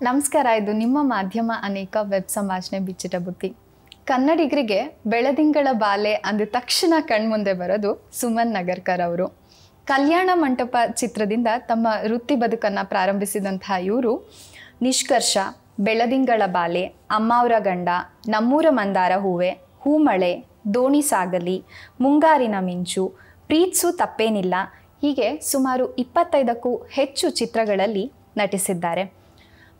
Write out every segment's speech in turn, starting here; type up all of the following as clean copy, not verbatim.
ನಮಸ್ಕಾರ. ಇದು ನಿಮ್ಮ ಮಾಧ್ಯಮ ಅನೇಕ ವೆಬ್ ಸಂಭಾಷಣೆ ಬಿಚ್ಚಿಟ ಬುತ್ತಿ. ಕನ್ನಡಿಗರಿಗೆ ಬೆಳದಿಂಗಳ ಬಾಲೆ ಅಂದ ತಕ್ಷಣ ಕಣ್ಮುಂದೆ ಬರೋದು ಸುಮನ್ ನಗರ್ಕರ್ ಅವರು. ಕಲ್ಯಾಣ ಮಂಟಪ ಚಿತ್ರದಿಂದ ತಮ್ಮ ವೃತ್ತಿ ಬದುಕನ್ನು ಪ್ರಾರಂಭಿಸಿದಂತಹ ಇವರು ನಿಷ್ಕರ್ಷ, ಬೆಳದಿಂಗಳ ಬಾಲೆ, ಅಮ್ಮಾವ್ರ ಗಂಡ, ನಮ್ಮೂರ ಮಂದಾರ ಹೂವೆ, ಹೂಮಳೆ, ದೋಣಿ ಸಾಗಲಿ, ಮುಂಗಾರಿನ ಮಿಂಚು, ಪ್ರೀತ್ಸು ತಪ್ಪೇನಿಲ್ಲ ಹೀಗೆ ಸುಮಾರು 25ಕ್ಕೂ ಹೆಚ್ಚು ಚಿತ್ರಗಳಲ್ಲಿ ನಟಿಸಿದ್ದಾರೆ.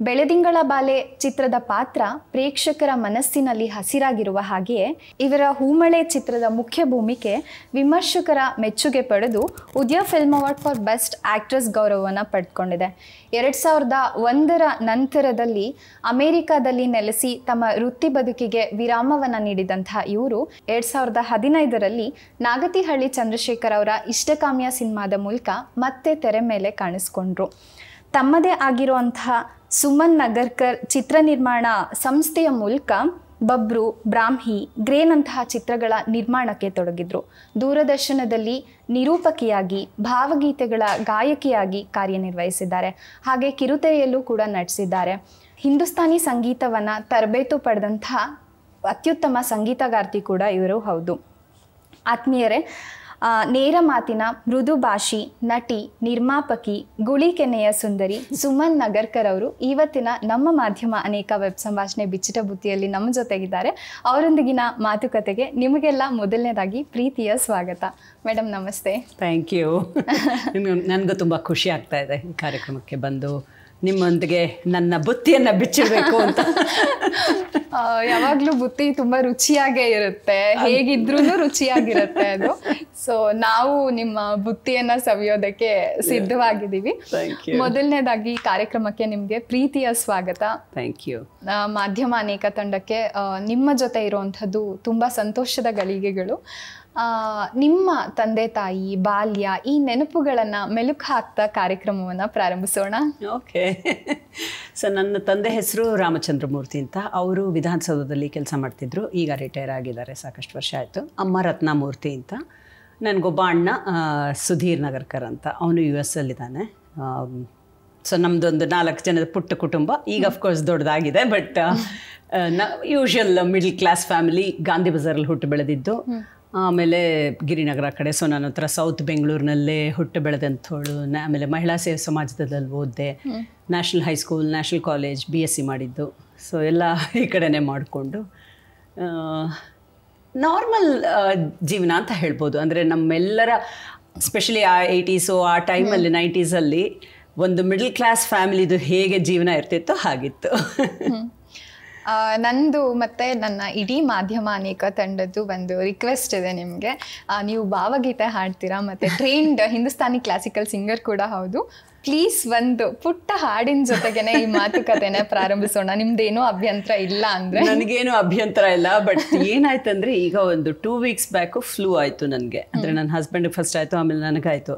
ಬೆಳದಿಂಗಳ ಬಾಲೆ ಚಿತ್ರದ ಪಾತ್ರ ಪ್ರೇಕ್ಷಕರ ಮನಸ್ಸಿನಲ್ಲಿ ಹಸಿರಾಗಿರುವ ಹಾಗೆಯೇ ಇವರ ಹೂಮಳೆ ಚಿತ್ರದ ಮುಖ್ಯ ಭೂಮಿಕೆ ವಿಮರ್ಶಕರ ಮೆಚ್ಚುಗೆ ಪಡೆದು Udaya film award for best actress ಗೌರವವನ್ನು ಪಡೆದುಕೊಂಡಿದೆ. 2001ರ ನಂತರದಲ್ಲಿ ಅಮೆರಿಕಾದಲ್ಲಿ ನೆಲೆಸಿ ತಮ್ಮ ವೃತ್ತಿ ಬದುಕಿಗೆ ವಿರಾಮವನ್ನು ನೀಡಿದಂತಹ ಇವರು 2015ರಲ್ಲಿ ನಾಗತಿಹಳ್ಳಿ ಚಂದ್ರಶೇಖರ್ ಅವರ ಇಷ್ಟಕಾಮ್ಯ ಸಿನಿಮಾದ ಮೂಲಕ ಮತ್ತೆ ತೆರೆ ಮೇಲೆ ಕಾಣಿಸ್ಕೊಂಡ್ರು. ತಮ್ಮದೇ ಆಗಿರುವಂತಹ ಸುಮನ್ ನಗರ್ಕರ್ ಚಿತ್ರ ನಿರ್ಮಾಣ ಸಂಸ್ಥೆಯ ಮೂಲಕ ಬಬ್ರು, ಬ್ರಾಹ್ಮಿ, ಗ್ರೇನಂತಹ ಚಿತ್ರಗಳ ನಿರ್ಮಾಣಕ್ಕೆ ತೊಡಗಿದ್ರು. ದೂರದರ್ಶನದಲ್ಲಿ ನಿರೂಪಕಿಯಾಗಿ, ಭಾವಗೀತೆಗಳ ಗಾಯಕಿಯಾಗಿ ಕಾರ್ಯನಿರ್ವಹಿಸಿದ್ದಾರೆ. ಹಾಗೆ ಕಿರುತೆರೆಯಲ್ಲೂ ಕೂಡ ನಟಿಸಿದ್ದಾರೆ. ಹಿಂದೂಸ್ತಾನಿ ಸಂಗೀತವನ್ನು ತರಬೇತು ಪಡೆದಂತಹ ಅತ್ಯುತ್ತಮ ಸಂಗೀತಗಾರ್ತಿ ಕೂಡ ಇವರು ಹೌದು. ಆತ್ಮೀಯರೇ, ನೇರ ಮಾತಿನ ಮೃದು ಭಾಷಿ, ನಟಿ, ನಿರ್ಮಾಪಕಿ, ಗುಳಿಕೆನೆಯ ಸುಂದರಿ ಸುಮನ್ ನಗರ್ಕರ್ ಅವರು ಇವತ್ತಿನ ನಮ್ಮ ಮಾಧ್ಯಮ ಅನೇಕ ವೆಬ್ ಸಂಭಾಷಣೆ ಬಿಚ್ಚಿಟ ಬುತ್ತಿಯಲ್ಲಿ ನಮ್ಮ ಜೊತೆಗಿದ್ದಾರೆ. ಅವರೊಂದಿಗಿನ ಮಾತುಕತೆಗೆ ನಿಮಗೆಲ್ಲ ಮೊದಲನೇದಾಗಿ ಪ್ರೀತಿಯ ಸ್ವಾಗತ. ಮೇಡಮ್ ನಮಸ್ತೆ. Thank you. ನನಗೂ ತುಂಬ ಖುಷಿ ಆಗ್ತಾ ಇದೆ ಈ ಕಾರ್ಯಕ್ರಮಕ್ಕೆ ಬಂದು ನಿಮ್ಮೊಂದಿಗೆ ನನ್ನ ಬುತ್ತಿಯನ್ನು ಬಿಚ್ಚಿಡಬೇಕು ಅಂತ. ಯಾವಾಗಲೂ ಬುತ್ತಿ ತುಂಬ ರುಚಿಯಾಗೇ ಇರುತ್ತೆ, ಹೇಗಿದ್ರೂ ರುಚಿಯಾಗಿರುತ್ತೆ ಅದು. ಸೊ ನಾವು ನಿಮ್ಮ ಬುತ್ತಿಯನ್ನು ಸವಿಯೋದಕ್ಕೆ ಸಿದ್ಧವಾಗಿದ್ದೀವಿ. ಮೊದಲನೇದಾಗಿ ಕಾರ್ಯಕ್ರಮಕ್ಕೆ ನಿಮಗೆ ಪ್ರೀತಿಯ ಸ್ವಾಗತ. Thank you. ಮಾಧ್ಯಮ ಅನೇಕ ತಂಡಕ್ಕೆ ನಿಮ್ಮ ಜೊತೆ ಇರುವಂಥದ್ದು ತುಂಬ ಸಂತೋಷದ ಗಳಿಗೆಗಳು. ನಿಮ್ಮ ತಂದೆ ತಾಯಿ ಬಾಲ್ಯ ಈ ನೆನಪುಗಳನ್ನು ಮೆಲುಕು ಹಾಕ್ತಾ ಕಾರ್ಯಕ್ರಮವನ್ನು ಪ್ರಾರಂಭಿಸೋಣ. ಓಕೆ. ಸೊ ನನ್ನ ತಂದೆ ಹೆಸರು ರಾಮಚಂದ್ರಮೂರ್ತಿ ಅಂತ. ಅವರು ವಿಧಾನಸೌಧದಲ್ಲಿ ಕೆಲಸ ಮಾಡ್ತಿದ್ರು, ಈಗ ರಿಟೈರ್ ಆಗಿದ್ದಾರೆ, ಸಾಕಷ್ಟು ವರ್ಷ ಆಯಿತು. ಅಮ್ಮ ರತ್ನಮೂರ್ತಿ ಅಂತ. ನನಗೊಬ್ಬ ಅಣ್ಣ ಸುಧೀರ್ ನಗರ್ಕರ್ ಅಂತ, ಅವನು US ಅಲ್ಲಿದ್ದಾನೆ. ಸೊ ನಮ್ಮದೊಂದು 4 ಜನದ ಪುಟ್ಟ ಕುಟುಂಬ. ಈಗ ಅಫ್ಕೋರ್ಸ್ ದೊಡ್ಡದಾಗಿದೆ, but usual middle class family. Gandhi ಬಜಾರಲ್ಲಿ ಹುಟ್ಟು ಬೆಳೆದಿದ್ದು, ಆಮೇಲೆ ಗಿರಿನಗರ ಕಡೆ, ಸೊ ನನ್ನ ಹತ್ರ ಸೌತ್ ಬೆಂಗಳೂರಿನಲ್ಲೇ ಹುಟ್ಟು ಬೆಳೆದಂಥವಳು. ಆಮೇಲೆ ಮಹಿಳಾ ಸೇವಾ ಸಮಾಜದಲ್ಲಿ ಓದಿದೆ, national high school, national college, BSc ಮಾಡಿದ್ದು. ಸೊ ಎಲ್ಲ ಈ ಕಡೆನೇ ಮಾಡಿಕೊಂಡು ನಾರ್ಮಲ್ ಜೀವನ ಅಂತ ಹೇಳ್ಬೋದು. ಅಂದರೆ ನಮ್ಮೆಲ್ಲರ ಸ್ಪೆಷಲಿ ಆ 80s ಆ ಟೈಮಲ್ಲಿ 90sಲ್ಲಿ ಒಂದು ಮಿಡಲ್ ಕ್ಲಾಸ್ ಫ್ಯಾಮಿಲಿದು ಹೇಗೆ ಜೀವನ ಇರ್ತಿತ್ತೋ ಹಾಗಿತ್ತು. ನಂದು ಮತ್ತು ನನ್ನ ಇಡೀ ಮಾಧ್ಯಮ ಅನೇಕ ತಂಡದ್ದು ಒಂದು ರಿಕ್ವೆಸ್ಟ್ ಇದೆ ನಿಮಗೆ. ನೀವು ಭಾವಗೀತೆ ಹಾಡ್ತೀರಾ ಮತ್ತು ಟ್ರೈನ್ಡ್ ಹಿಂದೂಸ್ತಾನಿ ಕ್ಲಾಸಿಕಲ್ ಸಿಂಗರ್ ಕೂಡ ಹೌದು. ಪ್ಲೀಸ್ ಒಂದು ಪುಟ್ಟ ಹಾಡಿನ ಜೊತೆಗೇನೆ ಈ ಮಾತುಕತೆನೇ ಪ್ರಾರಂಭಿಸೋಣ. ನಿಮ್ದೇನೂ ಅಭ್ಯಂತರ ಇಲ್ಲ ಅಂದರೆ? ನನಗೇನು ಅಭ್ಯಂತರ ಇಲ್ಲ, ಬಟ್ ಏನಾಯ್ತಂದರೆ ಈಗ ಒಂದು 2 weeks ಬ್ಯಾಕು ಫ್ಲೂ ಆಯಿತು ನನಗೆ. ಅಂದರೆ ನನ್ನ ಹಸ್ಬೆಂಡಿಗೆ ಫಸ್ಟ್ ಆಯಿತು, ಆಮೇಲೆ ನನಗಾಯಿತು.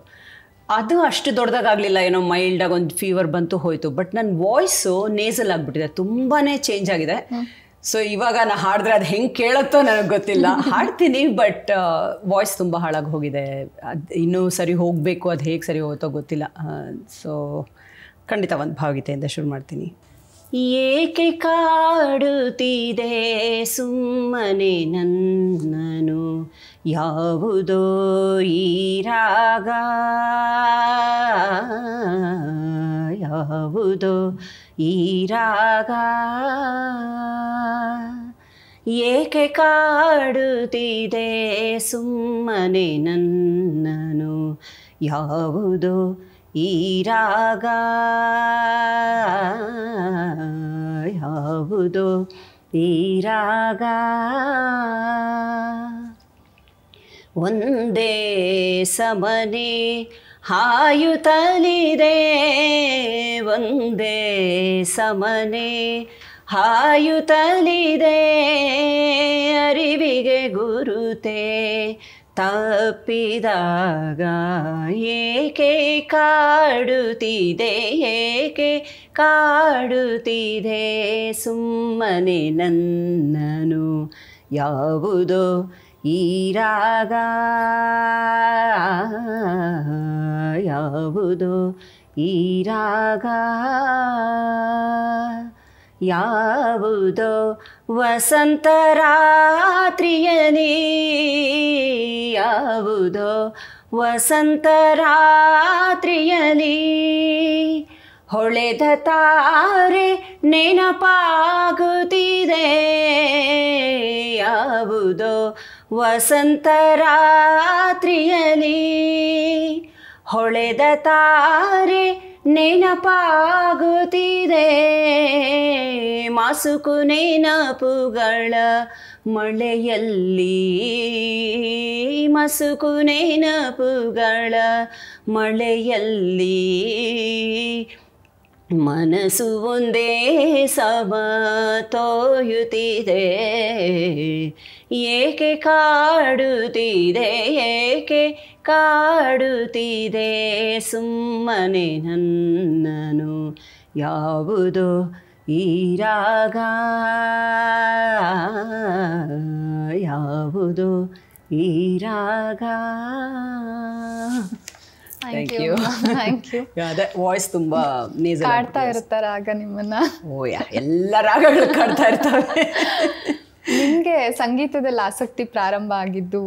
ಅದು ಅಷ್ಟು ದೊಡ್ಡದಾಗಲಿಲ್ಲ, ಏನೋ ಮೈಲ್ಡಾಗಿ ಒಂದು ಫೀವರ್ ಬಂತು ಹೋಯಿತು. ಬಟ್ ನನ್ನ ವಾಯ್ಸು ನೇಸಲ್ ಆಗಿಬಿಟ್ಟಿದೆ, ತುಂಬಾ ಚೇಂಜ್ ಆಗಿದೆ. ಸೊ ಇವಾಗ ನಾನು ಹಾಡಿದ್ರೆ ಅದು ಹೆಂಗೆ ಕೇಳುತ್ತೋ ನನಗೆ ಗೊತ್ತಿಲ್ಲ. ಹಾಡ್ತೀನಿ, ಬಟ್ ವಾಯ್ಸ್ ತುಂಬ ಹಾಳಾಗಿ ಹೋಗಿದೆ. ಅದು ಇನ್ನೂ ಸರಿ ಹೋಗಬೇಕು, ಅದು ಹೇಗೆ ಸರಿ ಹೋಗುತ್ತೋ ಗೊತ್ತಿಲ್ಲ. ಸೊ ಖಂಡಿತ ಒಂದು ಭಾವಗೀತೆಯಿಂದ ಶುರು ಮಾಡ್ತೀನಿ. ಏಕೆ ಕಾಡುತ್ತಿದೆ ಸುಮ್ಮನೆ ನನ್ನನು ಯಾವುದೋ ಈ ರಾಗ, ಯಾವುದೋ ಈ ರಾಗ, ಏಕೆ ಕಾಡುತ್ತಿದೆ ಸುಮ್ಮನೆ ನನ್ನನು ಯಾವುದೋ ಈ ರಾಗ, ಯಾವುದೋ ಈ ರಾಗ, ಒಂದೇ ಸಮನೆ ಹಾಯುತ್ತಲಿದೆ, ಒಂದೇ ಸಮನೆ ಹಾಯುತ್ತಲಿದೆ, ಅರಿವಿಗೆ ಗುರುತೆ ತಪ್ಪಿದಾಗ ಏಕೆ ಕಾಡುತ್ತಿದೆ, ಏಕೆ ಕಾಡುತ್ತಿದೆ ಸುಮ್ಮನೆ ನನ್ನನು ಯಾವುದೋ ಈ ರಾಗ, ಯಾವುದೋ ಈ ರಾಗ ಯಾವುದೋ ವಸಂತ ರಾತ್ರಿಯಲಿ ಯಾವುದೋ ವಸಂತ ರಾತ್ರಿಯಲಿ ಹೊಳೆದ ತಾರೆ ನೆನಪಾಗುತ್ತಿದೆ ಯಾವುದೋ ವಸಂತ ರಾತ್ರಿಯಲಿ ಹೊಳೆದ ತಾರೆ ನೆನಪಾಗುತ್ತಿದೆ ಮಾಸುಕು ನೆನಪುಗಳ ಮಳೆಯಲ್ಲಿ ಮಸುಕು ನೆನಪುಗಳ ಮಳೆಯಲ್ಲಿ ಮನಸ್ಸು ಒಂದೇ ಸಮ ತೋಯುತ್ತಿದೆ ಏಕೆ ಕಾಡುತ್ತಿದೆ ಏಕೆ ಕಾಡುತ್ತಿದೆ ಸುಮ್ಮನೆ ನನ್ನನು ಯಾವುದೋ ಈ ರಾಗ ಯಾವುದೋ ಈ ರಾಗ. Thank you. ಅದೇ ವಾಯ್ಸ್ ತುಂಬಾ ಕಾಡ್ತಾ ಇರುತ್ತ ರಾಗ ನಿಮ್ಮನ್ನ? ಓ ಯಾ, ಎಲ್ಲ ರಾಗಗಳು ಕಾಡ್ತಾ ಇರ್ತವೆ. ನಿಮ್ಗೆ ಸಂಗೀತದಲ್ಲಿ ಆಸಕ್ತಿ ಪ್ರಾರಂಭ ಆಗಿದ್ದು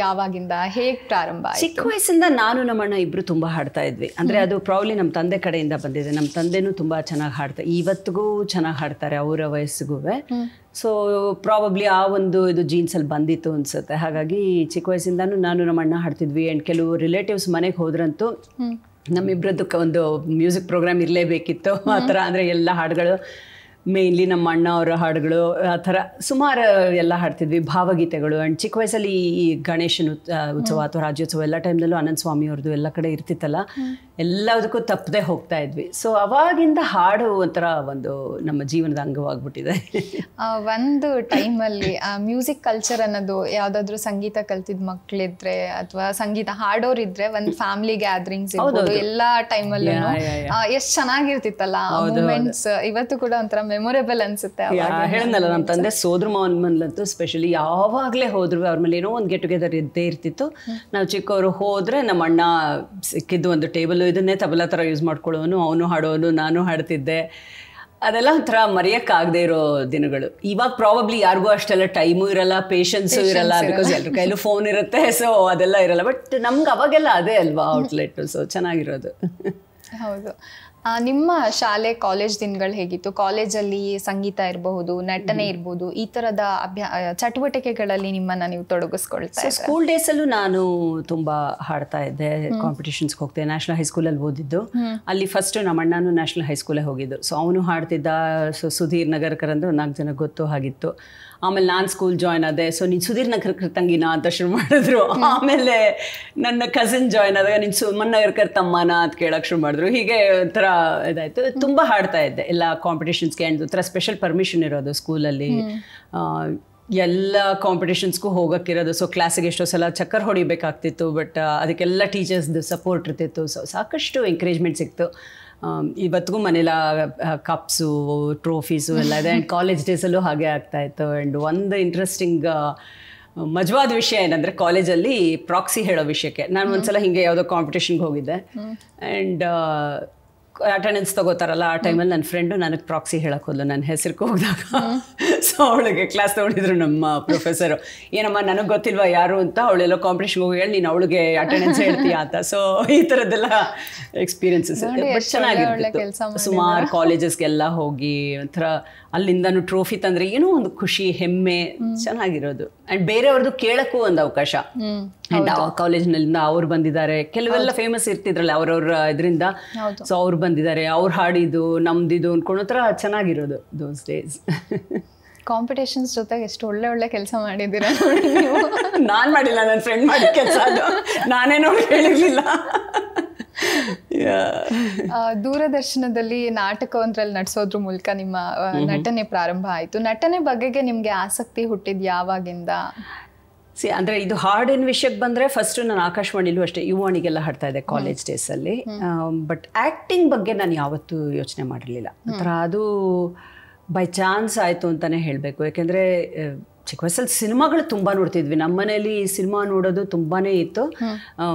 ಯಾವಾಗಿಂದ, ಹೇಗ್ ಪ್ರಾರಂಭ ಆಯ್ತು? ಚಿಕ್ಕ ವಯಸ್ಸಿಂದ ನಾನು ನಮ್ಮಣ್ಣ ಇಬ್ರು ತುಂಬಾ ಹಾಡ್ತಾ ಇದ್ವಿ. ಅಂದ್ರೆ ಅದು ಪ್ರಾಬ್ಲಿ ನಮ್ಮ ತಂದೆ ಕಡೆಯಿಂದ ಬಂದಿದೆ. ನಮ್ಮ ತಂದೆನೂ ತುಂಬಾ ಚೆನ್ನಾಗಿ ಹಾಡ್ತಾರೆ, ಇವತ್ತಿಗೂ ಚೆನ್ನಾಗಿ ಹಾಡ್ತಾರೆ ಅವರ ವಯಸ್ಸಿಗೂ. ಸೊ ಪ್ರಾಬಬ್ಲಿ ಆ ಒಂದು ಇದು ಜೀನ್ಸಲ್ಲಿ ಬಂದಿತ್ತು ಅನ್ಸುತ್ತೆ. ಹಾಗಾಗಿ ಚಿಕ್ಕ ವಯಸ್ಸಿಂದಾನು ನಾನು ನಮ್ಮ ಅಣ್ಣ ಹಾಡ್ತಿದ್ವಿ. ಆ್ಯಂಡ್ ಕೆಲವು ರಿಲೇಟಿವ್ಸ್ ಮನೆಗೆ ಹೋದ್ರಂತೂ ನಮ್ಮಿಬ್ಬರದ್ದು ಒಂದು ಮ್ಯೂಸಿಕ್ ಪ್ರೋಗ್ರಾಮ್ ಇರಲೇಬೇಕಿತ್ತು. ಆ ಥರ ಅಂದರೆ ಎಲ್ಲ ಹಾಡುಗಳು, ಮೇಯ್ನ್ಲಿ ನಮ್ಮ ಅಣ್ಣ ಅವರ ಹಾಡುಗಳು, ಆ ಥರ ಸುಮಾರು ಎಲ್ಲ ಹಾಡ್ತಿದ್ವಿ, ಭಾವಗೀತೆಗಳು. ಆ್ಯಂಡ್ ಚಿಕ್ಕ ವಯಸ್ಸಲ್ಲಿ ಈ ಗಣೇಶನ ಉತ್ಸವ ಅಥವಾ ರಾಜ್ಯೋತ್ಸವ ಎಲ್ಲ ಟೈಮ್ನಲ್ಲೂ ಆನಂದ್ ಸ್ವಾಮಿ ಅವ್ರದ್ದು ಎಲ್ಲ ಕಡೆ ಇರ್ತಿತ್ತಲ್ಲ, ಎಲ್ಲದಕ್ಕೂ ತಪ್ಪದೆ ಹೋಗ್ತಾ ಇದ್ವಿ. ಸೊ ಅವಾಗಿಂದ ಹಾಡು ಒಂಥರ ಒಂದು ನಮ್ಮ ಜೀವನದ ಅಂಗವಾಗ್ಬಿಟ್ಟಿದೆ. ಒಂದು ಟೈಮಲ್ಲಿ ಮ್ಯೂಸಿಕ್ ಕಲ್ಚರ್ ಅನ್ನೋದು, ಯಾವುದಾದ್ರೂ ಸಂಗೀತ ಕಲ್ತಿದ್ ಮಕ್ಳಿದ್ರೆ ಅಥವಾ ಸಂಗೀತ ಹಾಡೋರಿದ್ರೆ ಒಂದು ಫ್ಯಾಮಿಲಿ ಗ್ಯಾದರಿಂಗ್ಸ್ ಇರ್ಬೋದು, ಎಲ್ಲಾ ಟೈಮಲ್ಲೂ ಎಷ್ಟು ಚೆನ್ನಾಗಿರ್ತಿತ್ತಲ್ಲ ಮೂಮೆಂಟ್ಸ್. ಇವತ್ತು ಕೂಡ ಒಂಥರ ಮೆಮೊರೇಬಲ್ ಅನ್ಸುತ್ತೆ. ಹೇಳನಲ್ಲ, ನಮ್ಮ ತಂದೆ ಸೋದ್ರ ಮಾವನ ಮನೇಲಂತೂ ಸ್ಪೆಷಲಿ ಯಾವಾಗಲೇ ಹೋದ್ರು ಅವ್ರ ಮೇಲೆ ಏನೋ ಒಂದು ಗೆಟ್ ಟುಗೆದರ್ ಇದ್ದೇ ಇರ್ತಿತ್ತು. ನಾವು ಚಿಕ್ಕವರು ಹೋದ್ರೆ ನಮ್ಮ ಅಣ್ಣ ಸಿಕ್ಕಿದ್ದು ಒಂದು ಟೇಬಲ್ ಇದನ್ನೇ ತಬಲಾ ಥರ ಯೂಸ್ ಮಾಡ್ಕೊಳ್ಳೋನು, ಅವನು ಹಾಡೋನು, ನಾನು ಹಾಡ್ತಿದ್ದೆ. ಅದೆಲ್ಲ ಒಂಥರ ಮರೆಯೋಕ್ಕಾಗದೇ ಇರೋ ದಿನಗಳು. ಇವಾಗ ಪ್ರಾಬಬ್ಲಿ ಯಾರಿಗೂ ಅಷ್ಟೆಲ್ಲ ಟೈಮು ಇರಲ್ಲ, ಪೇಷನ್ಸು ಇರಲ್ಲ, ಬಿಕಾಸ್ ಎಲ್ಲರ ಕೈಲೂ ಫೋನ್ ಇರುತ್ತೆ. ಸೊ ಅದೆಲ್ಲ ಇರಲ್ಲ. ಬಟ್ ನಮ್ಗೆ ಅವಾಗೆಲ್ಲ ಅದೇ ಅಲ್ವಾ ಔಟ್ಲೆಟ್. ಸೊ ಚೆನ್ನಾಗಿರೋದು. ಹೌದು. ನಿಮ್ಮ ಶಾಲೆ ಕಾಲೇಜ್ ದಿನಗಳು ಹೇಗಿತ್ತು? ಕಾಲೇಜಲ್ಲಿ ಸಂಗೀತ ಇರಬಹುದು, ನಟನೆ ಇರ್ಬೋದು, ಈ ತರದ ಚಟುವಟಿಕೆಗಳಲ್ಲಿ ನಿಮ್ಮನ್ನ ನೀವು ತೊಡಗಿಸ್ಕೊಳ್ತಾ ಇದ್ದೀರಾ? ಸ್ಕೂಲ್ ಡೇಸಲ್ಲೂ ನಾನು ತುಂಬಾ ಹಾಡ್ತಾ ಇದ್ದೆ, ಕಾಂಪಿಟೇಷನ್ಸ್ಗೆ ಹೋಗ್ತೇನೆ. ನ್ಯಾಷನಲ್ ಹೈಸ್ಕೂಲಲ್ಲಿ ಓದಿದ್ದು. ಅಲ್ಲಿ ಫಸ್ಟ್ ನಮ್ಮ ಅಣ್ಣನೂ ನ್ಯಾಷನಲ್ ಹೈಸ್ಕೂಲೇ ಹೋಗಿದ್ದು. ಸೊ ಅವನು ಹಾಡ್ತಿದ್ದ. ಸೊ ಸುಧೀರ್ ನಗರ್ಕರ್ ಅಂದ್ರೆ 4 ಜನ ಗೊತ್ತು ಹಾಗಿತ್ತು. ಆಮೇಲೆ ನಾನು ಸ್ಕೂಲ್ ಜಾಯ್ನ್ ಆದೆ. ಸೊ ನೀನು ಸುಧೀರ್ ನಗರ್ಕರ್ ತಂಗಿನ ಅಂತ ಶುರು ಮಾಡಿದ್ರು. ಆಮೇಲೆ ನನ್ನ ಕಸಿನ್ ಜಾಯ್ನ್ ಆದಾಗ ನೀನು ಸುಮನ್ ನಗರ್ಕರ್ ತಮ್ಮನ ಅಂತ ಕೇಳಕ್ಕೆ ಶುರು ಮಾಡಿದ್ರು. ಹೀಗೆ ಒಂಥರ ಇದಾಯಿತು. ತುಂಬ ಹಾಡ್ತಾ ಇದ್ದೆ ಎಲ್ಲ ಕಾಂಪಿಟೇಷನ್ಸ್ಗೆ. ಆ್ಯಂಡ್ ಒಂಥರ ಸ್ಪೆಷಲ್ ಪರ್ಮಿಷನ್ ಇರೋದು ಸ್ಕೂಲಲ್ಲಿ, ಎಲ್ಲ ಕಾಂಪಿಟೇಷನ್ಸ್ಗೂ ಹೋಗೋಕ್ಕಿರೋದು. ಸೊ ಕ್ಲಾಸಿಗೆ ಎಷ್ಟೋ ಸಲ ಚಕ್ಕರ್ ಹೊಡಿಬೇಕಾಗ್ತಿತ್ತು. ಬಟ್ ಅದಕ್ಕೆಲ್ಲ ಟೀಚರ್ಸ್ದು ಸಪೋರ್ಟ್ ಇರ್ತಿತ್ತು. ಸೊ ಸಾಕಷ್ಟು ಎಂಕರೇಜ್ಮೆಂಟ್ ಸಿಕ್ತು. ಇವತ್ತಿಗೂ ಮನೇಲ ಕಪ್ಸು, ಟ್ರೋಫೀಸು ಎಲ್ಲ ಇದೆ. ಆ್ಯಂಡ್ ಕಾಲೇಜ್ ಡೇಸಲ್ಲೂ ಹಾಗೆ ಆಗ್ತಾಯಿತ್ತು. ಆ್ಯಂಡ್ ಒಂದು ಇಂಟ್ರೆಸ್ಟಿಂಗ್ ಮಜವಾದ ವಿಷಯ ಏನಂದರೆ, ಕಾಲೇಜಲ್ಲಿ ಪ್ರಾಕ್ಸಿ ಹೇಳೋ ವಿಷಯಕ್ಕೆ ನಾನು ಒಂದ್ಸಲ ಹಿಂಗೆ ಯಾವುದೋ ಕಾಂಪಿಟೇಷನ್ಗೆ ಹೋಗಿದ್ದೆ. ಆ್ಯಂಡ್ ಅಟೆಂಡೆನ್ಸ್ ತಗೋತಾರಲ್ಲ, ಆ ಟೈಮಲ್ಲಿ ನನ್ನ ಫ್ರೆಂಡು ನನಗೆ ಪ್ರಾಕ್ಸಿ ಹೇಳಕ್ಕೆ ಹೋದ್ಲು ನನ್ನ ಹೆಸರಿಗೆ ಹೋದಾಗ. ಸೊ ಅವಳಿಗೆ ಕ್ಲಾಸ್ ತೊಗೊಂಡಿದ್ರು ನಮ್ಮ ಪ್ರೊಫೆಸರು. ಏನಮ್ಮ ನನಗೆ ಗೊತ್ತಿಲ್ವಾ ಯಾರು ಅಂತ, ಅವಳೆಲ್ಲೋ ಕಾಂಪಿಟೇಷನ್ಗೆ ಹೋಗಿ ಹೇಳಿ ನೀನು ಅವಳಿಗೆ ಅಟೆಂಡೆನ್ಸ್ ಹೇಳ್ತೀಯಾ ಅಂತ. ಸೊ ಈ ಥರದ್ದೆಲ್ಲ ಎಕ್ಸ್ಪೀರಿಯನ್ಸಸ್ ಬಟ್ ಚೆನ್ನಾಗಿರ್ತಿತ್ತು. ಸುಮಾರು ಕಾಲೇಜಸ್ಗೆಲ್ಲ ಹೋಗಿ ಒಂಥರ ಅಲ್ಲಿಂದನೂ ಟ್ರೋಫಿ ತಂದರೆ ಏನೋ ಒಂದು ಖುಷಿ, ಹೆಮ್ಮೆ, ಚೆನ್ನಾಗಿರೋದು. ಆ್ಯಂಡ್ ಬೇರೆಯವ್ರದ್ದು ಕೇಳಕ್ಕೂ ಒಂದು ಅವಕಾಶ. ಆ್ಯಂಡ್ ಆ ಕಾಲೇಜ್ನಲ್ಲಿಂದ ಅವ್ರು ಬಂದಿದ್ದಾರೆ, ಕೆಲವೆಲ್ಲ ಫೇಮಸ್ ಇರ್ತಿದ್ರಲ್ಲ ಅವ್ರವ್ರ ಇದರಿಂದ. ಸೊ ಅವ್ರು ಬಂದಿದ್ದಾರೆ, ಅವ್ರು ಹಾಡಿದ್ದು ನಮ್ದಿದು ಅನ್ಕೊಳ್ಳೋ ಥರ ಚೆನ್ನಾಗಿರೋದು ದೋಸ್ ಡೇಸ್. ಕಾಂಪಿಟೇಷನ್ಸ್ ಜೊತೆಗೆ ಎಷ್ಟು ಒಳ್ಳೆ ಒಳ್ಳೆ ಕೆಲಸ ಮಾಡಿದ್ದೀರಾ. ನಾನು ಮಾಡಿಲ್ಲ, ನನ್ನ ಫ್ರೆಂಡ್ ಮಾಡಿದ ಕೆಲಸ ಅದು, ನಾನೇನೋ ಹೇಳಿರ್ಲಿಲ್ಲ. ದೂರದರ್ಶನದಲ್ಲಿ ನಾಟಕವೊಂದರಲ್ಲಿ ನಟಿಸೋದ್ರ ಮೂಲಕ ನಿಮ್ಮ ನಟನೆ ಪ್ರಾರಂಭ ಆಯಿತು. ನಟನೆ ಬಗೆಗೆ ನಿಮ್ಗೆ ಆಸಕ್ತಿ ಹುಟ್ಟಿದ್ ಯಾವಾಗಿಂದ? ಅಂದರೆ ಇದು ಹಾಡಿನ ವಿಷಯಕ್ಕೆ ಬಂದರೆ ಫಸ್ಟು ನಾನು ಆಕಾಶವಾಣಿಲೂ ಅಷ್ಟೇ, ಯುವಾಣಿಗೆಲ್ಲ ಹಾಡ್ತಾ ಇದ್ದೆ ಕಾಲೇಜ್ ಡೇಸಲ್ಲಿ. ಬಟ್ ಆ್ಯಕ್ಟಿಂಗ್ ಬಗ್ಗೆ ನಾನು ಯಾವತ್ತೂ ಯೋಚನೆ ಮಾಡಿರಲಿಲ್ಲ. ಒಂಥರ ಅದು ಬೈ ಚಾನ್ಸ್ ಆಯಿತು ಅಂತಲೇ ಹೇಳಬೇಕು. ಯಾಕೆಂದರೆ ಚಿಕ್ಕ ವಯಸ್ಸಲ್ಲಿ ಸಿನಿಮಾಗಳು ತುಂಬ ನೋಡ್ತಿದ್ವಿ. ನಮ್ಮ ಮನೇಲಿ ಸಿನಿಮಾ ನೋಡೋದು ತುಂಬಾ ಇತ್ತು.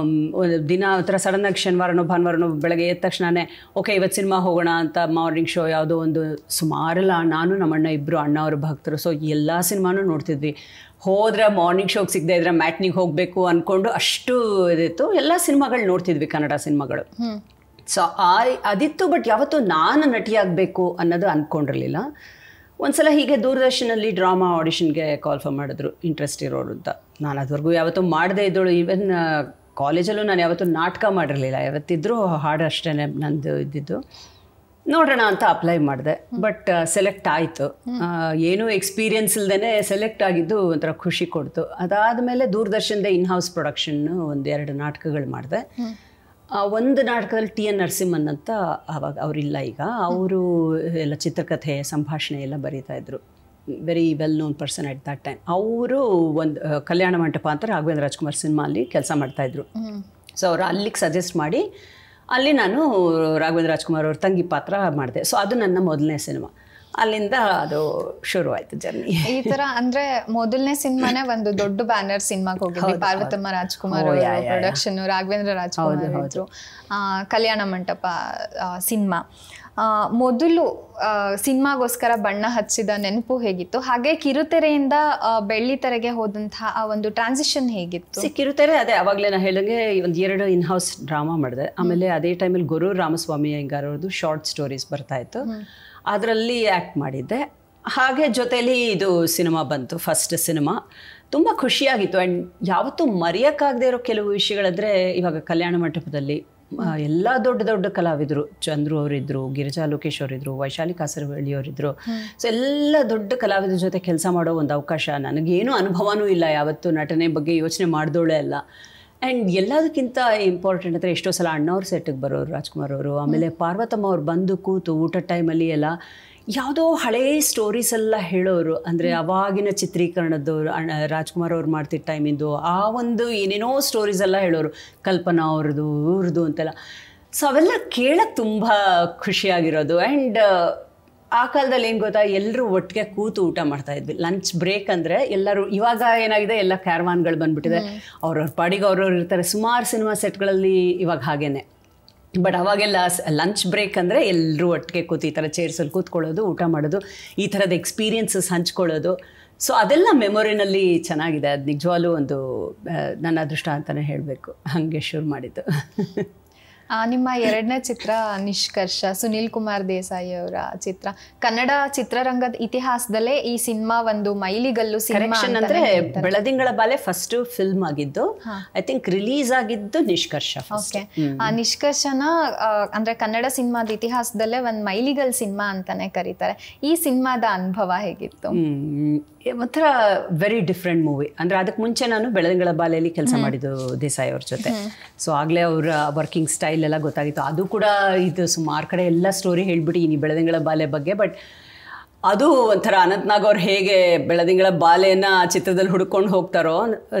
ದಿನ ಒಂಥರ ಸಡನ್ನಾಗಿ ಶನಿವಾರನೋ ಭಾನುವಾರನೋ ಬೆಳಗ್ಗೆ ಎದ್ದ ತಕ್ಷಣವೇ ಓಕೆ ಇವತ್ತು ಸಿನಿಮಾ ಹೋಗೋಣ ಅಂತ ಮಾರ್ನಿಂಗ್ ಶೋ ಯಾವುದೋ ಒಂದು ಸುಮಾರೆಲ್ಲ ನಾನು ನಮ್ಮಣ್ಣ ಇಬ್ಬರು ಅಣ್ಣ ಅವ್ರ ಭಕ್ತರು. ಸೊ ಎಲ್ಲ ಸಿನಿಮಾನೂ ನೋಡ್ತಿದ್ವಿ. ಹೋದ್ರೆ ಮಾರ್ನಿಂಗ್ ಶೋಗೆ ಸಿಗದೆ ಇದ್ರೆ ಮ್ಯಾಟ್ನಿಗೆ ಹೋಗಬೇಕು ಅಂದ್ಕೊಂಡು ಅಷ್ಟು ಇದಿತ್ತು. ಎಲ್ಲ ಸಿನಿಮಾಗಳು ನೋಡ್ತಿದ್ವಿ, ಕನ್ನಡ ಸಿನಿಮಾಗಳು. ಸೊ ಅದಿತ್ತು. ಬಟ್ ಯಾವತ್ತೂ ನಾನು ನಟಿಯಾಗಬೇಕು ಅನ್ನೋದು ಅಂದ್ಕೊಂಡಿರಲಿಲ್ಲ. ಒಂದ್ಸಲ ಹೀಗೆ ದೂರದರ್ಶನಲ್ಲಿ ಡ್ರಾಮಾ ಆಡಿಷನ್ಗೆ ಕಾಲ್ ಫಾರ್ ಮಾಡಿದ್ರು, ಇಂಟ್ರೆಸ್ಟ್ ಇರೋರು ಅಂತ. ನಾನು ಅದುವರೆಗೂ ಯಾವತ್ತೂ ಮಾಡದೇ ಇದ್ದೋಳು. ಈವನ್ ಕಾಲೇಜಲ್ಲೂ ನಾನು ಯಾವತ್ತೂ ನಾಟಕ ಮಾಡಿರಲಿಲ್ಲ. ಯಾವತ್ತಿದ್ರೂ ಹಾಡು ಅಷ್ಟೇ ನಂದು ಇದ್ದಿದ್ದು. ನೋಡೋಣ ಅಂತ ಅಪ್ಲೈ ಮಾಡಿದೆ. ಬಟ್ ಸೆಲೆಕ್ಟ್ ಆಯಿತು. ಏನೂ ಎಕ್ಸ್ಪೀರಿಯನ್ಸ್ ಇಲ್ಲದೇ ಸೆಲೆಕ್ಟ್ ಆಗಿದ್ದು ಒಂಥರ ಖುಷಿ ಕೊಡ್ತು. ಅದಾದಮೇಲೆ ದೂರದರ್ಶನದ ಇನ್ ಹೌಸ್ ಪ್ರೊಡಕ್ಷನ್ನು 1-2 ನಾಟಕಗಳು ಮಾಡಿದೆ. ಒಂದು ನಾಟಕದಲ್ಲಿ ಟಿ ಎನ್ ನರಸಿಂಹನ್ ಅಂತ, ಆವಾಗ ಅವರಿಲ್ಲ ಈಗ, ಅವರು ಎಲ್ಲ ಚಿತ್ರಕಥೆ ಸಂಭಾಷಣೆ ಎಲ್ಲ ಬರೀತಾಯಿದ್ರು. Very well known person at that time. ಅವರು ಒಂದು ಕಲ್ಯಾಣ ಮಂಟಪ ಅಂತ ರಾಘವೇಂದ್ರ ರಾಜ್ಕುಮಾರ್ ಸಿನಿಮಾ ಅಲ್ಲಿ ಕೆಲಸ ಮಾಡ್ತಾಯಿದ್ರು. ಸೊ ಅವರು ಅಲ್ಲಿಗೆ ಸಜೆಸ್ಟ್ ಮಾಡಿ ಅಲ್ಲಿ ನಾನು ರಾಘವೇಂದ್ರ ರಾಜ್ಕುಮಾರ್ ಅವ್ರ ತಂಗಿ ಪಾತ್ರ ಮಾಡಿದೆ. ಸೊ ಅದು ನನ್ನ ಮೊದಲನೇ ಸಿನಿಮಾ. ಅಲ್ಲಿಂದ ಅದು ಶುರು ಆಯ್ತು ಜರ್ನಿ. ಈ ತರ ಅಂದ್ರೆ ಮೊದಲನೇ ಸಿನಿಮಾನೇ ಒಂದು ದೊಡ್ಡ ಬ್ಯಾನರ್ ಸಿನಿಮಾಗೆ ಹೋಗಿದ್ವಿ. ಪಾರ್ವತಮ್ಮ ರಾಜ್ಕುಮಾರ್ ಪ್ರೊಡಕ್ಷನ್, ರಾಘವೇಂದ್ರ ರಾಜ್ಕುಮಾರ್ ಅವರು, ಕಲ್ಯಾಣ ಮಂಟಪ ಸಿನಿಮಾ. ಮೊದಲು ಸಿನಿಮಾಗೋಸ್ಕರ ಬಣ್ಣ ಹಚ್ಚಿದ ನೆನಪು ಹೇಗಿತ್ತು? ಹಾಗೆ ಕಿರುತೆರೆಯಿಂದ ಬೆಳ್ಳಿತೆರೆಗೆ ಹೋದಂತಹ ಆ ಒಂದು ಟ್ರಾನ್ಸಿಷನ್ ಹೇಗಿತ್ತು? ಕಿರುತೆರೆ ಅದೇ ಅವಾಗಲೇ ನಾನು ಹೇಳಿದಂಗೆ 1-2 ಇನ್ ಹೌಸ್ ಡ್ರಾಮಾ ಮಾಡಿದೆ. ಆಮೇಲೆ ಅದೇ ಟೈಮಲ್ಲಿ ಗುರು ರಾಮಸ್ವಾಮಿ ಅಯ್ಯಂಗಾರ್ ಅವ್ರದ್ದು ಶಾರ್ಟ್ ಸ್ಟೋರೀಸ್ ಬರ್ತಾಯಿತ್ತು, ಅದರಲ್ಲಿ ಆ್ಯಕ್ಟ್ ಮಾಡಿದ್ದೆ. ಹಾಗೆ ಜೊತೆಯಲ್ಲಿ ಇದು ಸಿನಿಮಾ ಬಂತು, ಫಸ್ಟ್ ಸಿನಿಮಾ. ತುಂಬ ಖುಷಿಯಾಗಿತ್ತು. ಆ್ಯಂಡ್ ಯಾವತ್ತೂ ಮರೆಯೋಕ್ಕಾಗದೇ ಇರೋ ಕೆಲವು ವಿಷಯಗಳಂದರೆ, ಇವಾಗ ಕಲ್ಯಾಣ ಮಂಟಪದಲ್ಲಿ ಎಲ್ಲ ದೊಡ್ಡ ದೊಡ್ಡ ಕಲಾವಿದರು, ಚಂದ್ರು ಅವರಿದ್ದರು, ಗಿರಿಜಾ ಲೋಕೇಶ್ ಅವರಿದ್ದರು, ವೈಶಾಲಿ ಕಾಸರವಳ್ಳಿ ಅವರಿದ್ದರು. ಸೊ ಎಲ್ಲ ದೊಡ್ಡ ಕಲಾವಿದರ ಜೊತೆ ಕೆಲಸ ಮಾಡೋ ಒಂದು ಅವಕಾಶ. ನನಗೇನೂ ಅನುಭವನೂ ಇಲ್ಲ, ಯಾವತ್ತೂ ನಟನೆ ಬಗ್ಗೆ ಯೋಚನೆ ಮಾಡಿದೋಳೆ ಅಲ್ಲ. ಆ್ಯಂಡ್ ಎಲ್ಲದಕ್ಕಿಂತ ಇಂಪಾರ್ಟೆಂಟ್ ಅಂದರೆ ಎಷ್ಟೋ ಸಲ ಅಣ್ಣವ್ರ ಸೆಟ್ಟಿಗೆ ಬರೋರು ರಾಜ್ಕುಮಾರ್ ಅವರು. ಆಮೇಲೆ ಪಾರ್ವತಮ್ಮ ಅವ್ರು ಬಂದು ಕೂತು ಊಟದ ಟೈಮಲ್ಲಿ ಎಲ್ಲ ಯಾವುದೋ ಹಳೇ ಸ್ಟೋರೀಸ್ ಎಲ್ಲ ಹೇಳೋರು. ಅಂದರೆ ಅವಾಗಿನ ಚಿತ್ರೀಕರಣದ್ದು ರಾಜ್ಕುಮಾರ್ ಅವ್ರು ಮಾಡ್ತಿದ್ದ ಟೈಮಿಂದು ಆ ಒಂದು ಏನೇನೋ ಸ್ಟೋರೀಸ್ ಎಲ್ಲ ಹೇಳೋರು, ಕಲ್ಪನಾ ಅವ್ರದ್ದು ಇವ್ರದ್ದು ಅಂತೆಲ್ಲ. ಸೊ ಅವೆಲ್ಲ ಕೇಳೋಕ್ಕೆ ತುಂಬ ಖುಷಿಯಾಗಿರೋದು. ಆ್ಯಂಡ್ ಆ ಕಾಲದಲ್ಲಿ ಏನು ಗೊತ್ತಾ, ಎಲ್ಲರೂ ಒಟ್ಟಿಗೆ ಕೂತು ಊಟ ಮಾಡ್ತಾಯಿದ್ವಿ. ಲಂಚ್ ಬ್ರೇಕ್ ಅಂದರೆ ಎಲ್ಲರೂ, ಇವಾಗ ಏನಾಗಿದೆ ಎಲ್ಲ ಕ್ಯಾರವಾನ್ಗಳು ಬಂದುಬಿಟ್ಟಿದೆ, ಅವ್ರವ್ರ ಪಾಡಿಗೆ ಅವ್ರವ್ರು ಇರ್ತಾರೆ. ಸುಮಾರು ಸಿನಿಮಾ ಸೆಟ್ಗಳಲ್ಲಿ ಇವಾಗ ಹಾಗೇನೆ. ಬಟ್ ಅವಾಗೆಲ್ಲ ಲಂಚ್ ಬ್ರೇಕ್ ಅಂದರೆ ಎಲ್ಲರೂ ಒಟ್ಟಿಗೆ ಕೂತು ಈ ಥರ ಚೇರ್ಸಲ್ಲಿ ಕೂತ್ಕೊಳ್ಳೋದು, ಊಟ ಮಾಡೋದು, ಈ ಥರದ ಎಕ್ಸ್ಪೀರಿಯನ್ಸಸ್ ಹಂಚ್ಕೊಳ್ಳೋದು. ಸೊ ಅದೆಲ್ಲ ಮೆಮೊರಿನಲ್ಲಿ ಚೆನ್ನಾಗಿದೆ. ಅದು ನಿಜವಾಗ್ಲೂ ಒಂದು ನನ್ನ ಅದೃಷ್ಟ ಅಂತಲೇ ಹೇಳಬೇಕು, ಹಾಗೆ ಶುರು ಮಾಡಿದ್ದು. ನಿಮ್ಮ ಎರಡನೇ ಚಿತ್ರ ನಿಷ್ಕರ್ಷ, ಸುನೀಲ್ ಕುಮಾರ್ ದೇಸಾಯಿ ಅವರ ಚಿತ್ರ. ಕನ್ನಡ ಚಿತ್ರರಂಗದ ಇತಿಹಾಸದಲ್ಲೇ ಈ ಸಿನಿಮಾ ಒಂದು ಮೈಲಿಗಲ್ಲು ಸಿನಿಮಾ. ಅಂದರೆ ಬೆಳದಿಂಗಳ ಬಾಲೆ ಫಸ್ಟ್ ಫಿಲ್ಮ್ ಆಗಿದ್ದು, ಐ ಥಿಂಕ್ ರಿಲೀಸ್ ಆಗಿದ್ದು ನಿಷ್ಕರ್ಷ. ಓಕೆ, ಆ ನಿಷ್ಕರ್ಷನ ಅಂದ್ರೆ ಕನ್ನಡ ಸಿನಿಮಾದ ಇತಿಹಾಸದಲ್ಲೇ ಒಂದು ಮೈಲಿಗಲ್ ಸಿನಿಮಾ ಅಂತಾನೆ ಕರೀತಾರೆ. ಈ ಸಿನಿಮಾದ ಅನುಭವ ಹೇಗಿತ್ತು? ಒಂಥರ ವೆರಿ ಡಿಫ್ರೆಂಟ್ ಮೂವಿ. ಅಂದರೆ ಅದಕ್ಕೆ ಮುಂಚೆ ನಾನು ಬೆಳದಿಂಗಳ ಬಾಲೆಯಲ್ಲಿ ಕೆಲಸ ಮಾಡಿದ್ದು ದೇಸಾಯಿ ಅವ್ರ ಜೊತೆ. ಸೊ ಆಗಲೇ ಅವರ ವರ್ಕಿಂಗ್ ಸ್ಟೈಲ್ ಎಲ್ಲ ಗೊತ್ತಾಗಿತ್ತು. ಅದು ಕೂಡ ಇದು ಸುಮಾರು ಕಡೆ ಎಲ್ಲ ಸ್ಟೋರಿ ಹೇಳ್ಬಿಟ್ಟು ಈ ಬೆಳದಿಂಗಳ ಬಾಲೆ ಬಗ್ಗೆ. ಬಟ್ ಅದು ಒಂಥರ ಅನಂತ್ನಾಗ್ ಅವ್ರು ಹೇಗೆ ಬೆಳದಿಂಗಳ ಬಾಲೆಯನ್ನ ಆ ಚಿತ್ರದಲ್ಲಿ ಹುಡ್ಕೊಂಡು ಹೋಗ್ತಾರೋ,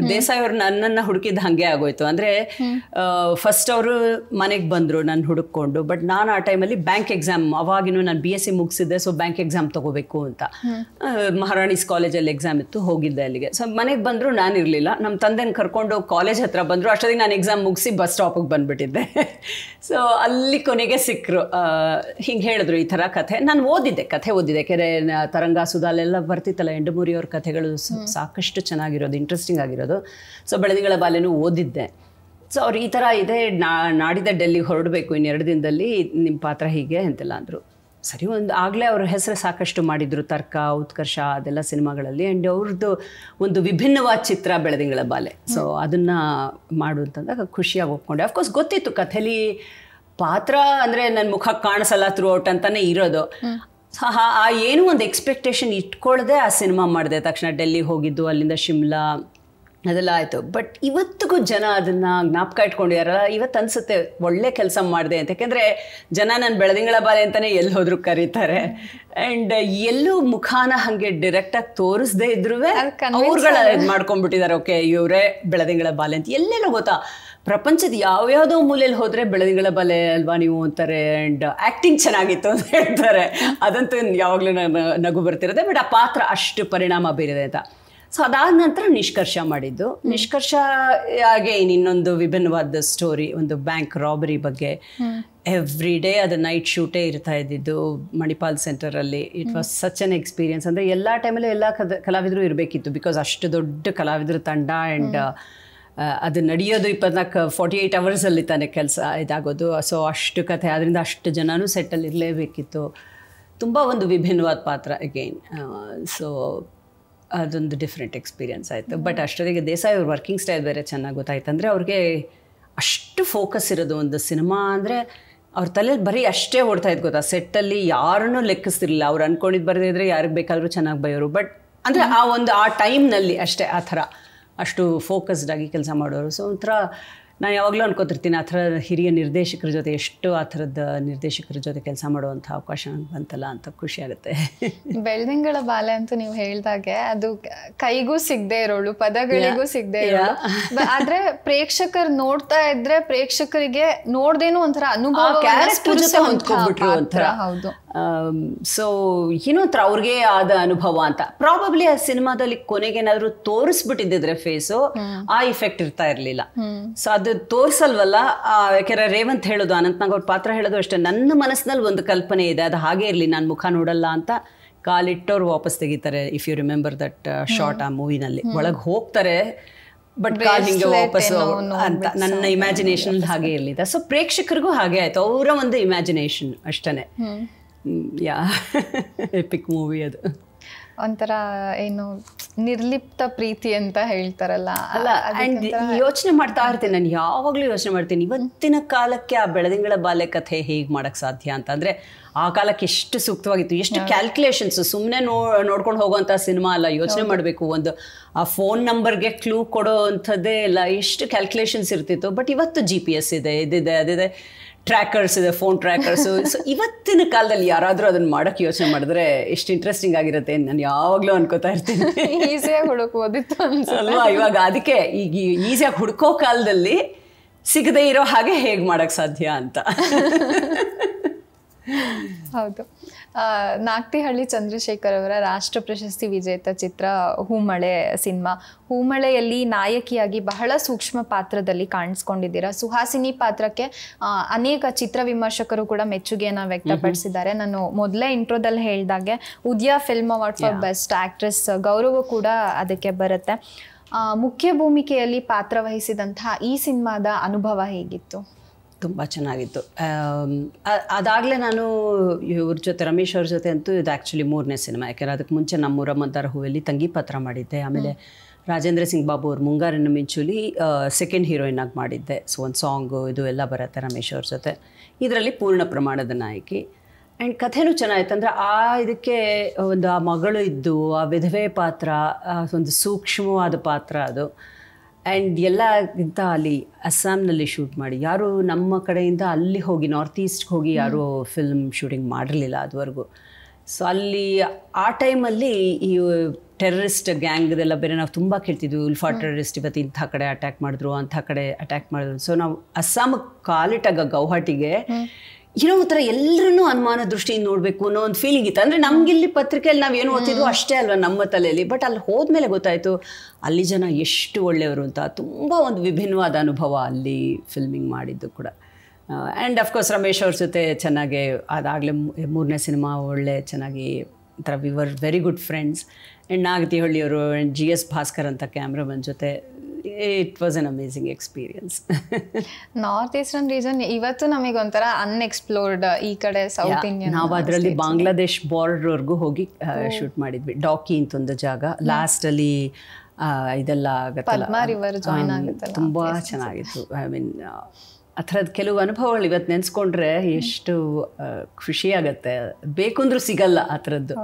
ದೇಸಾಯಿ ಅವ್ರು ನನ್ನನ್ನು ಹುಡುಕಿದ್ದು ಹಾಗೆ ಆಗೋಯ್ತು. ಅಂದರೆ ಫಸ್ಟ್ ಅವರು ಮನೆಗೆ ಬಂದರು ನನ್ನ ಹುಡುಕೊಂಡು. ಬಟ್ ನಾನು ಆ ಟೈಮಲ್ಲಿ ಬ್ಯಾಂಕ್ ಎಕ್ಸಾಮ್, ಅವಾಗಿನೂ ನಾನು BSc ಮುಗಿಸಿದ್ದೆ. ಸೊ ಬ್ಯಾಂಕ್ ಎಕ್ಸಾಮ್ ತೊಗೋಬೇಕು ಅಂತ ಮಹಾರಾಣೀಸ್ ಕಾಲೇಜಲ್ಲಿ ಎಕ್ಸಾಮ್ ಇತ್ತು, ಹೋಗಿದ್ದೆ ಅಲ್ಲಿಗೆ. ಸೊ ಮನೆಗೆ ಬಂದರು, ನಾನು ಇರಲಿಲ್ಲ. ನಮ್ಮ ತಂದೆನ ಕರ್ಕೊಂಡು ಕಾಲೇಜ್ ಹತ್ರ ಬಂದರು. ಅಷ್ಟೊತ್ತಿಗೆ ನಾನು ಎಕ್ಸಾಮ್ ಮುಗಿಸಿ ಬಸ್ ಸ್ಟಾಪಿಗೆ ಬಂದುಬಿಟ್ಟಿದ್ದೆ. ಸೊ ಅಲ್ಲಿ ಕೊನೆಗೆ ಸಿಕ್ಕರು. ಹಿಂಗೆ ಹೇಳಿದ್ರು ಈ ಥರ ಕಥೆ. ನಾನು ಓದಿದ್ದೆ, ಕಥೆ ಓದಿದ್ದೆ. ಕೆರೆ ತರಂಗ ಸುಧಾಲೆಲ್ಲ ಬರ್ತಿತ್ತಲ್ಲ, ಎಂಡಮೂರಿ ಅವ್ರ ಕಥೆಗಳು ಸಾಕಷ್ಟು ಚೆನ್ನಾಗಿರೋದು, ಇಂಟ್ರೆಸ್ಟಿಂಗ್ ಆಗಿರೋದು. ಸೊ ಬೆಳದಿಂಗಳ ಬಾಲೆನೂ ಓದಿದ್ದೆ. ಸೊ ಅವ್ರು ಈ ಥರ ಇದೆ, ನಾಡಿದ್ದ ಡೆಲ್ಲಿಗೆ ಹೊರಡಬೇಕು ಇನ್ನು 2 ದಿನದಲ್ಲಿ, ನಿಮ್ಮ ಪಾತ್ರ ಹೀಗೆ ಅಂತೆಲ್ಲ ಅಂದರು. ಸರಿ, ಆಗಲೇ ಅವ್ರ ಹೆಸರು ಸಾಕಷ್ಟು ಮಾಡಿದರು, ತರ್ಕ, ಉತ್ಕರ್ಷ ಅದೆಲ್ಲ ಸಿನಿಮಾಗಳಲ್ಲಿ. ಆ್ಯಂಡ್ ಅವ್ರದ್ದು ಒಂದು ವಿಭಿನ್ನವಾದ ಚಿತ್ರ ಬೆಳದಿಂಗಳ ಬಾಲೆ. ಸೊ ಅದನ್ನು ಮಾಡು ಅಂತಂದಾಗ ಖುಷಿಯಾಗಿ ಒಪ್ಕೊಂಡೆ. ಅಫ್ಕೋರ್ಸ್ ಗೊತ್ತಿತ್ತು ಕಥೆಲಿ ಪಾತ್ರ ಅಂದರೆ ನನ್ನ ಮುಖ ಕಾಣಿಸಲ್ಲ ಥ್ರೂ ಔಟ್ ಅಂತಲೇ ಇರೋದು. ಆ ಏನೂ ಒಂದು ಎಕ್ಸ್ಪೆಕ್ಟೇಷನ್ ಇಟ್ಕೊಳ್ಳದೆ ಆ ಸಿನಿಮಾ ಮಾಡಿದೆ. ತಕ್ಷಣ ಡೆಲ್ಲಿ ಹೋಗಿದ್ದು, ಅಲ್ಲಿಂದ ಶಿಮ್ಲಾ ಅದೆಲ್ಲ ಆಯಿತು. ಬಟ್ ಇವತ್ತಿಗೂ ಜನ ಅದನ್ನು ಜ್ಞಾಪಕ ಇಟ್ಕೊಂಡಿದಾರಲ್ಲ, ಇವತ್ತು ಅನಿಸುತ್ತೆ ಒಳ್ಳೆ ಕೆಲಸ ಮಾಡಿದೆ ಅಂತ. ಯಾಕೆಂದರೆ ಜನ ನಾನು ಬೆಳದಿಂಗಳ ಬಾಲೆ ಅಂತಲೇ ಎಲ್ಲಿ ಹೋದ್ರು ಕರೀತಾರೆ. ಆ್ಯಂಡ್ ಎಲ್ಲೂ ಮುಖಾನ ಹಾಗೆ ಡೈರೆಕ್ಟಾಗಿ ತೋರಿಸ್ದೇ ಇದ್ರೂ ಅವ್ರುಗಳ ಇದು ಮಾಡ್ಕೊಂಡ್ಬಿಟ್ಟಿದ್ದಾರೆ, ಓಕೆ ಇವರೇ ಬೆಳದಿಂಗಳ ಬಾಲೆ ಅಂತ. ಎಲ್ಲೆಲ್ಲ ಗೊತ್ತಾ, ಪ್ರಪಂಚದ ಯಾವ್ಯಾವುದೋ ಮೂಲೆಯಲ್ಲಿ ಹೋದರೆ ಬೆಳದಿಂಗಳ ಬಾಲೆ ಅಲ್ವಾ ನೀವು ಅಂತಾರೆ. ಆ್ಯಂಡ್ ಆ್ಯಕ್ಟಿಂಗ್ ಚೆನ್ನಾಗಿತ್ತು ಅಂತ ಹೇಳ್ತಾರೆ. ಅದಂತೂ ಯಾವಾಗಲೂ ನಗು ಬರ್ತಿರುತ್ತೆ. ಬಟ್ ಆ ಪಾತ್ರ ಅಷ್ಟು ಪರಿಣಾಮ ಬೀರಿದೆ ಅಂತ. ಸೊ ಅದಾದ ನಂತರ ನಿಷ್ಕರ್ಷ ಮಾಡಿದ್ದು. ನಿಷ್ಕರ್ಷ ಹಾಗೆ ಇನ್ನೊಂದು ವಿಭಿನ್ನವಾದ ಸ್ಟೋರಿ, ಒಂದು ಬ್ಯಾಂಕ್ ರಾಬರಿ ಬಗ್ಗೆ. ಎವ್ರಿ ಡೇ ಅದು ನೈಟ್ ಶೂಟೇ ಇರ್ತಾ ಇದ್ದಿದ್ದು ಮಣಿಪಾಲ್ ಸೆಂಟರಲ್ಲಿ. It was such an experience. ಅಂದರೆ ಎಲ್ಲ ಟೈಮಲ್ಲೂ ಎಲ್ಲ ಕಲಾವಿದರು ಇರಬೇಕಿತ್ತು, ಬಿಕಾಸ್ ಅಷ್ಟು ದೊಡ್ಡ ಕಲಾವಿದರು ತಂಡ. ಆ್ಯಂಡ್ ಅದು ನಡೆಯೋದು 48 ಅವರ್ಸಲ್ಲಿ ತಾನೇ ಕೆಲಸ ಇದಾಗೋದು. ಸೊ ಅಷ್ಟು ಕಥೆ, ಅದರಿಂದ ಅಷ್ಟು ಜನನೂ ಸೆಟ್ಟಲ್ಲಿ ಇರಲೇಬೇಕಿತ್ತು. ತುಂಬ ಒಂದು ವಿಭಿನ್ನವಾದ ಪಾತ್ರ ಅಗೈನ್. ಸೊ ಅದೊಂದು ಡಿಫ್ರೆಂಟ್ ಎಕ್ಸ್ಪೀರಿಯನ್ಸ್ ಆಯಿತು. ಬಟ್ ಅಷ್ಟೊತ್ತಿಗೆ ದೇಸಾಯಿ ಅವ್ರ ವರ್ಕಿಂಗ್ ಸ್ಟೈಲ್ ಬೇರೆ ಚೆನ್ನಾಗಿ ಗೊತ್ತಾಯ್ತು. ಅಂದರೆ ಅವ್ರಿಗೆ ಅಷ್ಟು ಫೋಕಸ್ ಇರೋದು ಒಂದು ಸಿನಿಮಾ ಅಂದರೆ. ಅವ್ರ ತಲೆಯಲ್ಲಿ ಬರೀ ಅಷ್ಟೇ ಓಡ್ತಾ ಇದ್ದು ಗೊತ್ತಾ, ಸೆಟ್ಟಲ್ಲಿ ಯಾರನ್ನೂ ಲೆಕ್ಕಿಸ್ತಿರ್ಲಿಲ್ಲ. ಅವ್ರು ಅಂದ್ಕೊಂಡಿದ್ದು ಬರದಿದ್ರೆ ಯಾರಿಗೆ ಬೇಕಾದರೂ ಚೆನ್ನಾಗಿ ಬೈಯೋರು. ಬಟ್ ಅಂದರೆ ಆ ಟೈಮ್ನಲ್ಲಿ ಅಷ್ಟೇ ಆ ಥರ ಅಷ್ಟು ಫೋಕಸ್ಡ್ ಆಗಿ ಕೆಲಸ ಮಾಡೋರು. ಸೊ ಒಂಥರ ನಾನು ಯಾವಾಗಲೂ ಅನ್ಕೋತಿರ್ತೀನಿ, ಆ ಥರ ಹಿರಿಯ ನಿರ್ದೇಶಕರ ಜೊತೆ, ಎಷ್ಟು ಆ ಥರದ ನಿರ್ದೇಶಕರ ಜೊತೆ ಕೆಲಸ ಮಾಡುವಂಥ ಅವಕಾಶ ನನಗೆ ಬಂತಲ್ಲ ಅಂತ ಖುಷಿ ಆಗುತ್ತೆ. ಬೆಳ್ದಿಂಗಳ ಬಾಲೆ ಅಂತೂ ನೀವು ಹೇಳ್ದಾಗೆ ಅದು ಕೈಗೂ ಸಿಗದೆ ಇರೋಳು, ಪದಗಳಿಗೂ ಸಿಗದೆ ಇರೋಳು. ಆದ್ರೆ ಪ್ರೇಕ್ಷಕರು ನೋಡ್ತಾ ಇದ್ರೆ ಪ್ರೇಕ್ಷಕರಿಗೆ ನೋಡ್ದೇನು ಒಂಥರ ಅನುಭವ ಹೊಂದ್ಕೊಂಡ್ಬಿಟ್ರು ಒಂಥರ. ಹೌದು. ಸೊ ಏನೋ ಒಂಥರ ಅವ್ರಿಗೆ ಆದ ಅನುಭವ ಅಂತ. ಪ್ರಾಬಬ್ಲಿ ಆ ಸಿನಿಮಾದಲ್ಲಿ ಕೊನೆಗೇನಾದ್ರು ತೋರಿಸ್ಬಿಟ್ಟಿದ್ದಿದ್ರೆ ಫೇಸು, ಆ ಇಫೆಕ್ಟ್ ಇರ್ತಾ ಇರ್ಲಿಲ್ಲ. ಸೊ ಅದು ತೋರ್ಸಲ್ವಲ್ಲ. ಯಾಕೆಂದ್ರೆ ರೇವಂತ್ ಹೇಳೋದು, ಅನಂತ್ನಾಗ್ ಅವ್ರ ಪಾತ್ರ ಹೇಳೋದು ಅಷ್ಟೇ, ನನ್ನ ಮನಸ್ಸಿನಲ್ಲಿ ಒಂದು ಕಲ್ಪನೆ ಇದೆ, ಅದು ಹಾಗೆ ಇರಲಿ, ನಾನು ಮುಖ ನೋಡಲ್ಲ ಅಂತ ಕಾಲಿಟ್ಟವ್ರು ವಾಪಸ್ ತೆಗಿತಾರೆ. If you remember that short ಆ ಮೂವಿನಲ್ಲಿ. ಒಳಗೆ ಹೋಗ್ತಾರೆ ಬಟ್ ಕಾಲ್ ಹಿಂಗೆ ವಾಪಸ್ ಅಂತ ನನ್ನ ಇಮ್ಯಾಜಿನೇಷನ್ ಹಾಗೆ ಇರಲಿದೆ. ಸೊ ಪ್ರೇಕ್ಷಕರಿಗೂ ಹಾಗೆ ಆಯ್ತು, ಅವರ ಒಂದು ಇಮ್ಯಾಜಿನೇಷನ್ ಅಷ್ಟೇ. ಯಾ ಎಪಿಕ್ ಮೂವಿ ಅದು. ಒಂಥರ ಏನು ನಿರ್ಲಿಪ್ತ ಪ್ರೀತಿ ಅಂತ ಹೇಳ್ತಾರಲ್ಲ ಅಲ್ಲ. ಆ್ಯಂಡ್ ಯೋಚನೆ ಮಾಡ್ತಾ ಇರ್ತೀನಿ, ನಾನು ಯಾವಾಗಲೂ ಯೋಚನೆ ಮಾಡ್ತೀನಿ, ಇವತ್ತಿನ ಕಾಲಕ್ಕೆ ಆ ಬೆಳದಿಂಗಳ ಬಾಲ್ಯ ಕಥೆ ಹೇಗೆ ಮಾಡೋಕ್ಕೆ ಸಾಧ್ಯ ಅಂತ. ಅಂದರೆ ಆ ಕಾಲಕ್ಕೆ ಎಷ್ಟು ಸೂಕ್ತವಾಗಿತ್ತು, ಎಷ್ಟು ಕ್ಯಾಲ್ಕುಲೇಷನ್ಸು. ಸುಮ್ಮನೆ ನೋಡ್ಕೊಂಡು ಹೋಗುವಂಥ ಸಿನಿಮಾ ಅಲ್ಲ, ಯೋಚನೆ ಮಾಡಬೇಕು. ಒಂದು ಆ ಫೋನ್ ನಂಬರ್ಗೆ ಕ್ಲೂ ಕೊಡೋ ಅಂಥದ್ದೇ ಇಲ್ಲ, ಎಷ್ಟು ಕ್ಯಾಲ್ಕುಲೇಷನ್ಸ್ ಇರ್ತಿತ್ತು. ಬಟ್ ಇವತ್ತು GPS ಇದೆ, ಇದಿದೆ, ಅದಿದೆ, ಟ್ರ್ಯಾಕರ್ಸ್ ಇದೆ, ಫೋನ್ ಟ್ರ್ಯಾಕರ್ಸು. ಸೊ ಇವತ್ತಿನ ಕಾಲದಲ್ಲಿ ಯಾರಾದರೂ ಅದನ್ನು ಮಾಡೋಕ್ಕೆ ಯೋಚನೆ ಮಾಡಿದ್ರೆ ಎಷ್ಟು ಇಂಟ್ರೆಸ್ಟಿಂಗ್ ಆಗಿರುತ್ತೆ ನಾನು ಯಾವಾಗಲೂ ಅನ್ಕೋತಾ ಇರ್ತೀನಿ. ಈಸಿಯಾಗಿ ಹುಡುಕೋದಿತ್ತು ಅಲ್ವಾ? ಇವಾಗ ಅದಕ್ಕೆ ಈಗ ಈಸಿಯಾಗಿ ಹುಡ್ಕೋ ಕಾಲದಲ್ಲಿ ಸಿಗದೇ ಇರೋ ಹಾಗೆ ಹೇಗೆ ಮಾಡೋಕ್ಕೆ ಸಾಧ್ಯ ಅಂತ. ಹೌದು. ನಾಗ್ತಿಹಳ್ಳಿ ಚಂದ್ರಶೇಖರ್ ಅವರ ರಾಷ್ಟ್ರ ಪ್ರಶಸ್ತಿ ವಿಜೇತ ಚಿತ್ರ ಹೂಮಳೆ ಸಿನಿಮಾ. ಹೂಮಳೆಯಲ್ಲಿ ನಾಯಕಿಯಾಗಿ ಬಹಳ ಸೂಕ್ಷ್ಮ ಪಾತ್ರದಲ್ಲಿ ಕಾಣಿಸ್ಕೊಂಡಿದ್ದೀರಾ. ಸುಹಾಸಿನಿ ಪಾತ್ರಕ್ಕೆ ಅನೇಕ ಚಿತ್ರ ವಿಮರ್ಶಕರು ಕೂಡ ಮೆಚ್ಚುಗೆಯನ್ನು ವ್ಯಕ್ತಪಡಿಸಿದ್ದಾರೆ. ನಾನು ಮೊದಲೇ ಇಂಟ್ರೋದಲ್ಲಿ ಹೇಳಿದಾಗೆ Udaya film award for best actress ಗೌರವ ಕೂಡ ಅದಕ್ಕೆ ಬರುತ್ತೆ. ಮುಖ್ಯ ಭೂಮಿಕೆಯಲ್ಲಿ ಪಾತ್ರ ವಹಿಸಿದಂತಹ ಈ ಸಿನಿಮಾದ ಅನುಭವ ಹೇಗಿತ್ತು? ತುಂಬ ಚೆನ್ನಾಗಿತ್ತು. ಅದಾಗಲೇ ನಾನು ಇವ್ರ ಜೊತೆ, ರಮೇಶ್ ಅವ್ರ ಜೊತೆ ಅಂತೂ ಇದು ಆ್ಯಕ್ಚುಲಿ 3ನೇ ಸಿನಿಮಾ. ಯಾಕೆಂದರೆ ಅದಕ್ಕೆ ಮುಂಚೆ ನಮ್ಮೂರ ಮಂದಾರ ಹೂವಲ್ಲಿ ತಂಗಿ ಪಾತ್ರ ಮಾಡಿದ್ದೆ. ಆಮೇಲೆ ರಾಜೇಂದ್ರ ಸಿಂಗ್ ಬಾಬು ಅವ್ರ ಮುಂಗಾರಿನ ಮಿಂಚುಲಿ ಸೆಕೆಂಡ್ ಹೀರೋಯಿನ್ ಆಗಿ ಮಾಡಿದ್ದೆ. ಸೊ ಒಂದು ಸಾಂಗು ಇದು ಎಲ್ಲ ಬರುತ್ತೆ ರಮೇಶ್ ಅವ್ರ ಜೊತೆ. ಇದರಲ್ಲಿ ಪೂರ್ಣ ಪ್ರಮಾಣದ ನಾಯಕಿ. ಆ್ಯಂಡ್ ಕಥೆನೂ ಚೆನ್ನಾಗಿತ್ತು. ಅಂದರೆ ಇದಕ್ಕೆ ಒಂದು ಆ ಮಗಳು ಇದ್ದು, ಆ ವಿಧವೆ ಪಾತ್ರ, ಒಂದು ಸೂಕ್ಷ್ಮವಾದ ಪಾತ್ರ ಅದು. ಆ್ಯಂಡ್ ಎಲ್ಲಕ್ಕಿಂತ ಅಲ್ಲಿ ಅಸ್ಸಾಂನಲ್ಲಿ ಶೂಟ್ ಮಾಡಿ, ಯಾರು ನಮ್ಮ ಕಡೆಯಿಂದ ಅಲ್ಲಿ ಹೋಗಿ ನಾರ್ತ್ ಈಸ್ಟ್ಗೆ ಹೋಗಿ ಯಾರೂ ಫಿಲ್ಮ್ ಶೂಟಿಂಗ್ ಮಾಡಿರಲಿಲ್ಲ ಅದುವರೆಗೂ. ಸೊ ಅಲ್ಲಿ ಆ ಟೈಮಲ್ಲಿ ಈ ಟೆರರಿಸ್ಟ್ ಗ್ಯಾಂಗ್ದೆಲ್ಲ ಬೇರೆ ನಾವು ತುಂಬ ಕೇಳ್ತಿದ್ವಿ, ಉಲ್ಫಾ ಟೆರರಿಸ್ಟ್ ಇವತ್ತು ಇಂಥ ಕಡೆ ಅಟ್ಯಾಕ್ ಮಾಡಿದ್ರು, ಅಂಥ ಕಡೆ ಅಟ್ಯಾಕ್ ಮಾಡಿದ್ರು. ಸೊ ನಾವು ಅಸ್ಸಾಮಿಗೆ ಕಾಲಿಟ್ಟಾಗ ಗೌಹಾಟಿಗೆ ಏನೋ ಒಂಥರ ಎಲ್ಲರನ್ನೂ ಅನುಮಾನ ದೃಷ್ಟಿಯಿಂದ ನೋಡಬೇಕು ಅನ್ನೋ ಒಂದು ಫೀಲಿಂಗ್ ಇತ್ತು. ಅಂದರೆ ನಮಗಿಲ್ಲಿ ಪತ್ರಿಕೆಯಲ್ಲಿ ನಾವು ಏನು ಓದ್ತಿದ್ವು ಅಷ್ಟೇ ಅಲ್ವಾ ನಮ್ಮ ತಲೆಯಲ್ಲಿ. ಬಟ್ ಅಲ್ಲಿ ಹೋದ್ಮೇಲೆ ಗೊತ್ತಾಯಿತು ಅಲ್ಲಿ ಜನ ಎಷ್ಟು ಒಳ್ಳೆಯವರು ಅಂತ. ತುಂಬ ಒಂದು ವಿಭಿನ್ನವಾದ ಅನುಭವ ಅಲ್ಲಿ ಫಿಲ್ಮಿಂಗ್ ಮಾಡಿದ್ದು ಕೂಡ. ಆ್ಯಂಡ್ ಅಫ್ಕೋರ್ಸ್ ರಮೇಶ್ ಅವ್ರ ಜೊತೆ ಚೆನ್ನಾಗೆ ಅದಾಗಲೇ 3ನೇ ಸಿನಿಮಾ ಒಳ್ಳೆ ಚೆನ್ನಾಗಿ ಒಂಥರ we were very good friends. And ನಾಗತಿಹಳ್ಳಿಯವರು ಆ್ಯಂಡ್ GS ಭಾಸ್ಕರ್ ಅಂತ ಕ್ಯಾಮ್ರಾಮನ್ ಜೊತೆ it was an amazing experience. North eastern region ಇವತ್ತು ನಮಗೊಂಥರ ಅನ್ಎಕ್ಸ್ಪ್ಲೋರ್ಡ್. ಈ ಕಡೆ ಸೌತ್ ಇಂಡಿಯನ್ ನಾವು ಅದರಲ್ಲಿ ಬಾಂಗ್ಲಾದೇಶ್ ಬಾರ್ಡರ್ವರೆಗೂ ಹೋಗಿ ಶೂಟ್ ಮಾಡಿದ್ವಿ. ಡಾಕಿ ಅಂತ ಒಂದು ಜಾಗ, ಲಾಸ್ಟಲ್ಲಿ ಇದೆಲ್ಲ ಆಗುತ್ತಲ್ಲ, ತುಂಬ ಚೆನ್ನಾಗಿತ್ತು. ಐ ಮೀನ್ ಆ ಥರದ್ದು ಕೆಲವು ಅನುಭವಗಳು ಇವತ್ತು ನೆನೆಸ್ಕೊಂಡ್ರೆ ಎಷ್ಟು ಖುಷಿಯಾಗತ್ತೆ. ಬೇಕು ಅಂದ್ರೂ ಸಿಗಲ್ಲ ಆ ಥರದ್ದು.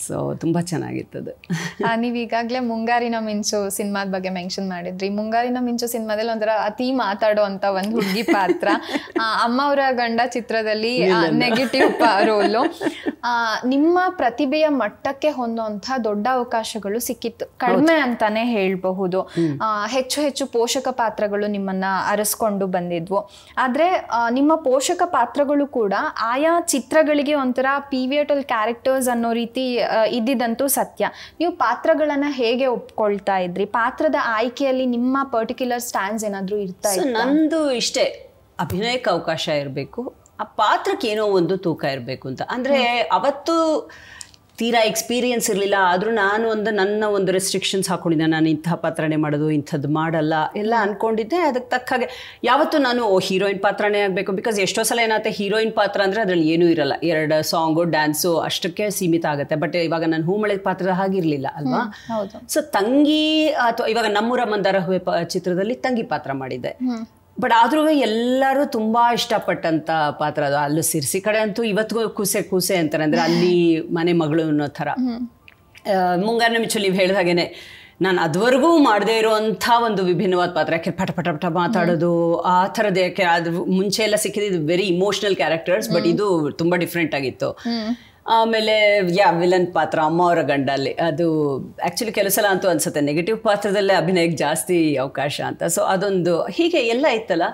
ಸೊ ತುಂಬ ಚೆನ್ನಾಗಿರ್ತದೆ. ನೀವು ಈಗಾಗಲೇ ಮುಂಗಾರಿನ ಮಿಂಚು ಸಿನಿಮಾದ ಬಗ್ಗೆ ಮೆನ್ಷನ್ ಮಾಡಿದ್ರಿ. ಮುಂಗಾರಿನ ಮಿಂಚು ಸಿನಿಮಾದಲ್ಲಿ ಒಂಥರ ಅತಿ ಮಾತಾಡೋ ಅಂತ ಒಂದು ಹುಡುಗಿ ಪಾತ್ರ. ಅಮ್ಮ ಅವರ ಗಂಡ ಚಿತ್ರದಲ್ಲಿ ನೆಗೆಟಿವ್ ರೋಲು. ನಿಮ್ಮ ಪ್ರತಿಭೆಯ ಮಟ್ಟಕ್ಕೆ ಹೊಂದುವಂಥ ದೊಡ್ಡ ಅವಕಾಶಗಳು ಸಿಕ್ಕಿತ್ತು, ಕಡಿಮೆ ಅಂತಾನೆ ಹೇಳ್ಬಹುದು. ಹೆಚ್ಚು ಹೆಚ್ಚು ಪೋಷಕ ಪಾತ್ರಗಳು ನಿಮ್ಮನ್ನ ಅರಸ್ಕೊಂಡು ಬಂದಿದ್ವು. ಆದ್ರೆ ನಿಮ್ಮ ಪೋಷಕ ಪಾತ್ರಗಳು ಕೂಡ ಆಯಾ ಚಿತ್ರಗಳಿಗೆ ಒಂಥರ ಪಿವಿಯಟಲ್ ಕ್ಯಾರೆಕ್ಟರ್ಸ್ ಅನ್ನೋ ರೀತಿ ಇದ್ದಿದ್ದಂತೂ ಸತ್ಯ. ನೀವು ಪಾತ್ರಗಳನ್ನ ಹೇಗೆ ಒಪ್ಕೊಳ್ತಾ ಇದ್ರಿ? ಪಾತ್ರದ ಆಯ್ಕೆಯಲ್ಲಿ ನಿಮ್ಮ ಪರ್ಟಿಕ್ಯುಲರ್ ಸ್ಟ್ಯಾಂಡ್ಸ್ ಏನಾದರೂ ಇರ್ತಾ ಇತ್ತು? ನಂದು ಇಷ್ಟೇ, ಅಭಿನಯಕ್ಕೆ ಅವಕಾಶ ಇರಬೇಕು, ಆ ಪಾತ್ರಕ್ಕೆ ಏನೋ ಒಂದು ತೂಕ ಇರಬೇಕು ಅಂತ. ಅಂದರೆ ಅವತ್ತು ತೀರಾ ಎಕ್ಸ್ಪೀರಿಯನ್ಸ್ ಇರಲಿಲ್ಲ, ಆದರೂ ನಾನು ನನ್ನ ಒಂದು ರೆಸ್ಟ್ರಿಕ್ಷನ್ಸ್ ಹಾಕ್ಕೊಂಡಿದ್ದೆ. ನಾನು ಇಂಥ ಪಾತ್ರನೇ ಮಾಡೋದು, ಇಂಥದ್ದು ಮಾಡಲ್ಲ ಎಲ್ಲ ಅಂದ್ಕೊಂಡಿದ್ದೆ. ಅದಕ್ಕೆ ತಕ್ಕ ಹಾಗೆ ಯಾವತ್ತೂ ನಾನು ಹೀರೋಯಿನ್ ಪಾತ್ರನೇ ಆಗಬೇಕು. ಬಿಕಾಸ್ ಎಷ್ಟೋ ಸಲ ಏನಾಗುತ್ತೆ, ಹೀರೋಯಿನ್ ಪಾತ್ರ ಅಂದರೆ ಅದರಲ್ಲಿ ಏನೂ ಇರಲ್ಲ, 2 ಸಾಂಗು ಡ್ಯಾನ್ಸು ಅಷ್ಟಕ್ಕೆ ಸೀಮಿತ ಆಗುತ್ತೆ. ಬಟ್ ಇವಾಗ ನಾನು ಹೂಮಳೆ ಪಾತ್ರದ ಹಾಗಿರಲಿಲ್ಲ ಅಲ್ವಾ. ಸೊ ತಂಗಿ, ಅಥವಾ ಇವಾಗ ನಮ್ಮೂರ ಮಂದಾರ ಹೂವೆ ಚಿತ್ರದಲ್ಲಿ ತಂಗಿ ಪಾತ್ರ ಮಾಡಿದ್ದೆ. ಬಟ್ ಆದ್ರೂ ಎಲ್ಲರೂ ತುಂಬಾ ಇಷ್ಟಪಟ್ಟಂತ ಪಾತ್ರ ಅದು. ಅಲ್ಲೂ ಸಿರ್ಸಿ ಕಡೆ ಅಂತೂ ಇವತ್ತಿಗೂ ಕೂಸೆ ಅಂತಾರೆ, ಅಂದ್ರೆ ಅಲ್ಲಿ ಮನೆ ಮಗಳು ಅನ್ನೋ ಥರ. ಮುಂಗಾರಿನ ಮಿಚ್ಚಲ್ಲಿ ನೀವು ಹೇಳಿದ ಹಾಗೇನೆ ನಾನು ಅದುವರೆಗೂ ಮಾಡದೇ ಇರೋವಂಥ ಒಂದು ವಿಭಿನ್ನವಾದ ಪಾತ್ರ. ಯಾಕೆ ಪಟ ಪಟ ಪಟ ಮಾತಾಡೋದು ಆ ಥರದ್ದು. ಯಾಕೆ ಅದು ಮುಂಚೆ ಎಲ್ಲ ಸಿಕ್ಕಿದ್ದು ವೆರಿ ಇಮೋಷನಲ್ ಕ್ಯಾರೆಕ್ಟರ್ಸ್, ಬಟ್ ಇದು ತುಂಬ ಡಿಫ್ರೆಂಟ್ ಆಗಿತ್ತು. ಆಮೇಲೆ ವಿಲನ್ ಪಾತ್ರ ಅಮ್ಮ ಅವರ ಗಂಡ ಅಲ್ಲಿ, ಅದು ಆ್ಯಕ್ಚುಲಿ ಕೆಲವು ಸಲ ಅಂತೂ ಅನ್ಸುತ್ತೆ ನೆಗೆಟಿವ್ ಪಾತ್ರದಲ್ಲೇ ಅಭಿನಯಕ್ಕೆ ಜಾಸ್ತಿ ಅವಕಾಶ ಅಂತ. ಸೊ ಅದೊಂದು ಹೀಗೆ ಎಲ್ಲ ಇತ್ತಲ್ಲ.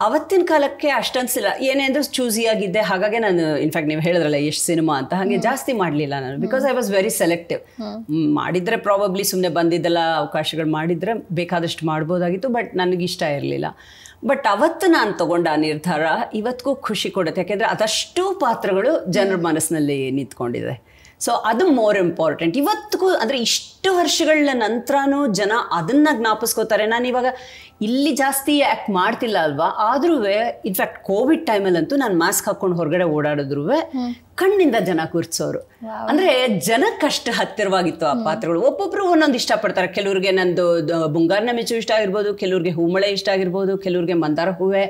ಅವತ್ತಿನ ಕಾಲಕ್ಕೆ ಅಷ್ಟನ್ಸಿಲ್ಲ, ಏನೇ ಅಂದ್ರೂ ಚೂಸಿಯಾಗಿದ್ದೆ. ಹಾಗಾಗಿ ನಾನು ಇನ್ಫ್ಯಾಕ್ಟ್ ನೀವು ಹೇಳಿದ್ರಲ್ಲ ಎಷ್ಟು ಸಿನಿಮಾ ಅಂತ, ಹಾಗೆ ಜಾಸ್ತಿ ಮಾಡಲಿಲ್ಲ ನಾನು. Because I was very selective. ಮಾಡಿದರೆ ಪ್ರಾಬಬ್ಲಿ ಸುಮ್ಮನೆ ಬಂದಿದ್ದೆಲ್ಲ ಅವಕಾಶಗಳು ಮಾಡಿದರೆ ಬೇಕಾದಷ್ಟು ಮಾಡ್ಬೋದಾಗಿತ್ತು, ಬಟ್ ನನಗಿಷ್ಟ ಇರಲಿಲ್ಲ. ಬಟ್ ಅವತ್ತು ನಾನು ತಗೊಂಡ ನಿರ್ಧಾರ ಇವತ್ತಿಗೂ ಖುಷಿ ಕೊಡುತ್ತೆ. ಯಾಕೆಂದರೆ ಅದಷ್ಟು ಪಾತ್ರಗಳು ಜನರ ಮನಸ್ಸಿನಲ್ಲಿ ನಿಂತ್ಕೊಂಡಿದೆ. ಸೊ ಅದು ಮೋರ್ ಇಂಪಾರ್ಟೆಂಟ್ ಇವತ್ತಿಗೂ. ಅಂದರೆ ಇಷ್ಟು ವರ್ಷಗಳ ನಂತರನೂ ಜನ ಅದನ್ನು ಜ್ಞಾಪಿಸ್ಕೋತಾರೆ. ನಾನು ಇವಾಗ ಇಲ್ಲಿ ಜಾಸ್ತಿ ಆ್ಯಕ್ಟ್ ಮಾಡ್ತಿಲ್ಲ ಅಲ್ವಾ, ಆದ್ರೂ ಇನ್ಫ್ಯಾಕ್ಟ್ ಕೋವಿಡ್ ಟೈಮಲ್ಲಂತೂ ನಾನು ಮಾಸ್ಕ್ ಹಾಕ್ಕೊಂಡು ಹೊರಗಡೆ ಓಡಾಡಿದ್ರು ಕಣ್ಣಿಂದ ಜನ ಗುರ್ತಿಸೋರು. ಅಂದರೆ ಜನಕ್ಕಷ್ಟು ಹತ್ತಿರವಾಗಿತ್ತು ಆ ಪಾತ್ರಗಳು. ಒಬ್ಬೊಬ್ರು ಒಂದೊಂದು ಇಷ್ಟಪಡ್ತಾರೆ. ಕೆಲವ್ರಿಗೆ ನಂದು ಮುಂಗಾರಿನ ಮಿಚ್ಚು ಇಷ್ಟ ಆಗಿರ್ಬೋದು, ಕೆಲವ್ರಿಗೆ ಹೂಮಳೆ ಇಷ್ಟ ಆಗಿರ್ಬೋದು, ಕೆಲವ್ರಿಗೆ ಮಂದಾರ ಹೂವೆ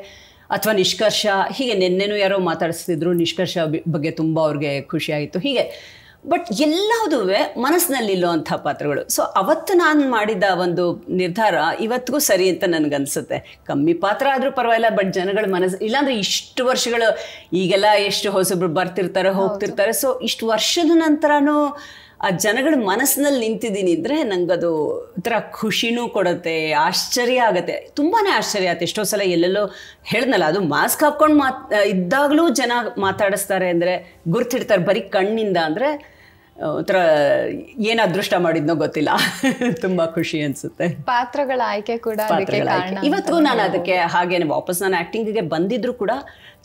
ಅಥವಾ ನಿಷ್ಕರ್ಷ. ಹೀಗೆ ನೆನ್ನೆನೂ ಯಾರೋ ಮಾತಾಡಿಸ್ತಿದ್ರು ನಿಷ್ಕರ್ಷ ಬಗ್ಗೆ, ತುಂಬ ಅವ್ರಿಗೆ ಖುಷಿಯಾಗಿತ್ತು. ಹೀಗೆ ಬಟ್ ಎಲ್ಲದೂ ಮನಸ್ಸಿನಲ್ಲಿಲ್ಲೋ ಅಂಥ ಪಾತ್ರಗಳು. ಸೊ ಅವತ್ತು ನಾನು ಮಾಡಿದ ಒಂದು ನಿರ್ಧಾರ ಇವತ್ತಿಗೂ ಸರಿ ಅಂತ ನನಗನ್ಸುತ್ತೆ. ಕಮ್ಮಿ ಪಾತ್ರ ಆದರೂ ಪರವಾಗಿಲ್ಲ, ಬಟ್ ಜನಗಳ ಮನಸ್ಸು, ಇಲ್ಲಾಂದರೆ ಇಷ್ಟು ವರ್ಷಗಳು ಈಗೆಲ್ಲ ಎಷ್ಟು ಹೊಸಬ್ರು ಬರ್ತಿರ್ತಾರೆ ಹೋಗ್ತಿರ್ತಾರೆ. ಸೊ ಇಷ್ಟು ವರ್ಷದ ನಂತರನೂ ಆ ಜನಗಳ ಮನಸ್ಸಿನಲ್ಲಿ ನಿಂತಿದ್ದೀನಿ ಅಂದರೆ ನನಗದು ಒಂಥರ ಖುಷಿನೂ ಕೊಡುತ್ತೆ, ಆಶ್ಚರ್ಯ ಆಗುತ್ತೆ. ತುಂಬಾ ಆಶ್ಚರ್ಯ ಆಗುತ್ತೆ. ಎಷ್ಟೋ ಸಲ ಎಲ್ಲೆಲ್ಲೋ ಹೇಳ್ದನಲ್ಲ, ಅದು ಮಾಸ್ಕ್ ಹಾಕ್ಕೊಂಡು ಇದ್ದಾಗಲೂ ಜನ ಮಾತಾಡಿಸ್ತಾರೆ, ಅಂದರೆ ಗುರ್ತಿಡ್ತಾರೆ ಬರೀ ಕಣ್ಣಿಂದ. ಅಂದರೆ ಒಂಥರ ಏನು ಅದೃಷ್ಟ ಮಾಡಿದ್ನೋ ಗೊತ್ತಿಲ್ಲ, ತುಂಬ ಖುಷಿ ಅನಿಸುತ್ತೆ. ಪಾತ್ರಗಳ ಆಯ್ಕೆ ಕೂಡ ಇವತ್ತಿಗೂ ನಾನು ಅದಕ್ಕೆ ಹಾಗೇನೆ ವಾಪಸ್ ನಾನು ಆ್ಯಕ್ಟಿಂಗಿಗೆ ಬಂದಿದ್ರು ಕೂಡ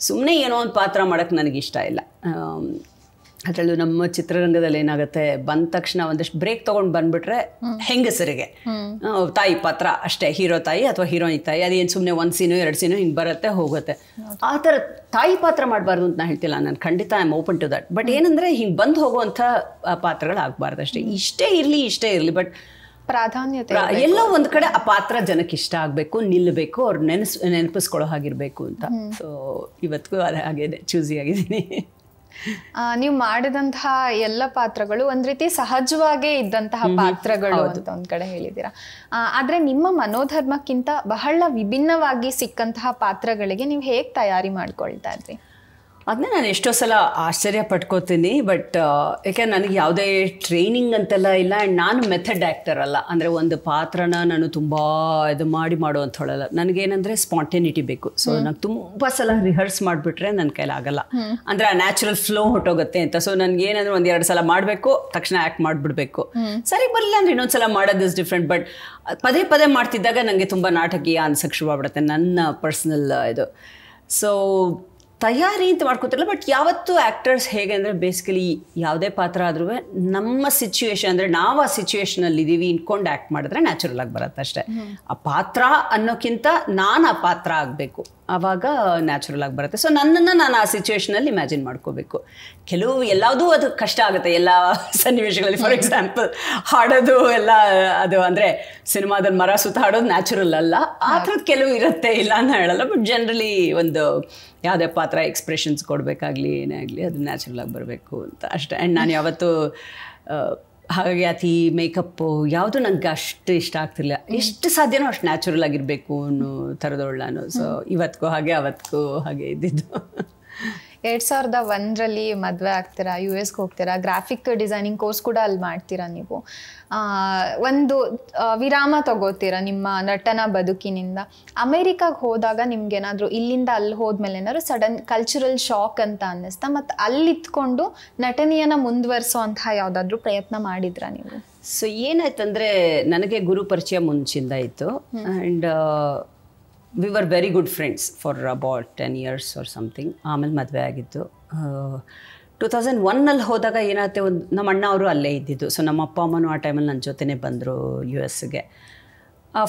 ಸುಮ್ಮನೆ ಏನೋ ಒಂದು ಪಾತ್ರ ಮಾಡೋಕ್ಕೆ ನನಗಿಷ್ಟ ಇಲ್ಲ. ಅದರಲ್ಲೂ ನಮ್ಮ ಚಿತ್ರರಂಗದಲ್ಲಿ ಏನಾಗುತ್ತೆ, ಬಂದ ತಕ್ಷಣ ಒಂದಷ್ಟು ಬ್ರೇಕ್ ತೊಗೊಂಡು ಬಂದುಬಿಟ್ರೆ ಹೆಂಗಸರಿಗೆ ತಾಯಿ ಪಾತ್ರ ಅಷ್ಟೇ, ಹೀರೋ ತಾಯಿ ಅಥವಾ ಹೀರೋಯಿನ್ ತಾಯಿ, ಅದೇನು ಸುಮ್ಮನೆ 1 ಸೀನು 2 ಸೀನು ಹಿಂಗೆ ಬರುತ್ತೆ ಹೋಗುತ್ತೆ. ಆ ಥರ ತಾಯಿ ಪಾತ್ರ ಮಾಡಬಾರ್ದು ಅಂತ ನಾನು ಹೇಳ್ತಿಲ್ಲ, ನಾನು ಖಂಡಿತ I am open to that. But ಏನಂದರೆ ಹಿಂಗೆ ಬಂದು ಹೋಗುವಂಥ ಪಾತ್ರಗಳು ಆಗಬಾರ್ದು ಅಷ್ಟೇ. ಇಷ್ಟೇ ಇರಲಿ, ಬಟ್ ಪ್ರಾಧಾನ್ಯತೆ ಎಲ್ಲೋ ಒಂದು ಕಡೆ ಆ ಪಾತ್ರ ಜನಕ್ಕೆ ಇಷ್ಟ ಆಗಬೇಕು, ನಿಲ್ಲಬೇಕು, ಅವ್ರು ನೆನಪಿಸ್ಕೊಳ್ಳೋ ಹಾಗಿರಬೇಕು ಅಂತ. ಸೊ ಇವತ್ತಿಗೂ ಅದು ಹಾಗೇನೆ ಚೂಸಿ ಆಗಿದ್ದೀನಿ. ನೀವು ಮಾಡಿದಂತಹ ಎಲ್ಲ ಪಾತ್ರಗಳು ಒಂದ್ ರೀತಿ ಸಹಜವಾಗೇ ಇದ್ದಂತಹ ಪಾತ್ರಗಳು ಅಂತ ಒಂದ್ ಕಡೆ ಹೇಳಿದ್ದೀರಾ. ಆದ್ರೆ ನಿಮ್ಮ ಮನೋಧರ್ಮಕ್ಕಿಂತ ಬಹಳ ವಿಭಿನ್ನವಾಗಿ ಸಿಕ್ಕಂತಹ ಪಾತ್ರಗಳಿಗೆ ನೀವು ಹೇಗ್ ತಯಾರಿ ಮಾಡ್ಕೊಳ್ತಾ ಇದ್ರಿ? ಅದನ್ನೇ ನಾನು ಎಷ್ಟೋ ಸಲ ಆಶ್ಚರ್ಯ ಪಟ್ಕೋತೀನಿ. ಬಟ್ ಯಾಕೆಂದ್ರೆ ನನಗೆ ಯಾವುದೇ ಟ್ರೈನಿಂಗ್ ಅಂತೆಲ್ಲ ಇಲ್ಲ. ಆ್ಯಂಡ್ ನಾನು ಮೆಥಡ್ ಆ್ಯಕ್ಟರ್ ಅಲ್ಲ. ಅಂದರೆ ಒಂದು ಪಾತ್ರನ ನಾನು ತುಂಬ ಇದು ಮಾಡುವಂಥೊಳಲ್ಲ. ನನಗೇನಂದರೆ ಸ್ಪಾಂಟೇನಿಟಿ ಬೇಕು. ಸೊ ನಂಗೆ ತುಂಬ ಸಲ ರಿಹರ್ಸ್ ಮಾಡಿಬಿಟ್ರೆ ನನ್ನ ಕೈಲಾಗಲ್ಲ. ಅಂದರೆ ಆ ನ್ಯಾಚುರಲ್ ಫ್ಲೋ ಹೊಟ್ಟೋಗುತ್ತೆ ಅಂತ. ಸೊ ನನಗೇನಂದ್ರೆ 1-2 ಸಲ ಮಾಡಬೇಕು, ತಕ್ಷಣ ಆ್ಯಕ್ಟ್ ಮಾಡಿಬಿಡ್ಬೇಕು. ಸರಿ ಬರಲಿಲ್ಲ ಅಂದರೆ ಇನ್ನೊಂದು ಸಲ ಮಾಡೋದು ಇಸ್ ಡಿಫ್ರೆಂಟ್. ಬಟ್ ಪದೇ ಮಾಡ್ತಿದ್ದಾಗ ನನಗೆ ತುಂಬ ನಾಟಕೀಯ ಅನ್ಸಕ್ಕೆ ಶುರುವಾಗ್ಬಿಡುತ್ತೆ, ನನ್ನ ಪರ್ಸ್ನಲ್ ಇದು. ಸೊ ತಯಾರಿ ಅಂತ ಮಾಡ್ಕೋತಿರಲ್ಲ. ಬಟ್ ಯಾವತ್ತೂ ಆ್ಯಕ್ಟರ್ಸ್ ಹೇಗೆ ಅಂದರೆ ಬೇಸಿಕಲಿ ಯಾವುದೇ ಪಾತ್ರ ಆದ್ರೂ ನಮ್ಮ ಸಿಚುವೇಶನ್, ಅಂದರೆ ನಾವು ಆ ಸಿಚುವೇಶನಲ್ಲಿ ಇದ್ದೀವಿ ಇನ್ಕೊಂಡು ಆ್ಯಕ್ಟ್ ಮಾಡಿದ್ರೆ ನ್ಯಾಚುರಲ್ ಆಗಿ ಬರುತ್ತೆ ಅಷ್ಟೇ. ಆ ಪಾತ್ರ ಅನ್ನೋಕ್ಕಿಂತ ನಾನು ಆ ಪಾತ್ರ ಆಗಬೇಕು, ಆವಾಗ ನ್ಯಾಚುರಲ್ ಆಗಿ ಬರುತ್ತೆ. ಸೊ ನನ್ನನ್ನು ನಾನು ಆ ಸಿಚುವೇಶನಲ್ಲಿ ಇಮ್ಯಾಜಿನ್ ಮಾಡ್ಕೋಬೇಕು. ಕೆಲವು ಎಲ್ಲದೂ ಅದು ಕಷ್ಟ ಆಗುತ್ತೆ ಎಲ್ಲ ಸನ್ನಿವೇಶಗಳಲ್ಲಿ. ಫಾರ್ ಎಕ್ಸಾಂಪಲ್ ಹಾಡೋದು ಎಲ್ಲ, ಅದು ಅಂದರೆ ಸಿನಿಮಾದಲ್ಲಿ ಮರ ಸುತ್ತ ಹಾಡೋದು ನ್ಯಾಚುರಲ್ ಅಲ್ಲ. ಆ ಥರದ್ದು ಕೆಲವು ಇರುತ್ತೆ, ಇಲ್ಲ ಅಂತ ಹೇಳಲ್ಲ. ಬಟ್ ಜನರಲಿ ಒಂದು ಯಾವುದೇ ಪಾತ್ರ ಎಕ್ಸ್ಪ್ರೆಷನ್ಸ್ ಕೊಡಬೇಕಾಗ್ಲಿ ಏನೇ ಆಗಲಿ ಅದು ನ್ಯಾಚುರಲ್ ಆಗಿ ಬರಬೇಕು ಅಂತ ಅಷ್ಟೇ. ಆ್ಯಂಡ್ ನಾನು ಯಾವತ್ತೂ ಹಾಗಾಗಿ ಅತಿ ಮೇಕಪ್ಪು ಯಾವುದು ನನಗೆ ಅಷ್ಟು ಇಷ್ಟ ಆಗ್ತಿಲ್ಲ. ಎಷ್ಟು ಸಾಧ್ಯನೋ ಅಷ್ಟು ನ್ಯಾಚುರಲ್ ಆಗಿರಬೇಕು ಅನ್ನೋ ಥರದವಳು ನಾನು. ಸೊ ಇವತ್ತಿಗೂ ಹಾಗೆ ಅವತ್ತಿಗೂ ಹಾಗೆ ಇದ್ದಿದ್ದು. 2001ರಲ್ಲಿ ಮದುವೆ ಆಗ್ತೀರಾ, US ಹೋಗ್ತೀರಾ, ಗ್ರಾಫಿಕ್ ಡಿಸೈನಿಂಗ್ ಕೋರ್ಸ್ ಕೂಡ ಅಲ್ಲಿ ಮಾಡ್ತೀರಾ ನೀವು. ಒಂದು ವಿರಾಮ ತಗೋತೀರಾ ನಿಮ್ಮ ನಟನ ಬದುಕಿನಿಂದ. ಅಮೇರಿಕಾಗೆ ಹೋದಾಗ ನಿಮ್ಗೇನಾದರೂ ಇಲ್ಲಿಂದ ಅಲ್ಲಿ ಹೋದ್ಮೇಲೆ ಏನಾದ್ರು ಸಡನ್ ಕಲ್ಚರಲ್ ಶಾಕ್ ಅಂತ ಅನ್ನಿಸ್ತಾ, ಮತ್ತು ಅಲ್ಲಿತ್ಕೊಂಡು ನಟನೆಯನ್ನು ಮುಂದುವರಿಸೋ ಅಂತಹ ಯಾವುದಾದ್ರೂ ಪ್ರಯತ್ನ ಮಾಡಿದ್ರಾ ನೀವು? ಸೊ ಏನಾಯ್ತಂದರೆ ನನಗೆ ಗುರು ಪರಿಚಯ ಮುಂಚಿಂದ ಇತ್ತು. And we were very good friends for about 10 years or something. ಆಮೇಲೆ ಮದುವೆ ಆಗಿತ್ತು. 2001ನಲ್ಲಿ ಹೋದಾಗ ಏನಾಗುತ್ತೆ, ಒಂದು ನಮ್ಮ ಅಣ್ಣ ಅವರು ಅಲ್ಲೇ ಇದ್ದಿದ್ದು. ಸೊ ನಮ್ಮ ಅಪ್ಪ ಅಮ್ಮನೂ ಆ ಟೈಮಲ್ಲಿ ನನ್ನ ಜೊತೆನೇ ಬಂದರು US-ಗೆ.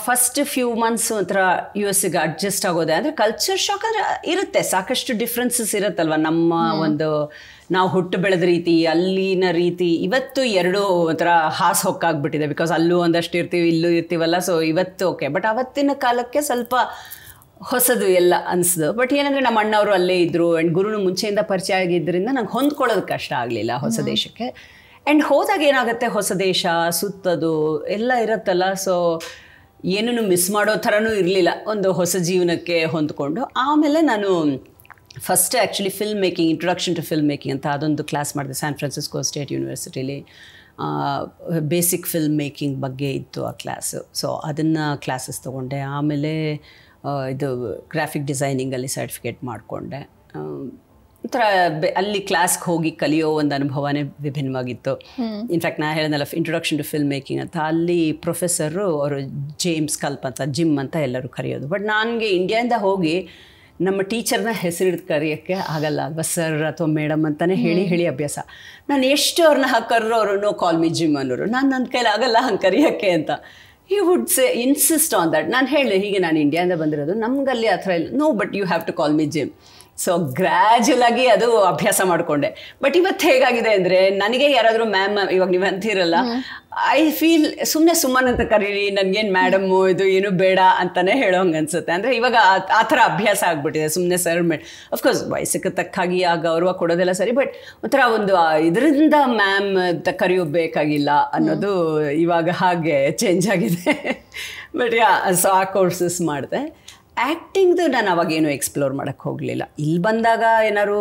ಫಸ್ಟ್ ಫ್ಯೂ ಮಂತ್ಸ್ ಒಂಥರ US-ಗೆ ಅಡ್ಜಸ್ಟ್ ಆಗೋದೆ. ಅಂದರೆ ಕಲ್ಚರ್ ಶಾಕ್ ಅಂದರೆ ಇರುತ್ತೆ, ಸಾಕಷ್ಟು ಡಿಫ್ರೆನ್ಸಸ್ ಇರುತ್ತಲ್ವ. ನಮ್ಮ ಒಂದು ನಾವು ಹುಟ್ಟು ಬೆಳೆದ ರೀತಿ, ಅಲ್ಲಿನ ರೀತಿ ಇವತ್ತು ಎರಡೂ ಒಂಥರ ಹಾಸು ಹೊಕ್ಕಾಗ್ಬಿಟ್ಟಿದೆ. ಬಿಕಾಸ್ ಅಲ್ಲೂ ಒಂದಷ್ಟು ಇರ್ತೀವಿ, ಇಲ್ಲೂ ಇರ್ತೀವಲ್ಲ. ಸೊ ಇವತ್ತು ಓಕೆ, ಬಟ್ ಅವತ್ತಿನ ಕಾಲಕ್ಕೆ ಸ್ವಲ್ಪ ಹೊಸದು ಎಲ್ಲ ಅನಿಸ್ದು. ಬಟ್ ಏನಂದರೆ ನಮ್ಮ ಅಣ್ಣವರು ಅಲ್ಲೇ ಇದ್ದರು. ಆ್ಯಂಡ್ ಗುರುನು ಮುಂಚೆಯಿಂದ ಪರಿಚಯ ಆಗಿದ್ದರಿಂದ ನಂಗೆ ಹೊಂದ್ಕೊಳ್ಳೋದು ಕಷ್ಟ ಆಗಲಿಲ್ಲ ಹೊಸ ದೇಶಕ್ಕೆ. ಆ್ಯಂಡ್ ಹೋದಾಗ ಏನಾಗುತ್ತೆ, ಹೊಸ ದೇಶ ಸುತ್ತದು ಎಲ್ಲ ಇರುತ್ತಲ್ಲ. ಸೊ ಏನೂ ಮಿಸ್ ಮಾಡೋ ಥರನೂ ಇರಲಿಲ್ಲ, ಒಂದು ಹೊಸ ಜೀವನಕ್ಕೆ ಹೊಂದ್ಕೊಂಡು. ಆಮೇಲೆ ನಾನು first actually film making, introduction to film making ಅಂತ ಅದೊಂದು ಕ್ಲಾಸ್ ಮಾಡಿದೆ ಸ್ಯಾನ್ ಫ್ರಾನ್ಸಿಸ್ಕೋ ಸ್ಟೇಟ್ ಯೂನಿವರ್ಸಿಟಿಲಿ. ಬೇಸಿಕ್ ಫಿಲ್ಮ್ ಮೇಕಿಂಗ್ ಬಗ್ಗೆ ಇತ್ತು ಆ ಕ್ಲಾಸು. ಸೊ ಅದನ್ನು ಕ್ಲಾಸಸ್ ತೊಗೊಂಡೆ. ಆಮೇಲೆ ಇದು ಗ್ರಾಫಿಕ್ ಡಿಸೈನಿಂಗಲ್ಲಿ ಸರ್ಟಿಫಿಕೇಟ್ ಮಾಡಿಕೊಂಡೆ. ಒಂಥರ ಅಲ್ಲಿ ಕ್ಲಾಸ್ಗೆ ಹೋಗಿ ಕಲಿಯೋ ಒಂದು ಅನುಭವನೇ ವಿಭಿನ್ನವಾಗಿತ್ತು. ಇನ್ಫ್ಯಾಕ್ಟ್ ನಾನು ಹೇಳಿದ್ನಲ್ಲ ಇಂಟ್ರೊಡಕ್ಷನ್ ಟು ಫಿಲ್ಮ್ ಮೇಕಿಂಗ್ ಅಂತ, ಅಲ್ಲಿ ಪ್ರೊಫೆಸರು ಅವರು ಜೇಮ್ಸ್ ಕಲ್ಪ್ ಅಂತ, ಜಿಮ್ ಅಂತ ಎಲ್ಲರೂ ಕರೆಯೋದು. ಬಟ್ ನನಗೆ ಇಂಡಿಯಾದಿಂದ ಹೋಗಿ ನಮ್ಮ ಟೀಚರ್ನ ಹೆಸರಿಡ್ದು ಕರೆಯೋಕ್ಕೆ ಆಗಲ್ಲ ಅಲ್ವಾ, ಸರ್ ಅಥವಾ ಮೇಡಮ್ ಅಂತಲೇ ಹೇಳಿ ಅಭ್ಯಾಸ. ನಾನು ಎಷ್ಟು ಅವ್ರನ್ನ ಕರ್ರೋ ಅವರು ನೋ ಕಾಲ್ ಮಿ ಜಿಮ್ ಅನ್ನೋರು. ನನ್ನ ಕೈಲಿ ಆಗಲ್ಲ ಹಂಗೆ ಕರೆಯೋಕ್ಕೆ ಅಂತ. He would say insist on that. ನಾನು ಹೇಳಿದೆ ಹೀಗೆ ನಾನು ಇಂಡಿಯಾದಿಂದ ಬಂದಿರೋದು, ನಮಗಲ್ಲಿ ಆ ಥರ ಇಲ್ಲ. No, but you have to call me Jim. So gradual ಆಗಿ ಅದು ಅಭ್ಯಾಸ ಮಾಡಿಕೊಂಡೆ. ಬಟ್ ಇವತ್ತು ಹೇಗಾಗಿದೆ ಅಂದರೆ, ನನಗೆ ಯಾರಾದರೂ ಮ್ಯಾಮ್ ಇವಾಗ ನೀವು ಅಂತೀರಲ್ಲ, ಐ ಫೀಲ್ ಸುಮ್ಮನೆ ಅಂತ ಕರೀರಿ, ನನಗೇನು ಮೇಡಮ್ಮು ಇದು ಏನು ಬೇಡ ಅಂತಲೇ ಹೇಳೋಂಗೆ ಅನಿಸುತ್ತೆ. ಅಂದರೆ ಇವಾಗ ಆ ಥರ ಅಭ್ಯಾಸ ಆಗಿಬಿಟ್ಟಿದೆ. ಸುಮ್ಮನೆ ಸರ್ ಅಫ್ಕೋರ್ಸ್ ವಯಸ್ಸಿಗೆ ತಕ್ಕಾಗಿ ಆ ಗೌರವ ಕೊಡೋದೆಲ್ಲ ಸರಿ, ಬಟ್ ಒಂಥರ ಒಂದು ಇದರಿಂದ ಮ್ಯಾಮ್ ಅಂತ ಕರೆಯೋಬೇಕಾಗಿಲ್ಲ ಅನ್ನೋದು ಇವಾಗ ಹಾಗೆ ಚೇಂಜ್ ಆಗಿದೆ. ಬಟ್ ಸೊ ಆ ಕೋರ್ಸಸ್ ಮಾಡಿದೆ. ಆ್ಯಕ್ಟಿಂಗ್ದು ನಾನು ಅವಾಗೇನು ಎಕ್ಸ್ಪ್ಲೋರ್ ಮಾಡೋಕ್ಕೆ ಹೋಗಲಿಲ್ಲ. ಇಲ್ಲಿ ಬಂದಾಗ ಏನಾದ್ರು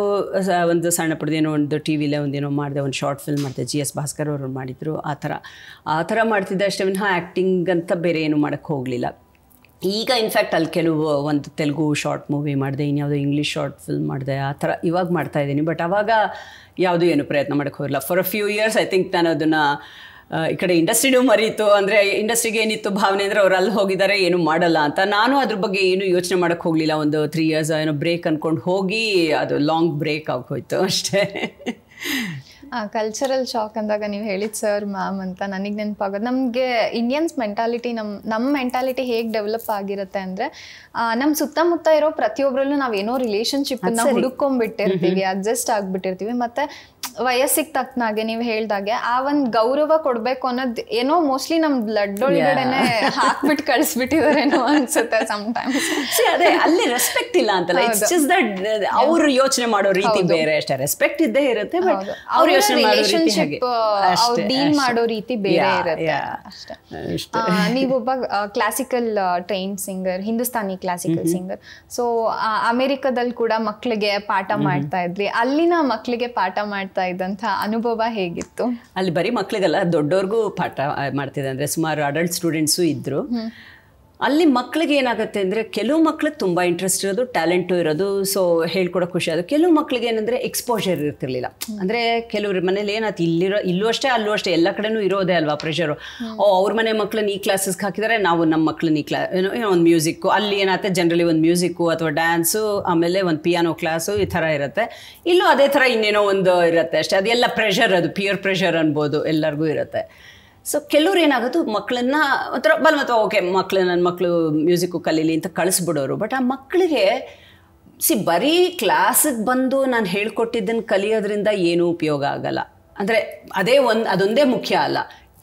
ಒಂದು ಸಣ್ಣ ಪುಟ್ಟದೇನೋ ಒಂದು ಟಿ ವಿಲೇ ಒಂದೇನೋ ಮಾಡಿದೆ, ಒಂದು ಶಾರ್ಟ್ ಫಿಲ್ಮ್ ಮಾಡಿದೆ, GS ಭಾಸ್ಕರ್ ಅವರು ಮಾಡಿದರು. ಆ ಥರ ಮಾಡ್ತಿದ್ದೆ ಅಷ್ಟೇ ವಿನಃ ಆ್ಯಕ್ಟಿಂಗ್ ಅಂತ ಬೇರೆ ಏನು ಮಾಡೋಕ್ಕೆ ಹೋಗಲಿಲ್ಲ. ಈಗ ಇನ್ಫ್ಯಾಕ್ಟ್ ಅಲ್ಲಿ ಒಂದು ತೆಲುಗು ಶಾರ್ಟ್ ಮೂವಿ ಮಾಡಿದೆ, ಇನ್ಯಾವುದೋ ಇಂಗ್ಲೀಷ್ ಶಾರ್ಟ್ ಫಿಲ್ಮ್ ಮಾಡಿದೆ. ಆ ಥರ ಇವಾಗ ಮಾಡ್ತಾಯಿದ್ದೀನಿ. ಬಟ್ ಆವಾಗ ಯಾವುದೂ ಏನು ಪ್ರಯತ್ನ ಮಾಡೋಕ್ಕೆ ಹೋಗಿಲ್ಲ. For a few years I think ನಾನು ಅದನ್ನು ಈ ಕಡೆ ಇಂಡಸ್ಟ್ರಿನೂ ಮರೀತು. ಅಂದರೆ ಇಂಡಸ್ಟ್ರಿಗೆ ಏನಿತ್ತು ಭಾವನೆ ಅಂದರೆ ಅವ್ರು ಅಲ್ಲಿ ಹೋಗಿದ್ದಾರೆ, ಏನು ಮಾಡಲ್ಲ ಅಂತ. ನಾನು ಅದ್ರ ಬಗ್ಗೆ ಏನು ಯೋಚನೆ ಮಾಡೋಕ್ಕೆ ಹೋಗಲಿಲ್ಲ. ಒಂದು 3 years ಏನೋ ಬ್ರೇಕ್ ಅಂದ್ಕೊಂಡು ಹೋಗಿ ಅದು ಲಾಂಗ್ ಬ್ರೇಕ್ ಆಗೋಯ್ತು ಅಷ್ಟೇ. ಕಲ್ಚರಲ್ ಶಾಕ್ ಅಂದಾಗ ನೀವು ಹೇಳಿದ ಸರ್ ಮ್ಯಾಮ್ ಅಂತ ನನಗೆ ನೆನಪಾಗೋದು, ನಮಗೆ ಇಂಡಿಯನ್ಸ್ ಮೆಂಟಾಲಿಟಿ, ನಮ್ಮ ಮೆಂಟಾಲಿಟಿ ಹೇಗೆ ಡೆವಲಪ್ ಆಗಿರುತ್ತೆ ಅಂದರೆ, ನಮ್ಮ ಸುತ್ತಮುತ್ತ ಇರೋ ಪ್ರತಿಯೊಬ್ಬರಲ್ಲೂ ನಾವೇನೋ ರಿಲೇಷನ್ಶಿಪ್ಪನ್ನು ಹುಡುಕೊಂಡ್ಬಿಟ್ಟಿರ್ತೀವಿ, ಅಡ್ಜಸ್ಟ್ ಆಗಿಬಿಟ್ಟಿರ್ತೀವಿ. ಮತ್ತು ವಯಸ್ಸಿಗೆ ತಕ್ಕನಾಗೆ ನೀವು ಹೇಳ್ದಾಗೆ ಆ ಒಂದು ಗೌರವ ಕೊಡಬೇಕು ಅನ್ನೋದು ಏನೋ ಮೋಸ್ಟ್ಲಿ ನಮ್ಮ ಬ್ಲಡ್ ಒಳಗಡೆನೆ ಹಾಕ್ಬಿಟ್ಟು ಕಳಿಸ್ಬಿಟ್ಟಿದಾರೇನೋ ಅನ್ಸುತ್ತೆ ಸಮ್ಟೈಮ್ಸ್. ಅದೇ ಅಲ್ಲಿ ರೆಸ್ಪೆಕ್ಟ್ ಇಲ್ಲ ಅಂತಲ್ಲ, ಇಟ್ಸ್ ಜಸ್ಟ್ ದಟ್ ಅವ್ರು ಯೋಚನೆ ಮಾಡೋ ರೀತಿ ಬೇರೆ ಅಷ್ಟೇ. ರೆಸ್ಪೆಕ್ಟ್ ಇದ್ದೇ ಇರುತ್ತೆ, ಬಟ್ ಅವ್ರ ಯೋಚನೆ ಮಾಡೋ ರೀತಿ ಹಾಗೆ, ಅವ್ರು ಡೀಲ್ ಮಾಡೋ ರೀತಿ ಬೇರೆ ಇರುತ್ತೆ ಅಷ್ಟೇ. ನೀವೊಬ್ಬ classical train singer, Hindustani classical singer. So ಅಮೆರಿಕದಲ್ಲಿ ಕೂಡ ಮಕ್ಕಳಿಗೆ ಪಾಠ ಮಾಡ್ತಾ ಇದ್ರಿ. ಅಲ್ಲಿನ ಮಕ್ಕಳಿಗೆ ಪಾಠ ಮಾಡ್ತಾ ಇದ್ದಂಥ ಅನುಭವ ಹೇಗಿತ್ತು? ಅಲ್ಲಿ ಬರೀ ಮಕ್ಕಳಿಗೆಲ್ಲ ದೊಡ್ಡವ್ರಿಗೂ ಪಾಠ ಮಾಡ್ತಿದ್ದೆ. ಅಂದರೆ ಸುಮಾರು ಅಡಲ್ಟ್ ಸ್ಟೂಡೆಂಟ್ಸು ಇದ್ದರು. ಅಲ್ಲಿ ಮಕ್ಳಿಗೆ ಏನಾಗುತ್ತೆ ಅಂದರೆ, ಕೆಲವು ಮಕ್ಳಿಗೆ ತುಂಬ ಇಂಟ್ರೆಸ್ಟ್ ಇರೋದು, ಟ್ಯಾಲೆಂಟು ಇರೋದು, ಸೊ ಹೇಳ್ಕೊಡೋ ಖುಷಿ ಅದು. ಕೆಲವು ಮಕ್ಳಿಗೆ ಏನಂದರೆ ಎಕ್ಸ್ಪೋಜರ್ ಇರ್ತಿರ್ಲಿಲ್ಲ. ಅಂದರೆ ಕೆಲವ್ರ ಮನೇಲಿ ಏನಾಯ್ತು, ಇಲ್ಲೂ ಅಷ್ಟೇ ಅಲ್ಲೂ ಅಷ್ಟೇ ಎಲ್ಲ ಕಡೆನೂ ಇರೋದೇ ಅಲ್ವಾ ಪ್ರೆಷರು. ಅವ್ರ ಮನೆ ಮಕ್ಳನ್ನ ಈ ಕ್ಲಾಸಸ್ಗೆ ಹಾಕಿದರೆ ನಾವು ನಮ್ಮ ಮಕ್ಳನ್ನ ಈ ಏನೋ ಒಂದು ಮ್ಯೂಸಿಕ್ಕು, ಅಲ್ಲಿ ಏನಾಗುತ್ತೆ ಜನರಲಿ ಒಂದು ಮ್ಯೂಸಿಕ್ಕು ಅಥವಾ ಡ್ಯಾನ್ಸು, ಆಮೇಲೆ ಒಂದು ಪಿಯಾನೋ ಕ್ಲಾಸು, ಈ ಥರ ಇರುತ್ತೆ. ಇಲ್ಲೂ ಅದೇ ಥರ ಇನ್ನೇನೋ ಒಂದು ಇರುತ್ತೆ ಅಷ್ಟೇ. ಅದೆಲ್ಲ ಪ್ರೆಷರ್, ಅದು ಪಿಯರ್ ಪ್ರೆಷರ್ ಅನ್ಬೋದು, ಎಲ್ಲರಿಗೂ ಇರುತ್ತೆ. ಸೊ ಕೆಲವ್ರು ಏನಾಗೋದು, ಮಕ್ಕಳನ್ನ ಒಂಥರ ಬಲವಂತ ಓಕೆ ನನ್ನ ಮಕ್ಕಳು ಮ್ಯೂಸಿಕ್ಕು ಕಲೀಲಿ ಅಂತ ಕಳಿಸ್ಬಿಡೋರು. ಬಟ್ ಆ ಮಕ್ಕಳಿಗೆ ಬರೀ ಕ್ಲಾಸಿಗೆ ಬಂದು ನಾನು ಹೇಳ್ಕೊಟ್ಟಿದ್ದನ್ನು ಕಲಿಯೋದ್ರಿಂದ ಏನೂ ಉಪಯೋಗ ಆಗಲ್ಲ. ಅಂದರೆ ಅದೊಂದೇ ಮುಖ್ಯ ಅಲ್ಲ,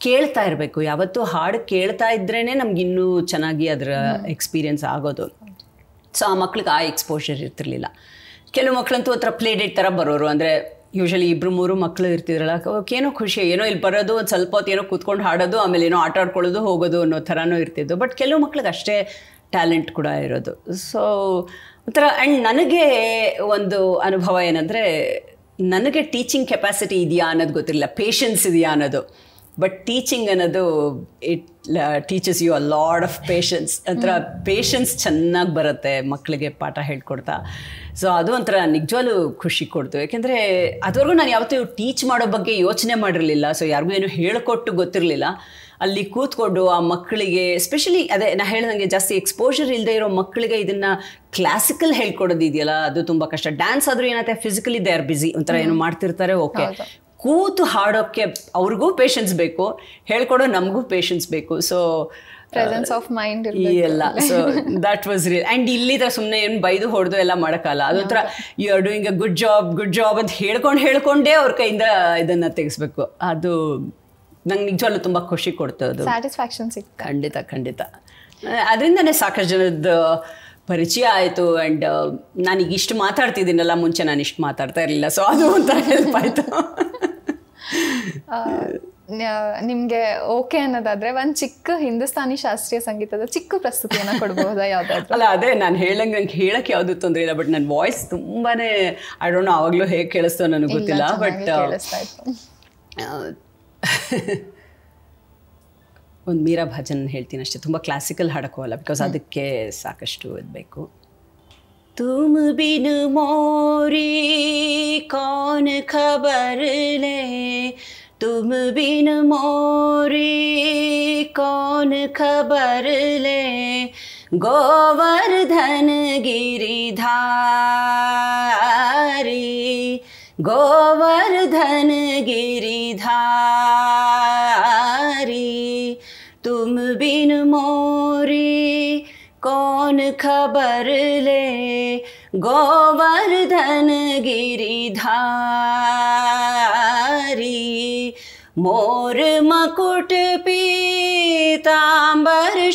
ಕೇಳ್ತಾ ಇರಬೇಕು. ಯಾವತ್ತೂ ಹಾಡು ಕೇಳ್ತಾ ಇದ್ರೇ ನಮ್ಗೆ ಇನ್ನೂ ಚೆನ್ನಾಗಿ ಅದರ ಎಕ್ಸ್ಪೀರಿಯೆನ್ಸ್ ಆಗೋದು. ಸೊ ಆ ಮಕ್ಳಿಗೆ ಆ ಎಕ್ಸ್ಪೋಷರ್ ಇರ್ತಿರ್ಲಿಲ್ಲ. ಕೆಲವು ಮಕ್ಕಳಂತೂ ಒಂಥರ ಪ್ಲೇ ಡೇಟ್ ಥರ ಬರೋರು. ಅಂದರೆ ಯೂಶ್ವಲಿ 2-3 ಮಕ್ಕಳು ಇರ್ತಿದ್ರಲ್ಲ, ಏನೋ ಖುಷಿ, ಏನೋ ಇಲ್ಲಿ ಬರೋದು, ಒಂದು ಸ್ವಲ್ಪ ಹೊತ್ತು ಏನೋ ಕೂತ್ಕೊಂಡು ಹಾಡೋದು, ಆಮೇಲೆ ಏನೋ ಆಟ ಆಡ್ಕೊಳ್ಳೋದು, ಹೋಗೋದು ಅನ್ನೋ ಥರನೂ ಇರ್ತಿದ್ದು. ಬಟ್ ಕೆಲವು ಮಕ್ಳಿಗೆ ಅಷ್ಟೇ ಟ್ಯಾಲೆಂಟ್ ಕೂಡ ಇರೋದು. ಸೊ ಒಂಥರ ಆ್ಯಂಡ್ ನನಗೆ ಒಂದು ಅನುಭವ ಏನಂದರೆ, ನನಗೆ ಟೀಚಿಂಗ್ ಕೆಪಾಸಿಟಿ ಇದೆಯಾ ಅನ್ನೋದು ಗೊತ್ತಿರಲಿಲ್ಲ, ಪೇಷನ್ಸ್ ಇದೆಯಾ ಅನ್ನೋದು. ಬಟ್ ಟೀಚಿಂಗ್ ಅನ್ನೋದು it teaches you a lot of patience. ಒಂಥರ ಪೇಷನ್ಸ್ ಚೆನ್ನಾಗಿ ಬರುತ್ತೆ ಮಕ್ಕಳಿಗೆ ಪಾಠ ಹೇಳ್ಕೊಡ್ತಾ. ಸೊ ಅದು ಒಂಥರ ನಿಜವಾಗ್ಲೂ ಖುಷಿ ಕೊಡ್ತು. ಯಾಕೆಂದರೆ ಅದುವರೆಗೂ ನಾನು ಯಾವತ್ತೂ ಟೀಚ್ ಮಾಡೋ ಬಗ್ಗೆ ಯೋಚನೆ ಮಾಡಿರಲಿಲ್ಲ. ಸೊ ಯಾರಿಗೂ ಏನು ಹೇಳಿಕೊಟ್ಟು ಗೊತ್ತಿರಲಿಲ್ಲ. ಅಲ್ಲಿ ಕೂತ್ಕೊಂಡು ಆ ಮಕ್ಕಳಿಗೆ, ಎಸ್ಪೆಷಲಿ ಅದೇ ನಾ ಹೇಳ್ದಂಗೆ ಜಾಸ್ತಿ ಎಕ್ಸ್ಪೋಜರ್ ಇಲ್ಲದೆ ಇರೋ ಮಕ್ಕಳಿಗೆ ಇದನ್ನು ಕ್ಲಾಸಿಕಲ್ ಹೇಳ್ಕೊಡೋದು ಇದೆಯಲ್ಲ, ಅದು ತುಂಬ ಕಷ್ಟ. ಡ್ಯಾನ್ಸ್ ಆದರೂ ಏನಾಗುತ್ತೆ, ಫಿಸಿಕಲಿ ದೇ ಆರ್ ಬ್ಯುಸಿ, ಒಂಥರ ಏನೋ ಮಾಡ್ತಿರ್ತಾರೆ, ಓಕೆ. ಕೂತು ಹಾಡೋಕ್ಕೆ ಅವ್ರಿಗೂ ಪೇಷನ್ಸ್ ಬೇಕು, ಹೇಳ್ಕೊಡೋ ನಮಗೂ ಪೇಷನ್ಸ್ ಬೇಕು. ಸೊ ಪ್ರೆಸೆನ್ಸ್ ಆಫ್ ಮೈಂಡ್ ಎಲ್ಲ. So that was real. And ಇಲ್ಲಿದ ಸುಮ್ಮನೆ ಏನು ಬೈದು ಹೊಡೆದು ಎಲ್ಲ ಮಾಡೋಕ್ಕಲ್ಲ. ಅದೊಂಥರ you are doing a good job ಅಂತ ಹೇಳ್ಕೊಂಡೇ ಅವ್ರ ಕೈಯಿಂದ ಇದನ್ನು ತೆಗೆಸ್ಬೇಕು. ಅದು ನಂಗೆ ನಿಜವಾಗ್ಲೂ ತುಂಬ ಖುಷಿ ಕೊಡ್ತದೆ, ಸ್ಯಾಟಿಸ್ಫ್ಯಾಕ್ಷನ್ ಸಿಗ್ತದೆ. ಖಂಡಿತ. ಅದರಿಂದನೇ ಸಾಕಷ್ಟು ಜನದ ಪರಿಚಯ ಆಯಿತು. ಆ್ಯಂಡ್ ನಾನೀಗ ಇಷ್ಟು ಮಾತಾಡ್ತಿದ್ದೀನಲ್ಲ, ಮುಂಚೆ ನಾನು ಇಷ್ಟು ಮಾತಾಡ್ತಾ ಇರಲಿಲ್ಲ. ಸೊ ಅದು ಒಂಥರ ಹೆಲ್ಪ್ ಆಯಿತು. ನಿಮಗೆ ಓಕೆ ಅನ್ನೋದಾದ್ರೆ ಒಂದು ಚಿಕ್ಕ ಹಿಂದೂಸ್ತಾನಿ ಶಾಸ್ತ್ರೀಯ ಸಂಗೀತದ ಚಿಕ್ಕ ಪ್ರಸ್ತುತಿಯನ್ನು ಕೊಡ್ಬಹುದಾ ಯಾವುದಾದ್ರು? ಅಲ್ಲ, ಅದೇ ನಾನು ನಂಗೆ ಹೇಳಕ್ಕೆ ಯಾವುದೂ ತೊಂದರೆ ಇಲ್ಲ. ಬಟ್ ನನ್ನ ವಾಯ್ಸ್ ತುಂಬಾ ಐ ಡೋಂಟ್ ನೋ ಆವಾಗಲೂ ಹೇಗೆ ಕೇಳಿಸ್ತೋ ನನಗೆ ಗೊತ್ತಿಲ್ಲ. ಬಟ್ ಒಂದು ಮೀರಾ ಭಜನ್ ಹೇಳ್ತೀನಿ ಅಷ್ಟೇ, ತುಂಬ ಕ್ಲಾಸಿಕಲ್ ಹಾಡೋಕ್ಕಲ್ಲ, ಬಿಕಾಸ್ ಅದಕ್ಕೆ ಸಾಕಷ್ಟು ಇದು ಬೇಕು. ತುಮ್ ಬಿನ್ ಮೋರಿ ಕೌನ್ ಖಬರ್ ಲೇ, ತುಮ್ ಬಿನ್ ಮೋರಿ ಕೌನ್ ಖಬರ್ ಲೇ, ಗೋವರ್ಧನ್ ಗಿರಿಧಾರಿ, गोवर्धन गिरिधारी, तुम बिन मोरी कौन खबर ले, गोवर्धन गिरिधारी, मोर मकुट पीतांबर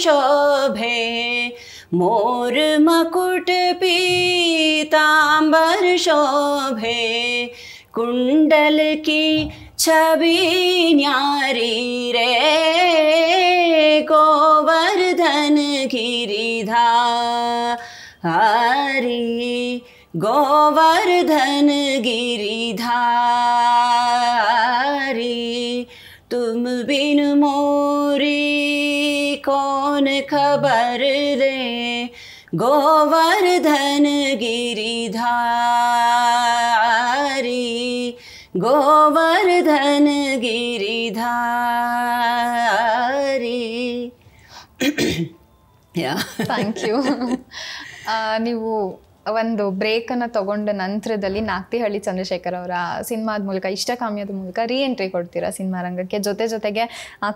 शोभे, मोर मकुट पीतांबर शोभे, कुंडल की छवि न्यारी रे, गोवर्धन गिरिधारी, गोवर्धन गिरिधारी, तुम बिन मोरी कौन खबर ले, गोवर्धन गिरिधारी, गोवर्धन ಗಿರಿಧಾರಿ. Thank you. ನೀವು ಒಂದು ಬ್ರೇಕನ್ನು ತಗೊಂಡ ನಂತರದಲ್ಲಿ ನಾಕ್ತಿಹಳ್ಳಿ ಚಂದ್ರಶೇಖರ್ ಅವರ ಸಿನಿಮಾದ ಮೂಲಕ, ಇಷ್ಟಕಾಮ್ಯದ ಮೂಲಕ ಎಂಟ್ರಿ ಕೊಡ್ತೀರಾ ಸಿನಿಮಾ ರಂಗಕ್ಕೆ. ಜೊತೆಗೆ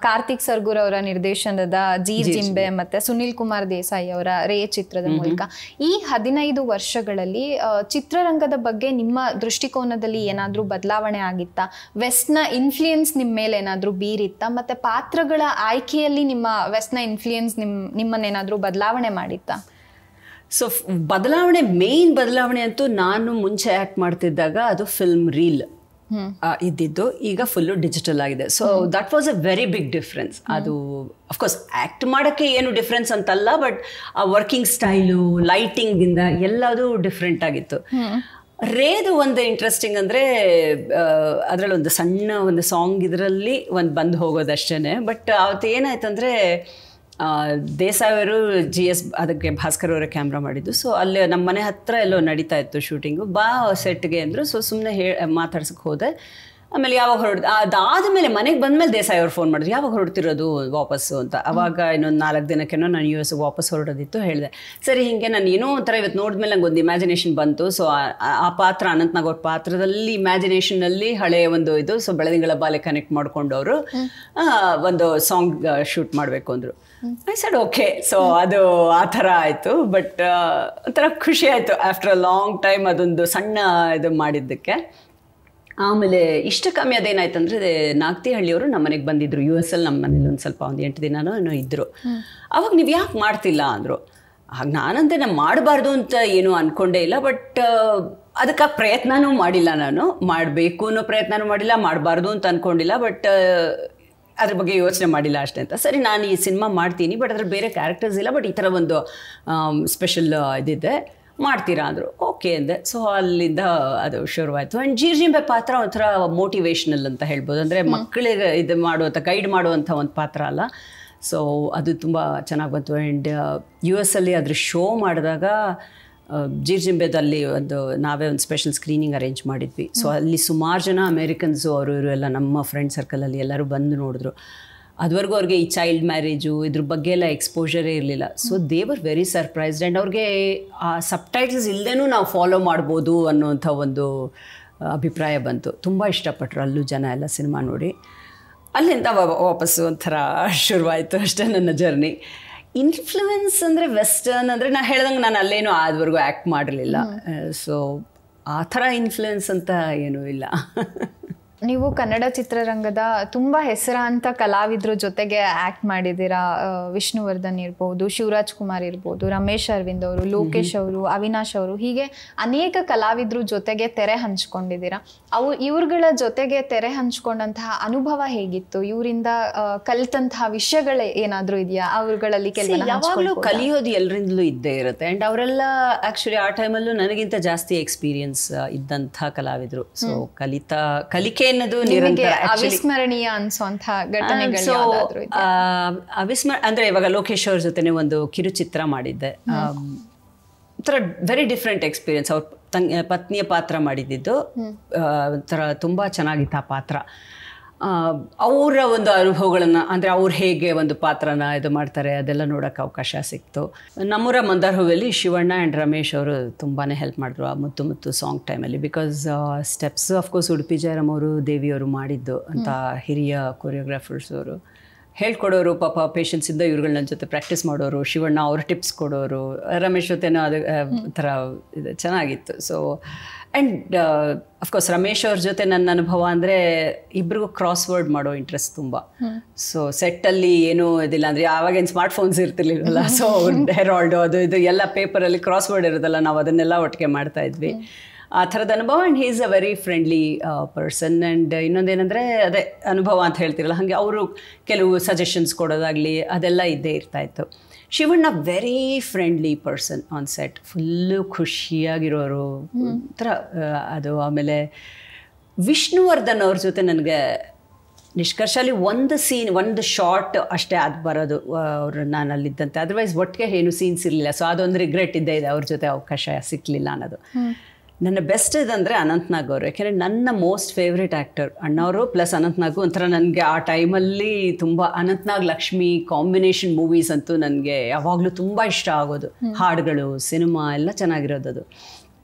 ಕಾರ್ತಿಕ್ ಸರ್ಗೂರ್ ಅವರ ನಿರ್ದೇಶನದ ಜೀರ್ ಜಿಂಬೆ ಮತ್ತೆ ಸುನಿಲ್ ಕುಮಾರ್ ದೇಸಾಯಿ ಅವರ ರೇ ಚಿತ್ರದ ಮೂಲಕ ಈ 15 ವರ್ಷಗಳಲ್ಲಿ ಚಿತ್ರರಂಗದ ಬಗ್ಗೆ ನಿಮ್ಮ ದೃಷ್ಟಿಕೋನದಲ್ಲಿ ಏನಾದರೂ ಬದಲಾವಣೆ ಆಗಿತ್ತಾ? ವೆಸ್ಟ್ನ ಇನ್ಫ್ಲೂಯೆನ್ಸ್ ನಿಮ್ಮ ಮೇಲೆ ಏನಾದರೂ ಬೀರಿತ್ತಾ? ಮತ್ತೆ ಪಾತ್ರಗಳ ಆಯ್ಕೆಯಲ್ಲಿ ನಿಮ್ಮ ವೆಸ್ಟ್ನ ಇನ್ಫ್ಲೂಯೆನ್ಸ್ ನಿಮ್ಮನ್ನೇನಾದರೂ ಬದಲಾವಣೆ ಮಾಡಿತ್ತಾ? ಸೊ ಮೇನ್ ಬದಲಾವಣೆ ಅಂತೂ, ನಾನು ಮುಂಚೆ ಆ್ಯಕ್ಟ್ ಮಾಡ್ತಿದ್ದಾಗ ಅದು ಫಿಲ್ಮ್ ರೀಲ್ ಇದ್ದಿದ್ದು, ಈಗ ಫುಲ್ಲು ಡಿಜಿಟಲ್ ಆಗಿದೆ. So that was a very big difference. ಅದು ಅಫ್ಕೋರ್ಸ್ ಆ್ಯಕ್ಟ್ ಮಾಡೋಕ್ಕೆ ಏನು ಡಿಫ್ರೆನ್ಸ್ ಅಂತಲ್ಲ, ಬಟ್ ಆ ವರ್ಕಿಂಗ್ ಸ್ಟೈಲು, ಲೈಟಿಂಗಿಂದ ಎಲ್ಲದೂ ಡಿಫ್ರೆಂಟ್ ಆಗಿತ್ತು. ರೇದು ಒಂದು ಇಂಟ್ರೆಸ್ಟಿಂಗ್ ಅಂದರೆ, ಅದರಲ್ಲಿ ಒಂದು ಸಣ್ಣ ಒಂದು ಸಾಂಗ್ ಇದರಲ್ಲಿ ಒಂದು ಬಂದು ಹೋಗೋದಷ್ಟೇ. ಬಟ್ ಅವತ್ತು ಏನಾಯ್ತಂದರೆ, ದೇಸಾಯಿ ಅವರು GS ಅದಕ್ಕೆ ಭಾಸ್ಕರ್ ಅವರ ಕ್ಯಾಮ್ರಾ ಮಾಡಿದ್ದು. ಸೊ ಅಲ್ಲಿ ನಮ್ಮ ಮನೆ ಹತ್ರ ಎಲ್ಲೋ ನಡೀತಾ ಇತ್ತು ಶೂಟಿಂಗು. ಬಾ ಸೆಟ್ಗೆ ಅಂದರು. ಸೊ ಸುಮ್ಮನೆ ಮಾತಾಡ್ಸಕ್ಕೆ ಹೋದೆ. ಆಮೇಲೆ ಯಾವಾಗ ಅದಾದಮೇಲೆ ಮನೆಗೆ ಬಂದಮೇಲೆ ದೇಸಾಯಿ ಅವ್ರು ಫೋನ್ ಮಾಡಿದ್ರು, ಯಾವಾಗ ಹೊರಡ್ತಿರೋದು ವಾಪಸ್ಸು ಅಂತ. ಅವಾಗ ಇನ್ನೊಂದು 4 ದಿನಕ್ಕೇನೋ ನಾನು US ವಾಪಸ್ ಹೊರಡೋದಿತ್ತು. ಹೇಳಿದೆ, ಸರಿ ಹಿಂಗೆ ನಾನು ಏನೋ ಒಂಥರ ಇವತ್ತು ನೋಡಿದ್ಮೇಲೆ ನಂಗೆ ಒಂದು ಇಮ್ಯಾಜಿನೇಷನ್ ಬಂತು. ಸೊ ಆ ಪಾತ್ರ ಅನಂತ್ನಾಗ್ ಅವ್ರ ಪಾತ್ರದಲ್ಲಿ ಇಮ್ಯಾಜಿನೇಷನಲ್ಲಿ ಹಳೆಯ ಒಂದು ಇದು, ಸೊ ಬೆಳದಿಂಗಳ ಬಾಲೆ ಕನೆಕ್ಟ್ ಮಾಡಿಕೊಂಡು ಅವರು ಒಂದು ಸಾಂಗ್ ಶೂಟ್ ಮಾಡಬೇಕು ಅಂದರು. I said okay. ಸೊ ಅದು ಆ ಥರ ಆಯಿತು. ಬಟ್ ಒಂಥರ ಖುಷಿ ಆಯಿತು ಆಫ್ಟರ್ ಅ ಲಾಂಗ್ ಟೈಮ್ ಅದೊಂದು ಸಣ್ಣ ಇದು ಮಾಡಿದ್ದಕ್ಕೆ. ಆಮೇಲೆ ಇಷ್ಟಕಮ್ಮಿ ಅದೇನಾಯ್ತು ಅಂದರೆ, ನಾಗ್ತಿಹಳ್ಳಿಯವರು ನಮ್ಮ ಮನೆಗೆ ಬಂದಿದ್ದರು. US ಅಲ್ಲಿ ನಮ್ಮ ಮನೇಲಿ ಒಂದು ಸ್ವಲ್ಪ 8 ದಿನನೋ ಏನೋ ಇದ್ದರು. ಅವಾಗ ನೀವು ಯಾಕೆ ಮಾಡ್ತಿಲ್ಲ ಅಂದರು. ಹಾಗೆ ನಾನಂತೆ ನಾನು ಮಾಡಬಾರ್ದು ಅಂತ ಏನೂ ಅಂದ್ಕೊಂಡೇ ಇಲ್ಲ. ಬಟ್ ಅದಕ್ಕೆ ಪ್ರಯತ್ನವೂ ಮಾಡಿಲ್ಲ. ನಾನು ಮಾಡಬೇಕು ಅನ್ನೋ ಪ್ರಯತ್ನವೂ ಮಾಡಿಲ್ಲ, ಮಾಡಬಾರ್ದು ಅಂತ ಅಂದ್ಕೊಂಡಿಲ್ಲ. ಬಟ್ ಅದ್ರ ಬಗ್ಗೆ ಯೋಚನೆ ಮಾಡಿಲ್ಲ ಅಷ್ಟೇ ಅಂತ. ಸರಿ, ನಾನು ಈ ಸಿನಿಮಾ ಮಾಡ್ತೀನಿ, ಬಟ್ ಅದ್ರ ಬೇರೆ ಕ್ಯಾರೆಕ್ಟರ್ಸ್ ಇಲ್ಲ, ಬಟ್ ಈ ಥರ ಒಂದು ಸ್ಪೆಷಲ್ ಇದಿದೆ, ಮಾಡ್ತೀರಾ ಅಂದರು. ಓಕೆ ಅಂದೆ. ಸೊ ಅಲ್ಲಿಂದ ಅದು ಶುರುವಾಯಿತು. ಆ್ಯಂಡ್ ಜೀರ್ಜಿಂಬೆ ಪಾತ್ರ ಒಂಥರ ಮೋಟಿವೇಶ್ನಲ್ ಅಂತ ಹೇಳ್ಬೋದು. ಅಂದರೆ ಮಕ್ಕಳಿಗೆ ಇದು ಮಾಡುವಂಥ ಗೈಡ್ ಮಾಡುವಂಥ ಒಂದು ಪಾತ್ರ ಅಲ್ಲ. ಸೊ ಅದು ತುಂಬ ಚೆನ್ನಾಗಿ ಬಂತು. ಆ್ಯಂಡ್ US ಅಲ್ಲಿ ಅದ್ರ ಶೋ ಮಾಡಿದಾಗ ಜೀರ್ಜಿಂಬೆದಲ್ಲಿ ನಾವೇ ಒಂದು ಸ್ಪೆಷಲ್ ಸ್ಕ್ರೀನಿಂಗ್ ಅರೇಂಜ್ ಮಾಡಿದ್ವಿ. ಸೊ ಅಲ್ಲಿ ಸುಮಾರು ಜನ ಅಮೇರಿಕನ್ಸು ಅವರು ಇವರು ಎಲ್ಲ ನಮ್ಮ ಫ್ರೆಂಡ್ ಸರ್ಕಲಲ್ಲಿ ಎಲ್ಲರೂ ಬಂದು ನೋಡಿದ್ರು. ಅದುವರೆಗೂ ಅವ್ರಿಗೆ ಈ ಚೈಲ್ಡ್ ಮ್ಯಾರೇಜು ಇದ್ರ ಬಗ್ಗೆ ಎಲ್ಲ ಎಕ್ಸ್ಪೋಜರೇ ಇರಲಿಲ್ಲ. So they were very surprised. And ಅವ್ರಿಗೆ ಆ ಸಬ್ಟೈಟಲ್ಸ್ ಇಲ್ಲದೇನೂ ನಾವು ಫಾಲೋ ಮಾಡ್ಬೋದು ಅನ್ನೋಂಥ ಒಂದು ಅಭಿಪ್ರಾಯ ಬಂತು. ತುಂಬ ಇಷ್ಟಪಟ್ಟರು ಅಲ್ಲೂ ಜನ ಎಲ್ಲ ಸಿನಿಮಾ ನೋಡಿ. ಅಲ್ಲಿಂದ ವಾಪಸ್ಸು ಒಂಥರ ಶುರುವಾಯಿತು ಅಷ್ಟೇ ನನ್ನ ಜರ್ನಿ. ಇನ್ಫ್ಲೂಯೆನ್ಸ್ ಅಂದರೆ ವೆಸ್ಟರ್ನ್ ಅಂದರೆ ನಾನು ಹೇಳ್ದಂಗೆ ನಾನು ಅಲ್ಲೇನೂ ಆದವರೆಗೂ ಆ್ಯಕ್ಟ್ ಮಾಡಿರಲಿಲ್ಲ. ಸೊ ಆ ಥರ ಇನ್ಫ್ಲೂಯೆನ್ಸ್ ಅಂತ ಏನೂ ಇಲ್ಲ. ನೀವು ಕನ್ನಡ ಚಿತ್ರರಂಗದ ತುಂಬ ಹೆಸರಾಂತ ಕಲಾವಿದ್ರ ಜೊತೆಗೆ ಆ್ಯಕ್ಟ್ ಮಾಡಿದ್ದೀರಾ. ವಿಷ್ಣುವರ್ಧನ್ ಇರ್ಬೋದು, ಶಿವರಾಜ್ ಕುಮಾರ್ ಇರ್ಬೋದು, ರಮೇಶ್ ಅರವಿಂದ್ ಅವರು, ಲೋಕೇಶ್ ಅವರು, ಅವಿನಾಶ್ ಅವರು, ಹೀಗೆ ಅನೇಕ ಕಲಾವಿದ್ರ ಜೊತೆಗೆ ತೆರೆ ಹಂಚ್ಕೊಂಡಿದ್ದೀರಾ. ಇವ್ರುಗಳ ಜೊತೆಗೆ ತೆರೆ ಹಂಚ್ಕೊಂಡಂತಹ ಅನುಭವ ಹೇಗಿತ್ತು? ಇವರಿಂದ ಕಲಿತಂತಹ ವಿಷಯಗಳು ಏನಾದರೂ ಇದೆಯಾ? ಅವ್ರುಗಳಲ್ಲಿ ಯಾವಾಗಲೂ ಕಲಿಯೋದು ಎಲ್ಲರಿಂದಲೂ ಇದ್ದೇ ಇರುತ್ತೆ. ಆ್ಯಂಡ್ ಅವರೆಲ್ಲ ಆ್ಯಕ್ಚುಲಿ ಆ ಟೈಮಲ್ಲೂ ನನಗಿಂತ ಜಾಸ್ತಿ ಎಕ್ಸ್ಪೀರಿಯನ್ಸ್ ಇದ್ದಂಥ ಕಲಾವಿದರು. ಸೊ ಕಲಿಕೆ ಅನ್ನೋದು ನಿರಂತರ ಅವಿಸ್ಮರಣೀಯ ಅನ್ಸುವಂಥ ಘಟನೆಗಳು ಅಂದ್ರೆ ಇವಾಗ ಲೋಕೇಶ್ ಅವ್ರ ಜೊತೆನೆ ಒಂದು ಕಿರುಚಿತ್ರ ಮಾಡಿದ್ದೆ. ಒಂಥರ ವೆರಿ ಡಿಫ್ರೆಂಟ್ ಎಕ್ಸ್ಪೀರಿಯನ್ಸ್. ಅವ್ರ ಪತ್ನಿಯ ಪಾತ್ರ ಮಾಡಿದ್ದು ಒಂಥರ ತುಂಬ ಚೆನ್ನಾಗಿತ್ತು ಆ ಪಾತ್ರ. ಅವರ ಒಂದು ಅನುಭವಗಳನ್ನು ಅಂದರೆ ಅವ್ರು ಹೇಗೆ ಒಂದು ಪಾತ್ರನ ಇದು ಮಾಡ್ತಾರೆ ಅದೆಲ್ಲ ನೋಡೋಕ್ಕೆ ಅವಕಾಶ ಸಿಕ್ತು. ನಮ್ಮೂರ ಮಂದಾರ ಹೂವಲ್ಲಿ ಶಿವಣ್ಣ ಆ್ಯಂಡ್ ರಮೇಶ್ ಅವರು ತುಂಬಾ ಹೆಲ್ಪ್ ಮಾಡಿದ್ರು ಆ ಮುತ್ತು ಮುತ್ತು ಸಾಂಗ್ ಟೈಮಲ್ಲಿ. Because steps of course Udupi Jayaram ಅವರು, ದೇವಿಯವರು ಮಾಡಿದ್ದು ಅಂತ ಹಿರಿಯ ಕೊರಿಯೋಗ್ರಾಫರ್ಸ್ ಅವರು ಹೇಳ್ಕೊಡೋರು. ಪಾಪ ಪೇಷನ್ಸಿಂದ ಇವ್ರುಗಳು ನನ್ನ ಜೊತೆ ಪ್ರಾಕ್ಟೀಸ್ ಮಾಡೋರು. ಶಿವಣ್ಣ ಅವರು ಟಿಪ್ಸ್ ಕೊಡೋರು. ರಮೇಶ್ ಜೊತೆನೂ ಅದು ಥರ ಇದು ಚೆನ್ನಾಗಿತ್ತು. ಸೊ ಆ್ಯಂಡ್ ಅಫ್ಕೋರ್ಸ್ ರಮೇಶ್ ಅವ್ರ ಜೊತೆ ನನ್ನ ಅನುಭವ ಅಂದರೆ ಇಬ್ರಿಗೂ ಕ್ರಾಸ್ ವರ್ಡ್ ಮಾಡೋ ಇಂಟ್ರೆಸ್ಟ್ ತುಂಬ. ಸೊ ಸೆಟ್ಟಲ್ಲಿ ಏನೂ ಇದಿಲ್ಲ ಅಂದರೆ ಆವಾಗೇನು ಸ್ಮಾರ್ಟ್ಫೋನ್ಸ್ ಇರ್ತಿರ್ಲಿಲ್ಲ. ಸೊ ಹೆರಾಲ್ಡು ಅದು ಇದು ಎಲ್ಲ ಪೇಪರಲ್ಲಿ ಕ್ರಾಸ್ ವರ್ಡ್ ಇರೋದಲ್ಲ, ನಾವು ಅದನ್ನೆಲ್ಲ ಒಟ್ಟಿಗೆ ಮಾಡ್ತಾ ಇದ್ವಿ. ಆ ಥರದ ಅನುಭವ. And he is a very friendly person. And ಇನ್ನೊಂದೇನೆಂದರೆ ಅದೇ ಅನುಭವ ಅಂತ ಹೇಳ್ತಿರಲ್ಲ, ಹಾಗೆ ಅವರು ಕೆಲವು ಸಜೆಷನ್ಸ್ ಕೊಡೋದಾಗಲಿ ಅದೆಲ್ಲ ಇದ್ದೇ ಇರ್ತಾಯಿತ್ತು. Shivanna very friendly person on set, full ಖುಷಿಯಾಗಿರೋರು ಒಂಥರ ಅದು. ಆಮೇಲೆ ವಿಷ್ಣುವರ್ಧನ್ ಅವ್ರ ಜೊತೆ ನನಗೆ ನಿಷ್ಕರ್ಷಲ್ಲಿ ಒಂದು ಶಾರ್ಟ್ ಅಷ್ಟೇ ಅದು ಬರೋದು ನಾನು ಅಲ್ಲಿದ್ದಂತೆ. ಅದರ್ವೈಸ್ ಒಟ್ಟಿಗೆ ಏನು ಸೀನ್ಸ್ ಇರಲಿಲ್ಲ. ಸೊ ಅದೊಂದು ರಿಗ್ರೆಟ್ ಇದ್ದೇ ಇದೆ, ಅವ್ರ ಜೊತೆ ಅವಕಾಶ ಸಿಕ್ಕಲಿಲ್ಲ ಅನ್ನೋದು. ನನ್ನ ಬೆಸ್ಟ್ ಇದಂದರೆ ಅನಂತ್ನಾಗ್ ಅವರು. ಯಾಕೆಂದರೆ ನನ್ನ ಮೋಸ್ಟ್ ಫೇವ್ರೇಟ್ ಆ್ಯಕ್ಟರ್ ಅಣ್ಣವರು ಪ್ಲಸ್ ಅನಂತ್ನಾಗು. ಒಂಥರ ನನಗೆ ಆ ಟೈಮಲ್ಲಿ ತುಂಬ ಅನಂತ್ನಾಗ್ ಲಕ್ಷ್ಮಿ ಕಾಂಬಿನೇಷನ್ ಮೂವೀಸ್ ಅಂತೂ ನನಗೆ ಯಾವಾಗಲೂ ತುಂಬ ಇಷ್ಟ ಆಗೋದು. ಹಾಡುಗಳು, ಸಿನಿಮಾ ಎಲ್ಲ ಚೆನ್ನಾಗಿರೋದು.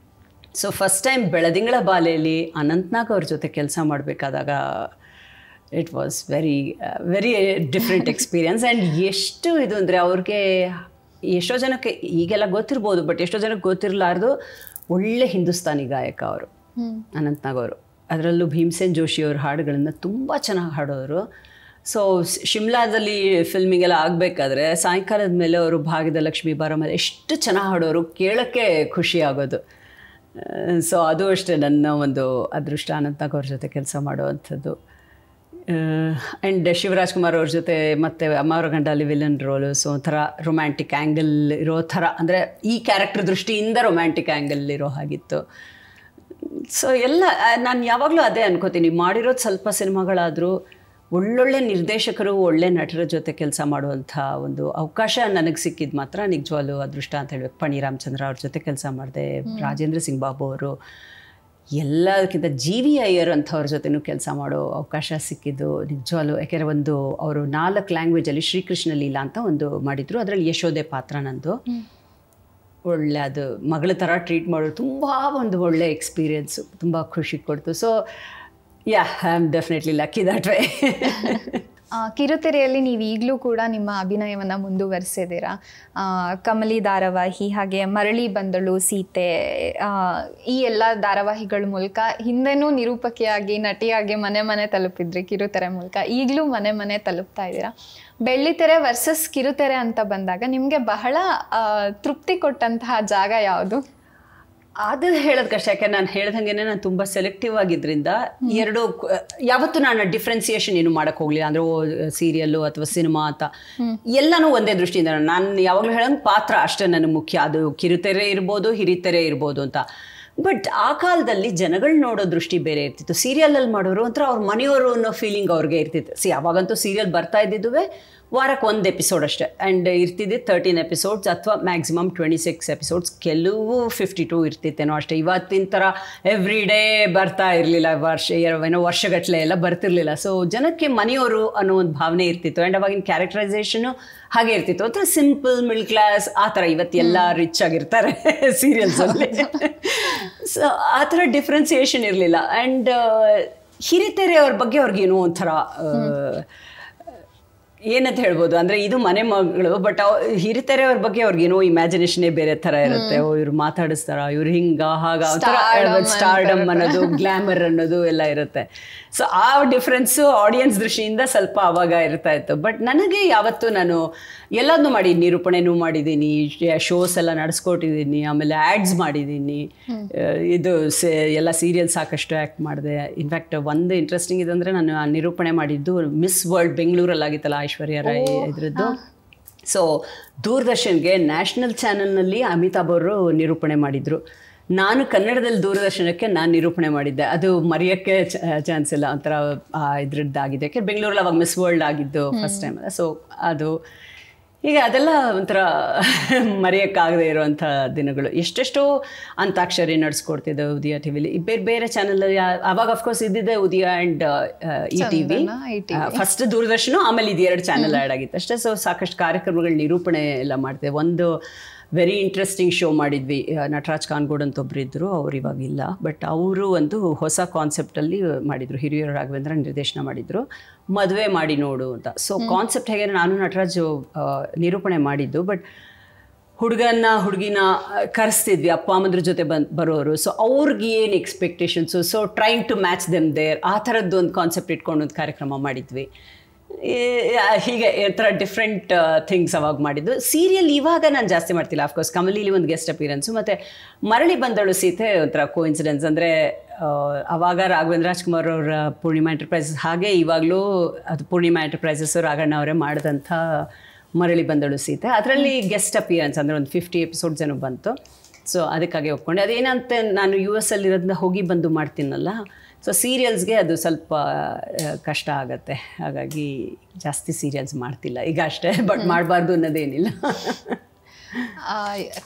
ಸೊ ಫಸ್ಟ್ ಟೈಮ್ ಬೆಳದಿಂಗಳ ಬಾಲೆಯಲ್ಲಿ ಅನಂತ್ನಾಗ್ ಅವ್ರ ಜೊತೆ ಕೆಲಸ ಮಾಡಬೇಕಾದಾಗ it was very very different experience. And ಎಷ್ಟು ಇದು ಅಂದರೆ ಅವ್ರಿಗೆ ಎಷ್ಟೋ ಜನಕ್ಕೆ ಈಗೆಲ್ಲ ಗೊತ್ತಿರ್ಬೋದು, ಬಟ್ ಎಷ್ಟೋ ಜನಕ್ಕೆ ಗೊತ್ತಿರಲಾರ್ದು ಒಳ್ಳೆ ಹಿಂದೂಸ್ತಾನಿ ಗಾಯಕ ಅವರು ಅನಂತ್ನಾಗ್ ಅವರು. ಅದರಲ್ಲೂ ಭೀಮಸೇನ್ ಜೋಶಿ ಅವ್ರ ಹಾಡುಗಳನ್ನು ತುಂಬ ಚೆನ್ನಾಗಿ ಹಾಡೋರು. ಸೊ ಶಿಮ್ಲಾದಲ್ಲಿ ಫಿಲ್ಮಿಗೆಲ್ಲ ಆಗಬೇಕಾದ್ರೆ ಸಾಯಂಕಾಲದ ಮೇಲೆ ಅವರು ಭಾಗ್ಯದ ಲಕ್ಷ್ಮಿ ಬಾರಮ್ಮ ಎಷ್ಟು ಚೆನ್ನಾಗಿ ಹಾಡೋರು, ಕೇಳೋಕ್ಕೆ ಖುಷಿ ಆಗೋದು. ಸೊ ಅದು ಅಷ್ಟೇ ನನ್ನ ಒಂದು ಅದೃಷ್ಟ ಅನಂತ್ನಾಗ್ ಅವ್ರ ಜೊತೆ ಕೆಲಸ ಮಾಡುವಂಥದ್ದು. ಆ್ಯಂಡ್ ಶಿವರಾಜ್ ಕುಮಾರ್ ಅವ್ರ ಜೊತೆ ಮತ್ತು ಅಮ್ಮವರ ಗಂಡಲ್ಲಿ ವಿಲನ್ ರೋಲು. ಸೊ ಒಂಥರ ರೊಮ್ಯಾಂಟಿಕ್ ಆ್ಯಂಗಲ್ ಇರೋ ಥರ, ಅಂದರೆ ಈ ಕ್ಯಾರೆಕ್ಟರ್ ದೃಷ್ಟಿಯಿಂದ ರೊಮ್ಯಾಂಟಿಕ್ ಆ್ಯಂಗಲ್ ಇರೋ ಹಾಗಿತ್ತು. ಸೊ ಎಲ್ಲ ನಾನು ಯಾವಾಗಲೂ ಅದೇ ಅನ್ಕೋತೀನಿ, ಮಾಡಿರೋದು ಸ್ವಲ್ಪ ಸಿನಿಮಾಗಳಾದರೂ ಒಳ್ಳೊಳ್ಳೆ ನಿರ್ದೇಶಕರು, ಒಳ್ಳೆ ನಟರ ಜೊತೆ ಕೆಲಸ ಮಾಡುವಂಥ ಒಂದು ಅವಕಾಶ ನನಗೆ ಸಿಕ್ಕಿದ್ದು ಮಾತ್ರ ನಿಜವಾಗ್ಲೂ ಅದೃಷ್ಟ ಅಂತ ಹೇಳ್ಬೇಕು. ಪಣಿ ರಾಮಚಂದ್ರ ಅವ್ರ ಜೊತೆ ಕೆಲಸ ಮಾಡಿದೆ, ರಾಜೇಂದ್ರ ಸಿಂಗ್ ಬಾಬು ಅವರು, ಎಲ್ಲದಕ್ಕಿಂತ GV ಅಯ್ಯರ್ ಅಂಥವ್ರ ಜೊತೆನೂ ಕೆಲಸ ಮಾಡೋ ಅವಕಾಶ ಸಿಕ್ಕಿದ್ದು ನಿಜವಾಗ್ಲೂ. ಯಾಕೆಂದರೆ ಒಂದು ಅವರು 4 ಲ್ಯಾಂಗ್ವೇಜಲ್ಲಿ ಶ್ರೀಕೃಷ್ಣ ಲೀಲಾ ಅಂತ ಒಂದು ಮಾಡಿದರು. ಅದರಲ್ಲಿ ಯಶೋದೆ ಪಾತ್ರ ನಂದು. ಒಳ್ಳೆ ಅದು ಮಗಳ ಥರ ಟ್ರೀಟ್ ಮಾಡೋದು, ತುಂಬ ಒಂದು ಒಳ್ಳೆ ಎಕ್ಸ್ಪೀರಿಯೆನ್ಸು, ತುಂಬ ಖುಷಿ ಕೊಡ್ತು. So yeah, I am definitely lucky that way. ಕಿರುತೆರೆಯಲ್ಲಿ ನೀವು ಈಗಲೂ ಕೂಡ ನಿಮ್ಮ ಅಭಿನಯವನ್ನು ಮುಂದುವರಿಸಿದ್ದೀರಾ. ಕಮಲಿ ಧಾರಾವಾಹಿ, ಹಾಗೆ ಮರಳಿ ಬಂದಳು, ಸೀತೆ, ಈ ಎಲ್ಲ ಧಾರಾವಾಹಿಗಳ ಮೂಲಕ ಹಿಂದೆನೂ ನಿರೂಪಕಿಯಾಗಿ, ನಟಿಯಾಗಿ ಮನೆ ಮನೆ ತಲುಪಿದ್ರಿ ಕಿರುತೆರೆ ಮೂಲಕ. ಈಗಲೂ ಮನೆ ಮನೆ ತಲುಪ್ತಾ ಇದ್ದೀರಾ. ಬೆಳ್ಳಿತೆರೆ ವರ್ಸಸ್ ಕಿರುತೆರೆ ಅಂತ ಬಂದಾಗ ನಿಮಗೆ ಬಹಳ ತೃಪ್ತಿ ಕೊಟ್ಟಂತಹ ಜಾಗ ಯಾವುದು? ಅದು ಹೇಳೋದು ಕಷ್ಟ, ಯಾಕೆ ನಾನು ಹೇಳ್ದಂಗೆ ನಾನು ತುಂಬ ಸೆಲೆಕ್ಟಿವ್ ಆಗಿದ್ರಿಂದ ಎರಡು ಯಾವತ್ತೂ ನಾನು ಡಿಫ್ರೆನ್ಸಿಯೇಷನ್ ಏನು ಮಾಡೋಕ್ಕೆ ಹೋಗಲಿಲ್ಲ. ಅಂದರೆ ಸೀರಿಯಲ್ಲು ಅಥವಾ ಸಿನಿಮಾ ಅಂತ ಎಲ್ಲನೂ ಒಂದೇ ದೃಷ್ಟಿಯಿಂದ ನಾನು ಯಾವಾಗಲೂ ಹೇಳೋಂಗೆ ಪಾತ್ರ ಅಷ್ಟೇ ನನಗೆ ಮುಖ್ಯ. ಅದು ಕಿರುತೆರೆ ಇರ್ಬೋದು, ಹಿರಿತೆರೆ ಇರ್ಬೋದು ಅಂತ. ಬಟ್ ಆ ಕಾಲದಲ್ಲಿ ಜನಗಳು ನೋಡೋ ದೃಷ್ಟಿ ಬೇರೆ ಇರ್ತಿತ್ತು. ಸೀರಿಯಲಲ್ಲಿ ಮಾಡೋರು ಒಂಥರ ಅವ್ರ ಮನೆಯವರು ಅನ್ನೋ ಫೀಲಿಂಗ್ ಅವ್ರಿಗೆ ಇರ್ತಿತ್ತು. ಅವಾಗಂತೂ ಸೀರಿಯಲ್ ಬರ್ತಾ ಇದ್ದಿದ್ದುವೆ ವಾರಕ್ಕೆ 1 ಎಪಿಸೋಡ್ ಅಷ್ಟೇ, ಆ್ಯಂಡ್ ಇರ್ತಿದ್ದೆ 13 ಎಪಿಸೋಡ್ಸ್ ಅಥವಾ ಮ್ಯಾಕ್ಸಿಮಮ್ 26 ಎಪಿಸೋಡ್ಸ್, ಕೆಲವು 52 ಇರ್ತಿತ್ತೇನೋ ಅಷ್ಟೇ. ಇವತ್ತಿನ ಥರ ಎವ್ರಿ ಡೇ ಬರ್ತಾ ಇರಲಿಲ್ಲ, ವರ್ಷಗಟ್ಟಲೆ ಎಲ್ಲ ಬರ್ತಿರ್ಲಿಲ್ಲ. ಸೊ ಜನಕ್ಕೆ ಮನೆಯವರು ಅನ್ನೋ ಒಂದು ಭಾವನೆ ಇರ್ತಿತ್ತು. ಆ್ಯಂಡ್ ಅವಾಗಿನ ಕ್ಯಾರೆಕ್ಟರೈಸೇಷನು ಹಾಗೆ ಇರ್ತಿತ್ತು, ಒಂಥರ ಸಿಂಪಲ್ ಮಿಡ್ಲ್ ಕ್ಲಾಸ್ ಆ ಥರ. ಇವತ್ತೆಲ್ಲ ರಿಚ್ ಆಗಿರ್ತಾರೆ ಸೀರಿಯಲ್ಸಲ್ಲಿ. ಸೊ ಆ ಥರ ಡಿಫ್ರೆನ್ಸಿಯೇಷನ್ ಇರಲಿಲ್ಲ. ಆ್ಯಂಡ್ ಹಿರಿತೆರೆ ಅವ್ರ ಬಗ್ಗೆ ಅವ್ರಿಗೇನೋ ಒಂಥರ ಏನಂತ ಹೇಳ್ಬೋದು, ಅಂದರೆ ಇದು ಮನೆ ಮಗಳು, ಬಟ್ ಹಿರಿತೆರೆ ಅವ್ರ ಬಗ್ಗೆ ಅವ್ರಿಗೇನೋ ಇಮ್ಯಾಜಿನೇಷನೇ ಬೇರೆ ಥರ ಇರುತ್ತೆ. ಇವ್ರು ಮಾತಾಡಿಸ್ತಾರ, ಇವ್ರು ಹಿಂಗ ಹಾಗ ಒಂಥರ ಸ್ಟಾರ್ಡಮ್ ಅನ್ನೋದು, ಗ್ಲಾಮರ್ ಅನ್ನೋದು ಎಲ್ಲ ಇರುತ್ತೆ. ಸೊ ಆ ಡಿಫ್ರೆನ್ಸು ಆಡಿಯನ್ಸ್ ದೃಷ್ಟಿಯಿಂದ ಸ್ವಲ್ಪ ಆವಾಗ ಇರ್ತಾ ಇತ್ತು. ಬಟ್ ನನಗೆ ಯಾವತ್ತೂ ನಾನು ಎಲ್ಲದನ್ನೂ ಮಾಡಿ, ನಿರೂಪಣೆನೂ ಮಾಡಿದ್ದೀನಿ, ಶೋಸ್ ಎಲ್ಲ ನಡೆಸ್ಕೊಟ್ಟಿದ್ದೀನಿ, ಆಮೇಲೆ ಆ್ಯಡ್ಸ್ ಮಾಡಿದ್ದೀನಿ, ಇದು ಎಲ್ಲ ಸೀರಿಯಲ್ ಸಾಕಷ್ಟು ಆ್ಯಕ್ಟ್ ಮಾಡಿದೆ. ಇನ್ಫ್ಯಾಕ್ಟ್ ಒಂದು ಇಂಟ್ರೆಸ್ಟಿಂಗ್ ಇದಂದರೆ ನಾನು ಆ ನಿರೂಪಣೆ ಮಾಡಿದ್ದು ಮಿಸ್ ವರ್ಲ್ಡ್ ಬೆಂಗಳೂರಲ್ಲಾಗಿತ್ತಲ್ಲ ಐಶ್ವರ್ಯ ರಾಯ್ ಇದ್ರದ್ದು. ಸೊ ದೂರದರ್ಶನ್ಗೆ ನ್ಯಾಷನಲ್ ಚಾನಲ್ನಲ್ಲಿ ಅಮಿತಾಬ್ ಅವರು ನಿರೂಪಣೆ ಮಾಡಿದರು. ನಾನು ಕನ್ನಡದಲ್ಲಿ ದೂರದರ್ಶನಕ್ಕೆ ನಾನು ನಿರೂಪಣೆ ಮಾಡಿದ್ದೆ. ಅದು ಮರೆಯೋಕ್ಕೆ ಚಾನ್ಸ್ ಇಲ್ಲ, ಒಂಥರ ಇದ್ರದ್ದಾಗಿದೆ. ಯಾಕೆ ಬೆಂಗಳೂರಲ್ಲಿ ಅವಾಗ ಮಿಸ್ ವರ್ಲ್ಡ್ ಆಗಿದ್ದು ಫಸ್ಟ್ ಟೈಮ್ ಅಲ್ಲ. ಸೊ ಅದು ಈಗ ಅದೆಲ್ಲ ಒಂಥರ ಮರೆಯೋಕ್ಕಾಗದೇ ಇರುವಂಥ ದಿನಗಳು. ಎಷ್ಟೆಷ್ಟೋ ಅಂತಾಕ್ಷರಿ ನಡೆಸ್ಕೊಡ್ತಿದ್ದೆ ಉದಯ ಟಿ ವಿಲಿ, ಬೇರೆ ಬೇರೆ ಚಾನಲಲ್ಲಿ. ಆವಾಗ ಅಫ್ಕೋರ್ಸ್ ಇದ್ದಿದ್ದೆ ಉದಯ ಆ್ಯಂಡ್ ಈ ಟಿ ವಿ, ಫಸ್ಟ್ ದೂರದರ್ಶನ, ಆಮೇಲೆ ಇದು 2 ಚಾನಲ್ ಆ್ಯಡ್ ಆಗಿತ್ತು ಅಷ್ಟೇ. ಸೊ ಸಾಕಷ್ಟು ಕಾರ್ಯಕ್ರಮಗಳ ನಿರೂಪಣೆ ಎಲ್ಲ ಮಾಡ್ತೇವೆ. ಒಂದು ವೆರಿ ಇಂಟ್ರೆಸ್ಟಿಂಗ್ ಶೋ ಮಾಡಿದ್ವಿ, ನಟರಾಜ್ ಕಾನ್ಗೋಡ್ ಅಂತ ಒಬ್ಬರು ಇದ್ದರು, ಅವ್ರು ಇವಾಗಿಲ್ಲ. ಬಟ್ ಅವರು ಒಂದು ಹೊಸ ಕಾನ್ಸೆಪ್ಟಲ್ಲಿ ಮಾಡಿದರು, ಹಿರಿಯೂರು ರಾಘವೇಂದ್ರ ನಿರ್ದೇಶನ ಮಾಡಿದರು, ಮದುವೆ ಮಾಡಿ ನೋಡು ಅಂತ. ಸೊ ಕಾನ್ಸೆಪ್ಟ್ ಹೇಗೆ, ನಾನು ನಟರಾಜು ನಿರೂಪಣೆ ಮಾಡಿದ್ದು. ಬಟ್ ಹುಡುಗಿನ ಕರೆಸ್ತಿದ್ವಿ, ಅಪ್ಪ ಅಮ್ಮಂದ್ರ ಜೊತೆ ಬರೋರು. ಸೊ ಅವ್ರಿಗೆ ಏನು expectations, so trying to match them there, ಆ ಥರದ್ದು ಒಂದು ಕಾನ್ಸೆಪ್ಟ್ ಇಟ್ಕೊಂಡು ಒಂದು ಕಾರ್ಯಕ್ರಮ ಮಾಡಿದ್ವಿ. ಹೀಗೆ ಒಂಥರ ಡಿಫ್ರೆಂಟ್ ಥಿಂಗ್ಸ್ ಅವಾಗ ಮಾಡಿದ್ದು. ಸೀರಿಯಲ್ ಇವಾಗ ನಾನು ಜಾಸ್ತಿ ಮಾಡ್ತಿಲ್ಲ. ಆಫ್ಕೋರ್ಸ್ ಕಮಲೀಲಿ ಒಂದು ಗೆಸ್ಟ್ ಅಪಿಯರೆನ್ಸು, ಮತ್ತು ಮರಳಿ ಬಂದಳು ಸೀತೆ ಒಂಥರ ಕೋಇನ್ಸಿಡೆನ್ಸ್. ಅಂದರೆ ಆವಾಗ ರಾಘವೇಂದ್ರ ರಾಜ್ಕುಮಾರ್ ಅವರ ಪೂರ್ಣಿಮಾ ಎಂಟರ್ಪ್ರೈಸಸ್, ಹಾಗೆ ಇವಾಗಲೂ ಅದು ಪೂರ್ಣಿಮಾ ಎಂಟರ್ಪ್ರೈಸಸ್ಸು ರಾಘಣ್ಣ ಅವರೇ ಮಾಡಿದಂಥ ಮರಳಿ ಬಂದಳು ಸೀತೆ. ಅದರಲ್ಲಿ ಗೆಸ್ಟ್ ಅಪಿಯರೆನ್ಸ್ ಅಂದರೆ ಒಂದು 50 ಎಪಿಸೋಡ್ಸ್ ಏನೋ ಬಂತು. ಸೊ ಅದಕ್ಕಾಗಿ ಒಪ್ಕೊಂಡೆ. ಅದೇನಂತ ನಾನು US ಅಲ್ಲಿರೋದ್ರಿಂದ ಹೋಗಿ ಬಂದು ಮಾಡ್ತೀನಲ್ಲ, ಸೊ ಸೀರಿಯಲ್ಸ್ಗೆ ಅದು ಸ್ವಲ್ಪ ಕಷ್ಟ ಆಗುತ್ತೆ. ಹಾಗಾಗಿ ಜಾಸ್ತಿ ಸೀರಿಯಲ್ಸ್ ಮಾಡ್ತಿಲ್ಲ ಈಗ ಅಷ್ಟೇ. ಬಟ್ ಮಾಡಬಾರ್ದು ಅನ್ನೋದೇನಿಲ್ಲ.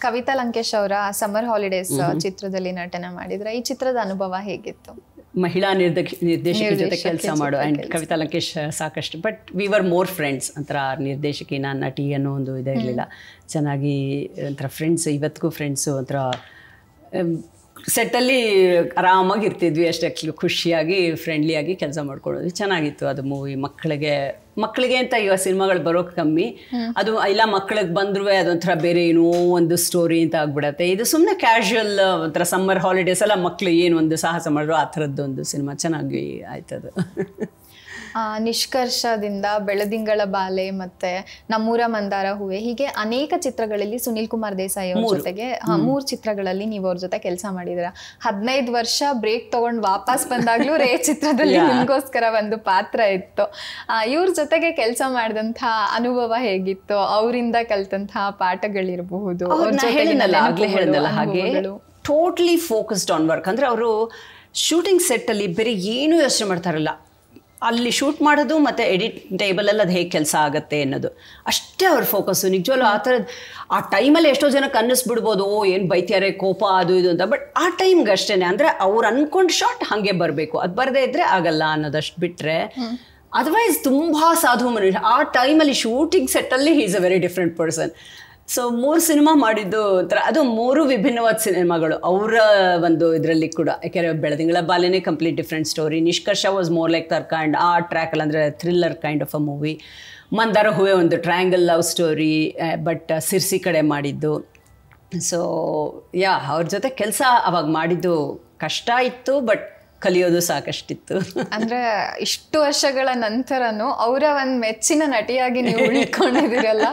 ಕವಿತಾ ಲಂಕೇಶ್ ಅವರ ಸಮ್ಮರ್ ಹಾಲಿಡೇಸ್ ಚಿತ್ರದಲ್ಲಿ ನಟನೆ ಮಾಡಿದ್ರೆ, ಈ ಚಿತ್ರದ ಅನುಭವ ಹೇಗಿತ್ತು? ಮಹಿಳಾ ನಿರ್ದೇಶಕರ ಜೊತೆ ಕೆಲಸ ಮಾಡು. ಆ್ಯಂಡ್ ಕವಿತಾ ಲಂಕೇಶ್ ಸಾಕಷ್ಟು, but we were more friends. ಒಂಥರ ನಿರ್ದೇಶಕಿ, ನಾನು ನಟಿ ಅನ್ನೋ ಒಂದು ಇದೇ ಇರಲಿಲ್ಲ. ಚೆನ್ನಾಗಿ ಒಂಥರ ಫ್ರೆಂಡ್ಸ್, ಇವತ್ತಿಗೂ ಫ್ರೆಂಡ್ಸು. ಒಂಥರ ಸೆಟ್ಟಲ್ಲಿ ಆರಾಮಾಗಿ ಇರ್ತಿದ್ವಿ ಅಷ್ಟೇ, ಖುಷಿಯಾಗಿ ಫ್ರೆಂಡ್ಲಿಯಾಗಿ ಕೆಲಸ ಮಾಡ್ಕೊಳ್ಳೋದು. ಚೆನ್ನಾಗಿತ್ತು ಅದು ಮೂವಿ. ಮಕ್ಕಳಿಗೆ ಅಂತ ಈಗ ಸಿನಿಮಾಗಳು ಬರೋಕ್ಕೆ ಕಮ್ಮಿ, ಅದು ಇಲ್ಲ ಮಕ್ಕಳಿಗೆ ಬಂದ್ರೂ ಅದೊಂಥರ ಬೇರೆ ಏನೋ ಒಂದು ಸ್ಟೋರಿ ಅಂತ ಆಗ್ಬಿಡತ್ತೆ. ಇದು ಸುಮ್ಮನೆ ಕ್ಯಾಶುವಲ್ ಒಂಥರ ಸಮ್ಮರ್ ಹಾಲಿಡೇಸ್ ಎಲ್ಲ ಮಕ್ಕಳು ಏನು ಒಂದು ಸಾಹಸ ಮಾಡಿದ್ರು ಆ ಥರದ್ದೊಂದು ಸಿನಿಮಾ ಚೆನ್ನಾಗಿ ಆಯ್ತದು. ನಿಷ್ಕರ್ಷದಿಂದ, ಬೆಳದಿಂಗಳ ಬಾಲೆ, ಮತ್ತೆ ನಮ್ಮೂರ ಮಂದಾರ ಹೂವೆ, ಹೀಗೆ ಅನೇಕ ಚಿತ್ರಗಳಲ್ಲಿ ಸುನಿಲ್ ಕುಮಾರ್ ದೇಸಾಯಿ ಅವ್ರ ಜೊತೆಗೆ 3 ಚಿತ್ರಗಳಲ್ಲಿ ನೀವು ಅವ್ರ ಜೊತೆ ಕೆಲಸ ಮಾಡಿದಿರ. 15 ವರ್ಷ ಬ್ರೇಕ್ ತಗೊಂಡು ವಾಪಸ್ ಬಂದಾಗ್ಲೂ ರೇ ಚಿತ್ರದಲ್ಲಿ ನಿಮ್ಗೋಸ್ಕರ ಒಂದು ಪಾತ್ರ ಇತ್ತು. ಇವ್ರ ಜೊತೆಗೆ ಕೆಲಸ ಮಾಡಿದಂಥ ಅನುಭವ ಹೇಗಿತ್ತು? ಅವರಿಂದ ಕಲ್ತಂತಹ ಪಾಠಗಳಿರಬಹುದು, ಹಾಗೆ ಟೋಟ್ಲಿ ಫೋಕಸ್ಡ್ ಆನ್ ವರ್ಕ್. ಅಂದರೆ ಅವರು ಶೂಟಿಂಗ್ ಸೆಟ್ಟಲ್ಲಿ ಬೇರೆ ಏನೂ ಯೋಚನೆ ಮಾಡ್ತಾರಲ್ಲ, ಅಲ್ಲಿ ಶೂಟ್ ಮಾಡೋದು ಮತ್ತು ಎಡಿಟ್ ಟೇಬಲಲ್ಲಿ ಅದು ಹೇಗೆ ಕೆಲಸ ಆಗುತ್ತೆ ಅನ್ನೋದು ಅಷ್ಟೇ ಅವ್ರ ಫೋಕಸ್ಸು. ನಿಜವಲ್ಲೂ ಆ ಥರದ್ದು ಆ ಟೈಮಲ್ಲಿ ಎಷ್ಟೋ ಜನಕ್ಕೆ ಅನ್ನಿಸ್ಬಿಡ್ಬೋದು, ಏನು ಬೈತ್ಯಾರೆ, ಕೋಪ ಅದು ಇದು ಅಂತ. ಬಟ್ ಆ ಟೈಮ್ಗೆ ಅಷ್ಟೇ, ಅಂದರೆ ಅವ್ರು ಅಂದ್ಕೊಂಡು ಶಾಟ್ ಹಾಗೆ ಬರಬೇಕು, ಅದು ಬರದೇ ಇದ್ದರೆ ಆಗಲ್ಲ ಅನ್ನೋದಷ್ಟು ಬಿಟ್ಟರೆ ಅದರ್ವೈಸ್ ತುಂಬ ಸಾಧು ಮನುಷ್ಯ. ಆ ಟೈಮಲ್ಲಿ ಶೂಟಿಂಗ್ ಸೆಟ್ಟಲ್ಲಿ he is a very different person. So 3 cinema ಮಾಡಿದ್ದು ಒಂಥರ, ಅದು 3 ವಿಭಿನ್ನವಾದ ಸಿನಿಮಾಗಳು ಅವರ ಒಂದು ಇದರಲ್ಲಿ ಕೂಡ. ಯಾಕೆಂದರೆ ಬೆಳದಿಂಗಳ ಬಾಲೆನೇ complete different story. Nishkarsha was more like Tarka and ಆ ಟ್ರ್ಯಾಕಲ್ಲಿ, ಅಂದರೆ thriller kind of a movie. Mandara Hoove ಒಂದು triangle love story, but Sirsi ಕಡೆ ಮಾಡಿದ್ದು. ಸೊ ಅವ್ರ ಜೊತೆ ಕೆಲಸ ಅವಾಗ ಮಾಡಿದ್ದು ಕಷ್ಟ ಇತ್ತು, ಬಟ್ ಕಲಿಯೋದು ಸಾಕಷ್ಟಿತ್ತು. ಅಂದ್ರೆ ಇಷ್ಟು ವರ್ಷಗಳ ನಂತರನು ಅವರ ಒಂದು ಮೆಚ್ಚಿನ ನಟಿಯಾಗಿ ನೀವು ಉಳ್ಕೊಂಡಿದ್ದೀರಲ್ಲ,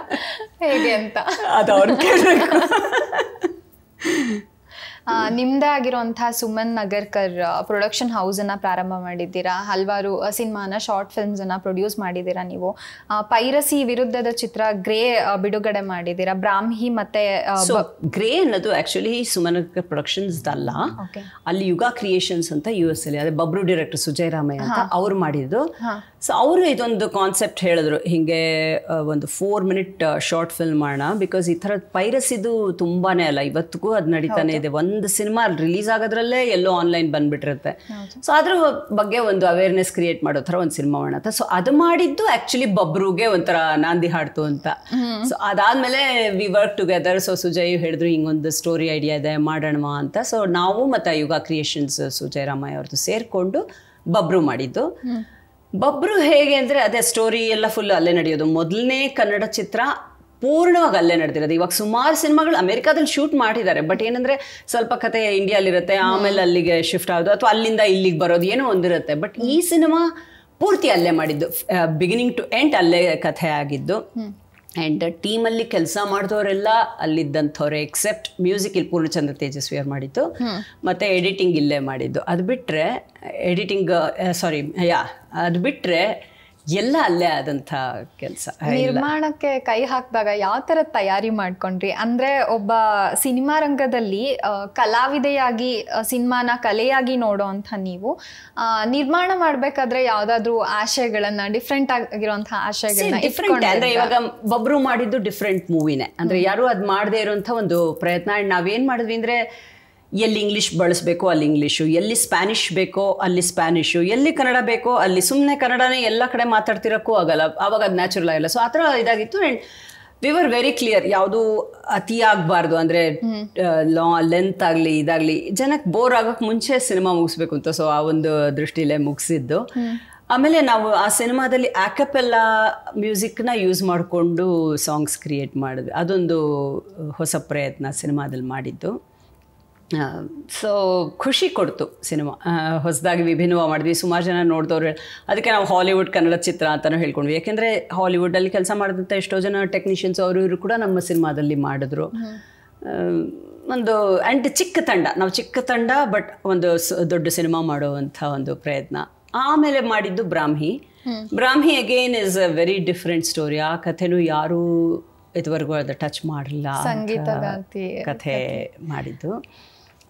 ಹೇಗೆ ಅಂತ ಅದು ಅವ್ರು ಕೇಳಬೇಕು. ನಿಮ್ದೇ ಆಗಿರುವಂತಹ ಸುಮನ್ ನಗರ್ಕರ್ ಪ್ರೊಡಕ್ಷನ್ ಹೌಸನ್ನು ಪ್ರಾರಂಭ ಮಾಡಿದ್ದೀರಾ, ಹಲವಾರು ಸಿನಿಮಾನ ಶಾರ್ಟ್ ಫಿಲ್ಮ್ಸನ್ನು ಪ್ರೊಡ್ಯೂಸ್ ಮಾಡಿದ್ದೀರಾ ನೀವು. ಪೈರಸಿ ವಿರುದ್ಧದ ಚಿತ್ರ ಗ್ರೇ ಬಿಡುಗಡೆ ಮಾಡಿದ್ದೀರಾ, ಬ್ರಾಹ್ಮಿ ಮತ್ತೆ ಗ್ರೇ ಅನ್ನೋದು ಆಕ್ಚುಲಿ ಸುಮನ್ ನಗರ್ ಪ್ರೊಡಕ್ಷನ್ಸ್ ಅಲ್ಲ, ಅಲ್ಲಿ ಯುಗ ಕ್ರಿಯೇಷನ್ಸ್ ಅಂತ US ಅಲ್ಲಿ, ಅದೇ ಬಬ್ರು ಡೈರೆಕ್ಟರ್ ಸುಜಯ್ ರಾಮಯ್ಯ ಅಂತ ಅವ್ರು ಮಾಡಿದ್ದು. ಸೊ ಅವರು ಇದೊಂದು ಕಾನ್ಸೆಪ್ಟ್ ಹೇಳಿದ್ರು, ಹಿಂಗೆ ಒಂದು 4 minute ಶಾರ್ಟ್ ಫಿಲ್ಮ್ ಮಾಡೋಣ, ಬಿಕಾಸ್ ಈ ಥರದ ಪೈರಸಿದು ತುಂಬಾನೇ ಅಲ್ಲ, ಇವತ್ತಿಗೂ ಅದು ನಡೀತಾನೆ ಇದೆ. ಒಂದು ಸಿನಿಮಾ ರಿಲೀಸ್ ಆಗೋದ್ರಲ್ಲೇ ಎಲ್ಲೋ ಆನ್ಲೈನ್ ಬಂದ್ಬಿಟ್ಟಿರುತ್ತೆ. ಸೊ ಅದ್ರ ಬಗ್ಗೆ ಒಂದು ಅವೇರ್ನೆಸ್ ಕ್ರಿಯೇಟ್ ಮಾಡೋ ಥರ ಒಂದು ಸಿನಿಮಾ ಮಾಡೋಣ ಅಂತ. ಸೊ ಅದು ಮಾಡಿದ್ದು ಆಕ್ಚುಲಿ ಬಬ್ರುಗೆ ಒಂಥರ ನಾಂದಿ ಹಾಡ್ತು ಅಂತ. ಸೊ ಅದಾದ್ಮೇಲೆ we work together. So Sujay ಹೇಳಿದ್ರು ಹಿಂಗೊಂದು ಸ್ಟೋರಿ ಐಡಿಯಾ ಇದೆ ಮಾಡೋಣ ಅಂತ. ಸೊ ನಾವು ಮತ್ತು ಯುಗ ಕ್ರಿಯೇಷನ್ಸ್ ಸುಜಯ್ ರಾಮಯ್ಯ ಅವ್ರದ್ದು ಸೇರಿಕೊಂಡು ಬಬ್ರು ಮಾಡಿದ್ದು. ಬಬ್ರು ಹೇಗೆ ಅಂದರೆ ಅದೇ ಸ್ಟೋರಿ ಎಲ್ಲ ಫುಲ್ ಅಲ್ಲೇ ನಡೆಯೋದು. ಮೊದಲನೇ ಕನ್ನಡ ಚಿತ್ರ ಪೂರ್ಣವಾಗಿ ಅಲ್ಲೇ ನಡೆದಿರೋದು. ಇವಾಗ ಸುಮಾರು ಸಿನಿಮಾಗಳು ಅಮೆರಿಕಾದಲ್ಲಿ ಶೂಟ್ ಮಾಡಿದ್ದಾರೆ, ಬಟ್ ಏನಂದರೆ ಸ್ವಲ್ಪ ಕತೆ ಇಂಡಿಯಾಲಿರುತ್ತೆ, ಆಮೇಲೆ ಅಲ್ಲಿಗೆ ಶಿಫ್ಟ್ ಆಗೋದು ಅಥವಾ ಅಲ್ಲಿಂದ ಇಲ್ಲಿಗೆ ಬರೋದು ಏನೋ ಒಂದಿರುತ್ತೆ. ಬಟ್ ಈ ಸಿನಿಮಾ ಪೂರ್ತಿ ಅಲ್ಲೇ ಮಾಡಿದ್ದು, ಬಿಗಿನಿಂಗ್ ಟು ಎಂಡ್ ಅಲ್ಲೇ ಕಥೆ ಆಗಿದ್ದು. ಆ್ಯಂಡ್ ಟೀಮಲ್ಲಿ ಕೆಲಸ ಮಾಡಿದವರೆಲ್ಲ ಅಲ್ಲಿದ್ದಂಥವ್ರೆ, ಎಕ್ಸೆಪ್ಟ್ ಮ್ಯೂಸಿಕ್ ಇಲ್ಲಿ ಪೂರ್ಣಚಂದ್ರ ತೇಜಸ್ವಿ ಅವ್ರು ಮಾಡಿದ್ದು, ಮತ್ತು ಎಡಿಟಿಂಗ್ ಇಲ್ಲೇ ಮಾಡಿದ್ದು. ಅದು ಬಿಟ್ಟರೆ ಅದು ಬಿಟ್ಟರೆ ಎಲ್ಲ ಅಲ್ಲೇ ಆದಂಥ ಕೆಲಸ. ನಿರ್ಮಾಣಕ್ಕೆ ಕೈ ಹಾಕಿದಾಗ ಯಾವ ಥರ ತಯಾರಿ ಮಾಡ್ಕೊಂಡ್ರಿ? ಅಂದರೆ ಒಬ್ಬ ಸಿನಿಮಾ ರಂಗದಲ್ಲಿ ಕಲಾವಿದೆಯಾಗಿ ಸಿನಿಮಾನ ಕಲೆಯಾಗಿ ನೋಡೋ ಅಂಥ ನೀವು ನಿರ್ಮಾಣ ಮಾಡಬೇಕಾದ್ರೆ ಯಾವುದಾದ್ರೂ ಆಶಯಗಳನ್ನು, ಡಿಫ್ರೆಂಟ್ ಆಗಿರುವಂಥ ಆಶಯಗಳನ್ನ ಡಿಫ್ರೆಂಟ್ ಅಂದರೆ ಇವಾಗ ಬಬ್ರು ಮಾಡಿದ್ದು ಡಿಫ್ರೆಂಟ್ ಮೂವಿನೇ, ಅಂದರೆ ಯಾರೂ ಅದು ಮಾಡದೇ ಇರೋಂಥ ಒಂದು ಪ್ರಯತ್ನ. ಆ್ಯಂಡ್ ನಾವೇನು ಮಾಡಿದ್ವಿ ಅಂದರೆ ಎಲ್ಲಿ ಇಂಗ್ಲೀಷ್ ಬಳಸಬೇಕೋ ಅಲ್ಲಿ ಇಂಗ್ಲೀಷು, ಎಲ್ಲಿ ಸ್ಪ್ಯಾನಿಷ್ ಬೇಕೋ ಅಲ್ಲಿ ಸ್ಪ್ಯಾನಿಷು, ಎಲ್ಲಿ ಕನ್ನಡ ಬೇಕೋ ಅಲ್ಲಿ ಸುಮ್ಮನೆ ಕನ್ನಡನೇ ಎಲ್ಲ ಕಡೆ ಮಾತಾಡ್ತಿರೋಕ್ಕೂ ಆಗಲ್ಲ, ಆವಾಗ ಅದು ನ್ಯಾಚುರಲ್ ಆಗಿಲ್ಲ. ಸೊ ಆ ಥರ ಇದಾಗಿತ್ತು. And we were very clear, ಯಾವುದು ಅತಿ ಆಗಬಾರ್ದು, ಅಂದರೆ ಲೆಂತ್ ಆಗಲಿ ಇದಾಗಲಿ ಜನಕ್ಕೆ ಬೋರ್ ಆಗೋಕ್ಕೆ ಮುಂಚೆ ಸಿನಿಮಾ ಮುಗಿಸ್ಬೇಕು ಅಂತ. ಸೊ ಆ ಒಂದು ದೃಷ್ಟಿಲೇ ಮುಗಿಸಿದ್ದು. ಆಮೇಲೆ ನಾವು ಆ ಸಿನಿಮಾದಲ್ಲಿ ಆ್ಯಕ್ಯಾಪೆಲ್ಲಾ ಮ್ಯೂಸಿಕ್ನ ಯೂಸ್ ಮಾಡಿಕೊಂಡು ಸಾಂಗ್ಸ್ ಕ್ರಿಯೇಟ್ ಮಾಡಿದ್ವಿ. ಅದೊಂದು ಹೊಸ ಪ್ರಯತ್ನ ಸಿನಿಮಾದಲ್ಲಿ ಮಾಡಿದ್ದು. ಸೊ ಖುಷಿ ಕೊಡ್ತು ಸಿನಿಮಾ, ಹೊಸದಾಗಿ ವಿಭಿನ್ನವಾಗಿ ಮಾಡಿದ್ವಿ. ಸುಮಾರು ಜನ ನೋಡಿದವ್ರು, ಅದಕ್ಕೆ ನಾವು ಹಾಲಿವುಡ್ ಕನ್ನಡ ಚಿತ್ರ ಅಂತಲೂ ಹೇಳ್ಕೊಂಡ್ವಿ. ಯಾಕೆಂದರೆ ಹಾಲಿವುಡಲ್ಲಿ ಕೆಲಸ ಮಾಡಿದಂಥ ಎಷ್ಟೋ ಜನ ಟೆಕ್ನಿಷಿಯನ್ಸ್ ಅವರು ಇವರು ಕೂಡ ನಮ್ಮ ಸಿನಿಮಾದಲ್ಲಿ ಮಾಡಿದ್ರು. ಒಂದು ಆ್ಯಂಡ್ ನಾವು ಚಿಕ್ಕ ತಂಡ ಬಟ್ ಒಂದು ದೊಡ್ಡ ಸಿನಿಮಾ ಮಾಡುವಂಥ ಒಂದು ಪ್ರಯತ್ನ. ಆಮೇಲೆ ಮಾಡಿದ್ದು Brahmi again is a very different story. ಆ ಕಥೆನೂ ಯಾರೂ ಇದುವರೆಗೂ ಅದು ಟಚ್ ಮಾಡಿಲ್ಲ, ಕಥೆ ಮಾಡಿದ್ದು.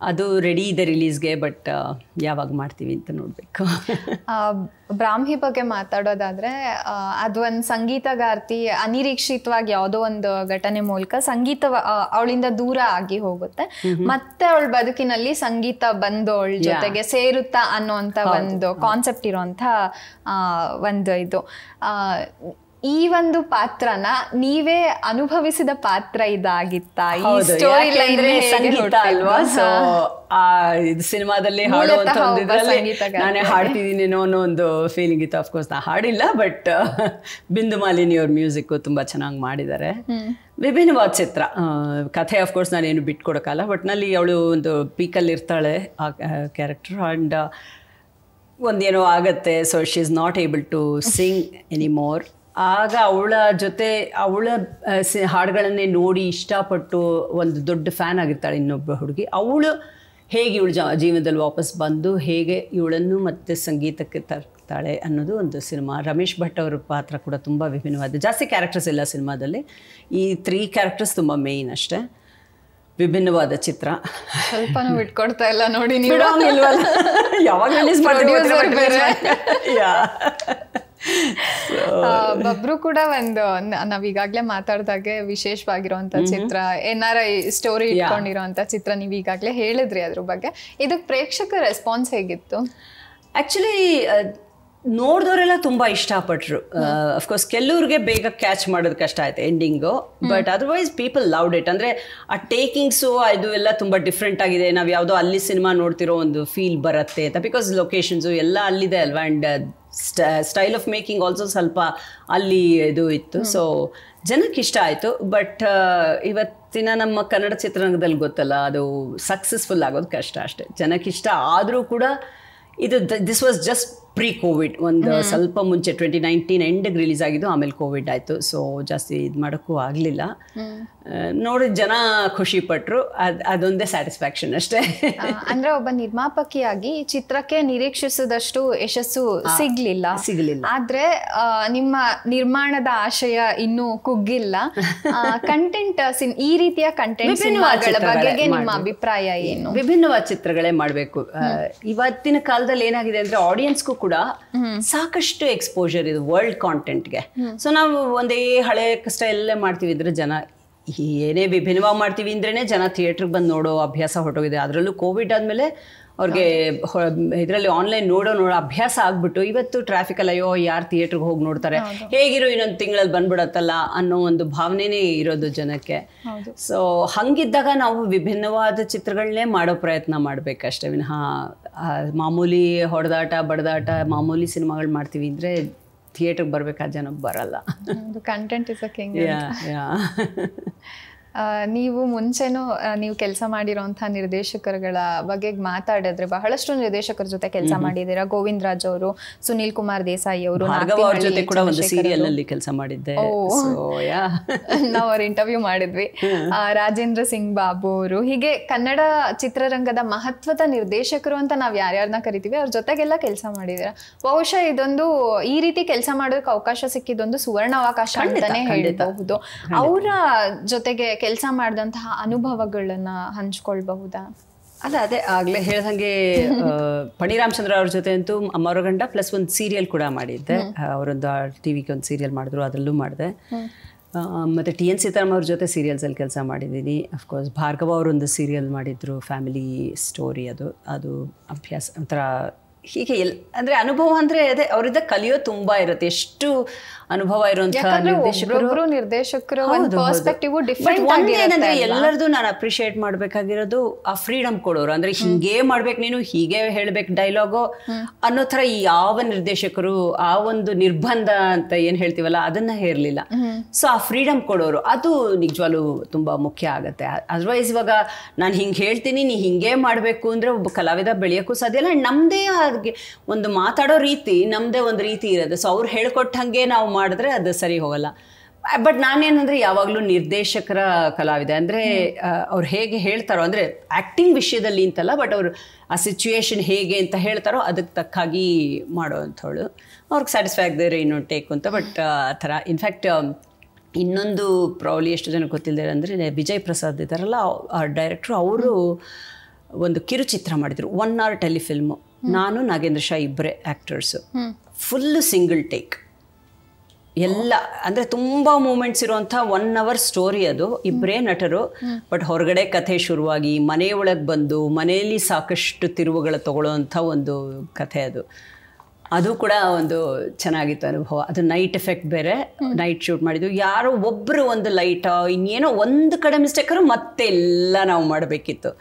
ಅದು ರೆಡಿ ಇದೆ ರಿಲೀಸ್ಗೆ, ಬಟ್ ಯಾವಾಗ ಮಾಡ್ತೀವಿ ಅಂತ ನೋಡಬೇಕು. ಬ್ರಾಹ್ಮಿ ಬಗ್ಗೆ ಮಾತಾಡೋದಾದರೆ, ಅದು ಒಂದು ಸಂಗೀತಗಾರ್ತಿ ಅನಿರೀಕ್ಷಿತವಾಗಿ ಯಾವುದೋ ಒಂದು ಘಟನೆ ಮೂಲಕ ಸಂಗೀತ ಅವಳಿಂದ ದೂರ ಆಗಿ ಹೋಗುತ್ತೆ, ಮತ್ತೆ ಅವಳ ಬದುಕಿನಲ್ಲಿ ಸಂಗೀತ ಬಂದು ಅವಳ ಜೊತೆಗೆ ಸೇರುತ್ತಾ ಅನ್ನೋಂಥ ಒಂದು ಕಾನ್ಸೆಪ್ಟ್ ಇರೋಂಥ ಒಂದು ಇದು. ಈ ಒಂದು ಪಾತ್ರನ ನೀವೇ ಅನುಭವಿಸಿದ ಪಾತ್ರ ಇದಾಗಿತ್ತಾ? ಈ ಸ್ಟೋರಿ ಲೈನ್ ಸಂಗೀತ ಅಲ್ವಾ, ಸೊ ಆ ಇದು ಸಿನಿಮಾದಲ್ಲಿ ಹಾಡುವಂತ ನಾನೇ ಹಾಡ್ತಿದ್ದೀನೇನೋ ಅನ್ನೋ ಒಂದು ಫೀಲಿಂಗ್ ಇತ್ತು. ಅಫ್ಕೋರ್ಸ್ ನಾ ಹಾಡಿಲ್ಲ, ಬಟ್ ಬಿಂದು ಮಾಲಿನಿ ಅವ್ರ ಮ್ಯೂಸಿಕ್ ತುಂಬ ಚೆನ್ನಾಗಿ ಮಾಡಿದ್ದಾರೆ. ವಿಭಿನ್ನವಾದ ಚಿತ್ರ. ಕಥೆ ಅಫ್ಕೋರ್ಸ್ ನಾನೇನು ಬಿಟ್ಕೊಡೋಕ್ಕಲ್ಲ, ಬಟ್ ನಲ್ಲಿ ಅವಳು ಒಂದು ಪೀಕಲ್ಲಿ ಇರ್ತಾಳೆ ಆ ಕ್ಯಾರೆಕ್ಟರ್. ಆ್ಯಂಡ್ ಒಂದೇನೋ ಆಗತ್ತೆ, so she is not able to sing anymore. ಆಗ ಅವಳ ಜೊತೆ ಹಾಡುಗಳನ್ನೇ ನೋಡಿ ಇಷ್ಟಪಟ್ಟು ಒಂದು ದೊಡ್ಡ ಫ್ಯಾನ್ ಆಗಿರ್ತಾಳೆ ಇನ್ನೊಬ್ಬ ಹುಡುಗಿ. ಅವಳು ಹೇಗೆ ಇವಳು ಜೀವನದಲ್ಲಿ ವಾಪಸ್ ಬಂದು ಹೇಗೆ ಇವಳನ್ನು ಮತ್ತೆ ಸಂಗೀತಕ್ಕೆ ತರ್ತಾಳೆ ಅನ್ನೋದು ಒಂದು ಸಿನಿಮಾ. ರಮೇಶ್ ಭಟ್ ಅವರ ಪಾತ್ರ ಕೂಡ ತುಂಬ ವಿಭಿನ್ನವಾದ, ಜಾಸ್ತಿ ಕ್ಯಾರೆಕ್ಟರ್ಸ್ ಇಲ್ಲ ಸಿನಿಮಾದಲ್ಲಿ, ಈ 3 ಕ್ಯಾರೆಕ್ಟರ್ಸ್ ತುಂಬ ಮೇಯ್ನ್ ಅಷ್ಟೇ. ವಿಭಿನ್ನವಾದ ಚಿತ್ರ. ಸ್ವಲ್ಪನೂ ಬಿಟ್ಕೊಡ್ತಾ ಇಲ್ಲ ನೋಡಿ ನೀವು. ಯಾವಾಗ ರಿಲೀಸ್ ಮಾಡ್ತೀವಿ? ಬಬ್ರು ಕೂಡ ಒಂದು ನಾವೀಗಾಗಲೇ ಮಾತಾಡ್ದಾಗೆ ವಿಶೇಷವಾಗಿರುವಂಥ ಚಿತ್ರ, NRI ಸ್ಟೋರಿ ಇಟ್ಕೊಂಡಿರೋಂಥ ಚಿತ್ರ. ನೀವು ಈಗಾಗಲೇ ಹೇಳಿದ್ರಿ ಅದ್ರ ಬಗ್ಗೆ. ಇದಕ್ಕೆ ಪ್ರೇಕ್ಷಕರ ರೆಸ್ಪಾನ್ಸ್ ಹೇಗಿತ್ತು? ಆ್ಯಕ್ಚುಲಿ ನೋಡಿದವರೆಲ್ಲ ತುಂಬ ಇಷ್ಟಪಟ್ಟರು. ಅಫ್ಕೋರ್ಸ್ ಕೆಲವ್ರಿಗೆ ಬೇಗ ಕ್ಯಾಚ್ ಮಾಡೋದು ಕಷ್ಟ ಆಯ್ತು ending, but otherwise people loved it. ಅಂದರೆ ಆ ಟೇಕಿಂಗ್ಸು ಅದು ಎಲ್ಲ ತುಂಬ ಡಿಫ್ರೆಂಟ್ ಆಗಿದೆ. ನಾವು ಯಾವುದೋ ಅಲ್ಲಿ ಸಿನಿಮಾ ನೋಡ್ತಿರೋ ಒಂದು ಫೀಲ್ ಬರುತ್ತೆ ಅಂತ, ಬಿಕಾಸ್ ಲೊಕೇಶನ್ಸು ಎಲ್ಲ ಅಲ್ಲಿದೆ ಅಲ್ವಾ. And style of making also ಸ್ವಲ್ಪ ಅಲ್ಲಿ ಇದು ಇತ್ತು. ಸೊ ಜನಕ್ಕೆ ಇಷ್ಟ ಆಯಿತು. ಬಟ್ ಇವತ್ತಿನ ನಮ್ಮ ಕನ್ನಡ ಚಿತ್ರರಂಗದಲ್ಲಿ ಗೊತ್ತಲ್ಲ, ಅದು ಸಕ್ಸಸ್ಫುಲ್ ಆಗೋದು ಕಷ್ಟ ಅಷ್ಟೇ. ಜನಕ್ಕೆ ಇಷ್ಟ ಆದರೂ ಕೂಡ ಇದು this was just pre COVID ಒಂದು ಸ್ವಲ್ಪ ಮುಂಚೆ 2019 ಎಂಡಿಗೆ ರಿಲೀಸ್ ಆಗಿದ್ದು, ಆಮೇಲೆ ಕೋವಿಡ್ ಆಯಿತು. ಸೊ ಜಾಸ್ತಿ ಇದು ಮಾಡೋಕ್ಕೂ ಆಗಲಿಲ್ಲ. ನೋಡಿ ಜನ ಖುಷಿ ಪಟ್ಟರು, ಅದೊಂದೇ ಸ್ಯಾಟಿಸ್ಫ್ಯಾಕ್ಷನ್ ಅಷ್ಟೇ. ಅಂದ್ರೆ ಒಬ್ಬ ನಿರ್ಮಾಪಕಿಯಾಗಿ ಚಿತ್ರಕ್ಕೆ ನಿರೀಕ್ಷಿಸಿದಷ್ಟು ಯಶಸ್ಸು ಸಿಗ್ಲಿಲ್ಲ. ಆದ್ರೆ ನಿಮ್ಮ ನಿರ್ಮಾಣದ ಆಶಯ ಇನ್ನೂ ಕುಗ್ಗಿಲ್ಲ. ಕಂಟೆಂಟ್ ಈ ರೀತಿಯ ಕಂಟೆಂಟ್ ಸಿನಿಮಾಗಳ ಬಗೆಗೆ ನಿಮ್ಮ ಅಭಿಪ್ರಾಯ ಏನು? ವಿಭಿನ್ನವಾದ ಚಿತ್ರಗಳೇ ಮಾಡಬೇಕು. ಇವತ್ತಿನ ಕಾಲದಲ್ಲಿ ಏನಾಗಿದೆ ಅಂದ್ರೆ ಆಡಿಯನ್ಸ್ಗೂ ಕೂಡ ಸಾಕಷ್ಟು ಎಕ್ಸ್ಪೋಜರ್ ಇದೆ ವರ್ಲ್ಡ್ ಕಾಂಟೆಂಟ್ಗೆ. ಸೊ ನಾವು ಒಂದೇ ಹಳೆ ಸ್ಟೈಲಲ್ಲೇ ಮಾಡ್ತೀವಿ ಇದ್ರೆ ಜನ ಏನೇ ವಿಭಿನ್ನವಾಗಿ ಮಾಡ್ತೀವಿ ಅಂದ್ರೇ ಜನ ಥಿಯೇಟ್ರಿಗೆ ಬಂದು ನೋಡೋ ಅಭ್ಯಾಸ ಹೊರಟೋಗಿದೆ. ಅದರಲ್ಲೂ ಕೋವಿಡ್ ಆದಮೇಲೆ ಅವ್ರಿಗೆ ಇದರಲ್ಲಿ ಆನ್ಲೈನ್ ನೋಡೋ ಅಭ್ಯಾಸ ಆಗ್ಬಿಟ್ಟು ಇವತ್ತು ಟ್ರಾಫಿಕಲ್ಲಿ ಅಯ್ಯೋ ಯಾರು ಥಿಯೇಟ್ರಿಗೆ ಹೋಗಿ ನೋಡ್ತಾರೆ, ಹೇಗಿರೋ ಇನ್ನೊಂದು ತಿಂಗಳಲ್ಲಿ ಬಂದ್ಬಿಡತ್ತಲ್ಲ ಅನ್ನೋ ಒಂದು ಭಾವನೆನೇ ಇರೋದು ಜನಕ್ಕೆ. ಸೊ ಹಂಗಿದ್ದಾಗ ನಾವು ವಿಭಿನ್ನವಾದ ಚಿತ್ರಗಳನ್ನೇ ಮಾಡೋ ಪ್ರಯತ್ನ ಮಾಡಬೇಕಷ್ಟೇ ವಿನಃ ಮಾಮೂಲಿ ಹೊಡೆದಾಟ ಬಡದಾಟ ಮಾಮೂಲಿ ಸಿನಿಮಾಗಳು ಮಾಡ್ತೀವಿ ಅಂದರೆ ಥಿಯೇಟ್ರಿಗೆ ಬರಬೇಕಾದ ಜನಕ್ಕೆ ಬರಲ್ಲ. Content is a king. ನೀವು ಮುಂಚೆನೂ ನೀವು ಕೆಲಸ ಮಾಡಿರೋಂಥ ನಿರ್ದೇಶಕರುಗಳ ಬಗ್ಗೆ ಮಾತಾಡಿದ್ರೆ ಬಹಳಷ್ಟು ನಿರ್ದೇಶಕರ ಜೊತೆ ಕೆಲಸ ಮಾಡಿದ್ದೀರಾ. ಗೋವಿಂದ್ ರಾಜ್ ಅವರು, ಸುನೀಲ್ ಕುಮಾರ್ ದೇಸಾಯಿ ಅವರು, ಅವ್ರ ಜೊತೆ ಕೂಡ ಒಂದು ಸೀರಿಯಲ್ ಅಲ್ಲಿ ಕೆಲಸ ಮಾಡಿದ್ದೆ. ನಾವು ಅವ್ರ ಇಂಟರ್ವ್ಯೂ ಮಾಡಿದ್ವಿ. ರಾಜೇಂದ್ರ ಸಿಂಗ್ ಬಾಬು ಅವರು, ಹೀಗೆ ಕನ್ನಡ ಚಿತ್ರರಂಗದ ಮಹತ್ವದ ನಿರ್ದೇಶಕರು ಅಂತ ನಾವು ಯಾರ್ಯಾರನ್ನ ಕರಿತೀವಿ ಅವ್ರ ಜೊತೆಗೆಲ್ಲ ಕೆಲಸ ಮಾಡಿದ್ದೀರಾ. ಬಹುಶಃ ಇದೊಂದು ಈ ರೀತಿ ಕೆಲಸ ಮಾಡೋದಕ್ಕೆ ಅವಕಾಶ ಸಿಕ್ಕಿದೊಂದು ಸುವರ್ಣ ಅವಕಾಶ ಅಂತಾನೆ ಹೇಳಬಹುದು. ಅವರ ಜೊತೆಗೆ ಕೆಲಸ ಮಾಡಿದಂತಹ ಅನುಭವಗಳನ್ನ ಹಂಚ್ಕೊಳ್ಬಹುದಾ? ಅದೇ ಆಗ್ಲೇ ಹೇಳ್ದಂಗೆ ಪಣಿರಾಮಚಂದ್ರ ಅವ್ರ ಜೊತೆ ಅಂತೂ ಅಮ್ಮವ್ರ ಗಂಡ ಪ್ಲಸ್ ಒಂದು ಸೀರಿಯಲ್ ಕೂಡ ಮಾಡಿದ್ದೆ. ಅವರೊಂದು ಟಿವಿಗೆ ಒಂದು ಸೀರಿಯಲ್ ಮಾಡಿದ್ರು, ಅದರಲ್ಲೂ ಮಾಡಿದೆ. ಮತ್ತು TN ಸೀತಾರಾಮ್ ಅವ್ರ ಜೊತೆ ಸೀರಿಯಲ್ಸಲ್ಲಿ ಕೆಲಸ ಮಾಡಿದ್ದೀನಿ. ಅಫ್ಕೋರ್ಸ್ ಭಾರ್ಗವ ಅವರೊಂದು ಸೀರಿಯಲ್ ಮಾಡಿದ್ರು, ಫ್ಯಾಮಿಲಿ ಸ್ಟೋರಿ. ಅದು ಅಭ್ಯಾಸ ಒಂಥರ ಹೀಗೆ ಅಂದರೆ ಅನುಭವ ಅಂದರೆ ಅದೇ ಅವರಿಂದ ಕಲಿಯೋ ತುಂಬ ಇರುತ್ತೆ. ಎಷ್ಟು ಅನುಭವ ಇರುವಂತಹ ನಿರ್ದೇಶಕರು ಏನಂದ್ರೆ ಎಲ್ಲರದು ನಾನು ಅಪ್ರಿಷಿಯೇಟ್ ಮಾಡಬೇಕಾಗಿರೋದು ಆ ಫ್ರೀಡಮ್ ಕೊಡೋರು. ಅಂದ್ರೆ ಹಿಂಗೇ ಮಾಡ್ಬೇಕು, ನೀನು ಹೀಗೆ ಹೇಳ್ಬೇಕು ಡೈಲಾಗು ಅನ್ನೋ ಥರ ಯಾವ ನಿರ್ದೇಶಕರು ಆ ಒಂದು ನಿರ್ಬಂಧ ಅಂತ ಏನು ಹೇಳ್ತೀವಲ್ಲ ಅದನ್ನ ಹೇರಲಿಲ್ಲ. ಸೊ ಆ ಫ್ರೀಡಮ್ ಕೊಡೋರು ಅದು ನಿಜವಾಗ್ಲೂ ತುಂಬ ಮುಖ್ಯ ಆಗುತ್ತೆ. ಅದರ್ವೈಸ್ ಇವಾಗ ನಾನು ಹಿಂಗೆ ಹೇಳ್ತೀನಿ ನೀ ಹಿಂಗೇ ಮಾಡಬೇಕು ಅಂದರೆ ಒಬ್ಬ ಕಲಾವಿದ ಬೆಳೆಯೋಕ್ಕೂ ಸಾಧ್ಯ ಇಲ್ಲ. ನಮ್ಮದೇ ಒಂದು ಮಾತಾಡೋ ರೀತಿ ನಮ್ಮದೇ ಒಂದು ರೀತಿ ಇರೋದು. ಸೊ ಅವ್ರು ಹೇಳ್ಕೊಟ್ಟಂಗೆ ನಾವು ಮಾಡಿದ್ರೆ ಅದು ಸರಿ ಹೋಗಲ್ಲ. ಬಟ್ ನಾನೇನಂದರೆ ಯಾವಾಗಲೂ ನಿರ್ದೇಶಕರ ಕಲಾವಿದೆ ಅಂದರೆ ಅವ್ರು ಹೇಗೆ ಹೇಳ್ತಾರೋ, ಅಂದರೆ ಆ್ಯಕ್ಟಿಂಗ್ ವಿಷಯದಲ್ಲಿ ಅಂತಲ್ಲ, ಬಟ್ ಅವರು ಆ ಸಿಚುವೇಶನ್ ಹೇಗೆ ಅಂತ ಹೇಳ್ತಾರೋ ಅದಕ್ಕೆ ತಕ್ಕಾಗಿ ಮಾಡೋ ಅಂಥವಳು. ಅವ್ರಿಗೆ ಸ್ಯಾಟಿಸ್ಫೈ ಆಗದೆ ಇನ್ನೊಂದು ಟೇಕ್ ಅಂತ. ಬಟ್ ಆ ಥರ ಇನ್ಫ್ಯಾಕ್ಟ್ ಇನ್ನೊಂದು ಪ್ರಾಬ್ಲಿ ಎಷ್ಟು ಜನ ಗೊತ್ತಿಲ್ಲದೆ ಅಂದರೆ ವಿಜಯ್ ಪ್ರಸಾದ್ ಇದ್ದಾರಲ್ಲ ಆ ಡೈರೆಕ್ಟ್ರು, ಅವರು ಒಂದು ಕಿರುಚಿತ್ರ ಮಾಡಿದರು, 1 hour ಟೆಲಿಫಿಲ್ಮು. ನಾನು ನಾಗೇಂದ್ರ ಶಾ ಇಬ್ಬರೇ ಆ್ಯಕ್ಟರ್ಸು, ಫುಲ್ಲು ಸಿಂಗಲ್ ಟೇಕ್ ಎಲ್ಲ. ಅಂದರೆ ತುಂಬ ಮೂಮೆಂಟ್ಸ್ ಇರುವಂಥ 1 hour ಸ್ಟೋರಿ ಅದು, ಇಬ್ಬರೇ ನಟರು. ಬಟ್ ಹೊರಗಡೆ ಕಥೆ ಶುರುವಾಗಿ ಮನೆಯೊಳಗೆ ಬಂದು ಮನೆಯಲ್ಲಿ ಸಾಕಷ್ಟು ತಿರುವುಗಳ ತಗೊಳ್ಳೋವಂಥ ಒಂದು ಕಥೆ ಅದು. ಅದು ಕೂಡ ಒಂದು ಚೆನ್ನಾಗಿತ್ತು ಅನುಭವ. ಅದು ನೈಟ್ ಎಫೆಕ್ಟ್ ಬೇರೆ, ನೈಟ್ ಶೂಟ್ ಮಾಡಿದ್ವಿ. ಯಾರೋ ಒಬ್ಬರು ಒಂದು ಲೈಟ್ ಇನ್ನೇನೋ ಒಂದು ಕಡೆ ಮಿಸ್ಟೇಕರು ಮತ್ತೆಲ್ಲ ನಾವು ಮಾಡಬೇಕಿತ್ತು.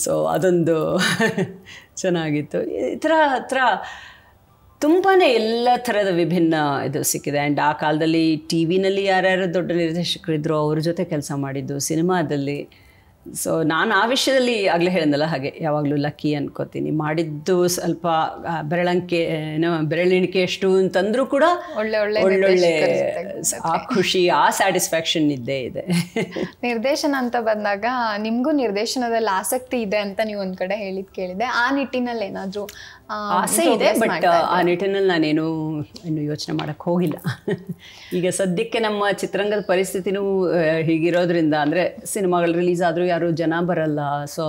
ಸೊ ಅದೊಂದು ಚೆನ್ನಾಗಿತ್ತು. ಈ ಥರ ಹತ್ರ ತುಂಬಾ ಎಲ್ಲ ಥರದ ವಿಭಿನ್ನ ಇದು ಸಿಕ್ಕಿದೆ. ಆ್ಯಂಡ್ ಆ ಕಾಲದಲ್ಲಿ TVನಲ್ಲಿ ಯಾರ್ಯಾರು ದೊಡ್ಡ ನಿರ್ದೇಶಕರಿದ್ದರು ಅವ್ರ ಜೊತೆ ಕೆಲಸ ಮಾಡಿದ್ದು, ಸಿನಿಮಾದಲ್ಲಿ. ಸೊ ನಾನು ಆ ವಿಷಯದಲ್ಲಿ ಆಗಲೇ ಹೇಳಿದ್ನಲ್ಲ ಹಾಗೆ ಯಾವಾಗಲೂ ಲಕ್ಕಿ ಅನ್ಕೋತೀನಿ. ಮಾಡಿದ್ದು ಸ್ವಲ್ಪ ಬೆರಳಿಣಿಕೆ ಎಷ್ಟು ಅಂತಂದ್ರೂ ಕೂಡ ಒಳ್ಳೊಳ್ಳೆ ಆ ಖುಷಿ, ಆ ಸ್ಯಾಟಿಸ್ಫ್ಯಾಕ್ಷನ್ ಇದ್ದೇ ಇದೆ. ನಿರ್ದೇಶನ ಅಂತ ಬಂದಾಗ ನಿಮಗೂ ನಿರ್ದೇಶನದಲ್ಲಿ ಆಸಕ್ತಿ ಇದೆ ಅಂತ ನೀವು ಒಂದು ಕಡೆ ಕೇಳಿದೆ. ಆ ನಿಟ್ಟಿನಲ್ಲಿ ಏನಾದರೂ ಆಸೆ ಇದೆ, ಬಟ್ ಆ ನಿಟ್ಟಿನಲ್ಲಿ ನಾನೇನು ಇನ್ನು ಯೋಚನೆ ಮಾಡೋಕ್ಕೆ ಹೋಗಿಲ್ಲ. ಈಗ ಸದ್ಯಕ್ಕೆ ನಮ್ಮ ಚಿತ್ರರಂಗದ ಪರಿಸ್ಥಿತಿನೂ ಹೀಗಿರೋದ್ರಿಂದ, ಅಂದರೆ ಸಿನಿಮಾಗಳು ರಿಲೀಸ್ ಆದರೂ ಯಾರು ಜನ ಬರಲ್ಲ. ಸೊ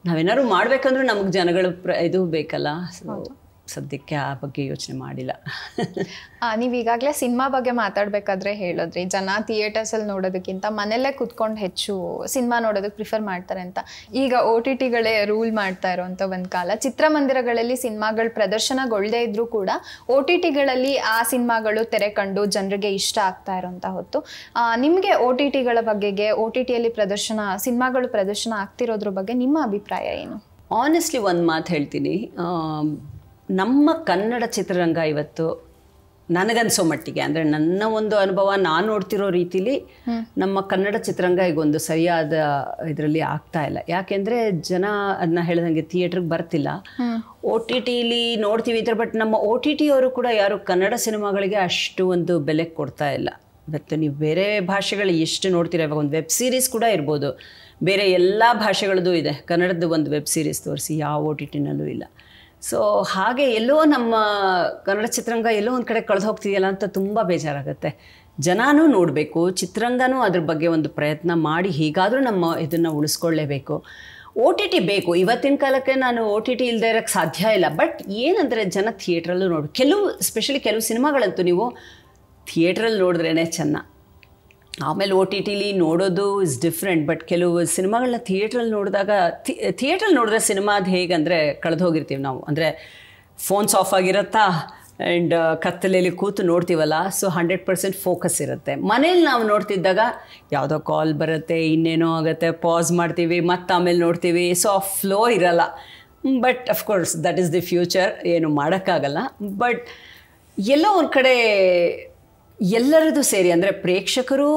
ನಾವೇನಾದ್ರು ಮಾಡಬೇಕಂದ್ರೂ ನಮಗೆ ಜನಗಳ ಇದು ಬೇಕಲ್ಲ. ಸೊ ಸದ್ಯಕ್ಕೆ ಆ ಬಗ್ಗೆ ಯೋಚನೆ ಮಾಡಿಲ್ಲ. ನೀವು ಈಗಾಗಲೇ ಸಿನಿಮಾ ಬಗ್ಗೆ ಮಾತಾಡಬೇಕಾದ್ರೆ ಹೇಳಿದ್ರಿ, ಜನ ಥಿಯೇಟರ್ಸಲ್ಲಿ ನೋಡೋದಕ್ಕಿಂತ ಮನೆಯಲ್ಲೇ ಕುತ್ಕೊಂಡು ಹೆಚ್ಚು ಸಿನಿಮಾ ನೋಡೋದಕ್ಕೆ ಪ್ರಿಫರ್ ಮಾಡ್ತಾರೆ ಅಂತ. ಈಗ OTTಗಳೇ ರೂಲ್ ಮಾಡ್ತಾ ಇರೋವಂಥ ಒಂದು ಕಾಲ. ಚಿತ್ರಮಂದಿರಗಳಲ್ಲಿ ಸಿನಿಮಾಗಳು ಪ್ರದರ್ಶನಗೊಳ್ಳದೇ ಇದ್ರೂ ಕೂಡ OTTಗಳಲ್ಲಿ ಆ ಸಿನಿಮಾಗಳು ತೆರೆ ಕಂಡು ಜನರಿಗೆ ಇಷ್ಟ ಆಗ್ತಾ ಇರೋಂಥ ಹೊತ್ತು ನಿಮಗೆ OTTಗಳ ಬಗ್ಗೆಗೆ, OTTಯಲ್ಲಿ ಸಿನಿಮಾಗಳು ಪ್ರದರ್ಶನ ಆಗ್ತಿರೋದ್ರ ಬಗ್ಗೆ ನಿಮ್ಮ ಅಭಿಪ್ರಾಯ ಏನು? ಆನೆಸ್ಟ್ಲಿ ಒಂದು ಮಾತು ಹೇಳ್ತೀನಿ, ನಮ್ಮ ಕನ್ನಡ ಚಿತ್ರರಂಗ ಇವತ್ತು ನನಗನ್ಸೋ ಮಟ್ಟಿಗೆ. ಅಂದರೆ ನನ್ನ ಒಂದು ಅನುಭವ ನಾನು ನೋಡ್ತಿರೋ ರೀತಿಲಿ ನಮ್ಮ ಕನ್ನಡ ಚಿತ್ರರಂಗ ಈಗ ಒಂದು ಸರಿಯಾದ ಇದರಲ್ಲಿ ಆಗ್ತಾ ಇಲ್ಲ. ಯಾಕೆಂದರೆ ಜನ ಅದನ್ನ ಹೇಳಿದಂಗೆ ಥಿಯೇಟ್ರಿಗೆ ಬರ್ತಿಲ್ಲ, OTTಲಿ ನೋಡ್ತೀವಿ ಈ ಥರ. ಬಟ್ ನಮ್ಮ OTT ಅವರು ಕೂಡ ಯಾರು ಕನ್ನಡ ಸಿನಿಮಾಗಳಿಗೆ ಅಷ್ಟು ಒಂದು ಬೆಲೆ ಕೊಡ್ತಾ ಇಲ್ಲ. ಮತ್ತು ನೀವು ಬೇರೆ ಭಾಷೆಗಳು ಎಷ್ಟು ನೋಡ್ತೀರಾ, ಇವಾಗ ಒಂದು ವೆಬ್ ಸೀರೀಸ್ ಕೂಡ ಇರ್ಬೋದು, ಬೇರೆ ಎಲ್ಲ ಭಾಷೆಗಳದ್ದು ಇದೆ, ಕನ್ನಡದ್ದು ಒಂದು ವೆಬ್ ಸೀರೀಸ್ ತೋರಿಸಿ ಯಾವ OTTನಲ್ಲೂ ಇಲ್ಲ. ಸೊ ಹಾಗೆ ಎಲ್ಲೋ ನಮ್ಮ ಕನ್ನಡ ಚಿತ್ರರಂಗ ಎಲ್ಲೋ ಒಂದು ಕಡೆ ಕಳೆದು ಹೋಗ್ತಿದೆಯಲ್ಲ ಅಂತ ತುಂಬ ಬೇಜಾರಾಗುತ್ತೆ. ಜನನೂ ನೋಡಬೇಕು, ಚಿತ್ರರಂಗನೂ ಅದ್ರ ಬಗ್ಗೆ ಒಂದು ಪ್ರಯತ್ನ ಮಾಡಿ ಹೀಗಾದರೂ ನಮ್ಮ ಇದನ್ನು ಉಳಿಸ್ಕೊಳ್ಳೇಬೇಕು. OTT ಬೇಕು. ಇವತ್ತಿನ ಕಾಲಕ್ಕೆ ನಾನು OTT ಇಲ್ಲದೆ ಇರೋಕ್ಕೆ ಸಾಧ್ಯ ಇಲ್ಲ. ಬಟ್ ಏನಂದರೆ ಜನ ಥಿಯೇಟ್ರಲ್ಲೂ ನೋಡಿ, ಸ್ಪೆಷಲಿ ಕೆಲವು ಸಿನಿಮಾಗಳಂತೂ ನೀವು ಥಿಯೇಟ್ರಲ್ಲಿ ನೋಡಿದ್ರೇ ಚೆನ್ನ. ಆಮೇಲೆ OTTಲಿ ನೋಡೋದು ಇಸ್ ಡಿಫ್ರೆಂಟ್. ಬಟ್ ಕೆಲವು ಸಿನಿಮಾಗಳನ್ನ ಥಿಯೇಟ್ರಲ್ಲಿ ನೋಡಿದಾಗ, ಥಿಯೇಟ್ರಲ್ಲಿ ನೋಡಿದ್ರೆ ಸಿನಿಮಾ ಅದು ಹೇಗಂದರೆ ಕಳೆದು ಹೋಗಿರ್ತೀವಿ ನಾವು. ಅಂದರೆ ಫೋನ್ಸ್ ಆಫ್ ಆಗಿರುತ್ತಾ ಆ್ಯಂಡ್ ಕತ್ತಲೆಯಲ್ಲಿ ಕೂತು ನೋಡ್ತೀವಲ್ಲ, ಸೊ 100% ಫೋಕಸ್ ಇರುತ್ತೆ. ಮನೇಲಿ ನಾವು ನೋಡ್ತಿದ್ದಾಗ ಯಾವುದೋ ಕಾಲ್ ಬರುತ್ತೆ, ಇನ್ನೇನೋ ಆಗುತ್ತೆ, ಪಾಸ್ ಮಾಡ್ತೀವಿ, ಮತ್ತು ಆಮೇಲೆ ನೋಡ್ತೀವಿ. ಸೊ ಆ ಫ್ಲೋ ಇರಲ್ಲ. But of course that is the future, ಏನು ಮಾಡೋಕ್ಕಾಗಲ್ಲ. ಬಟ್ ಎಲ್ಲೋ ಒಂದು ಕಡೆ ಎಲ್ಲರದು ಸೇರಿ, ಅಂದರೆ ಪ್ರೇಕ್ಷಕರು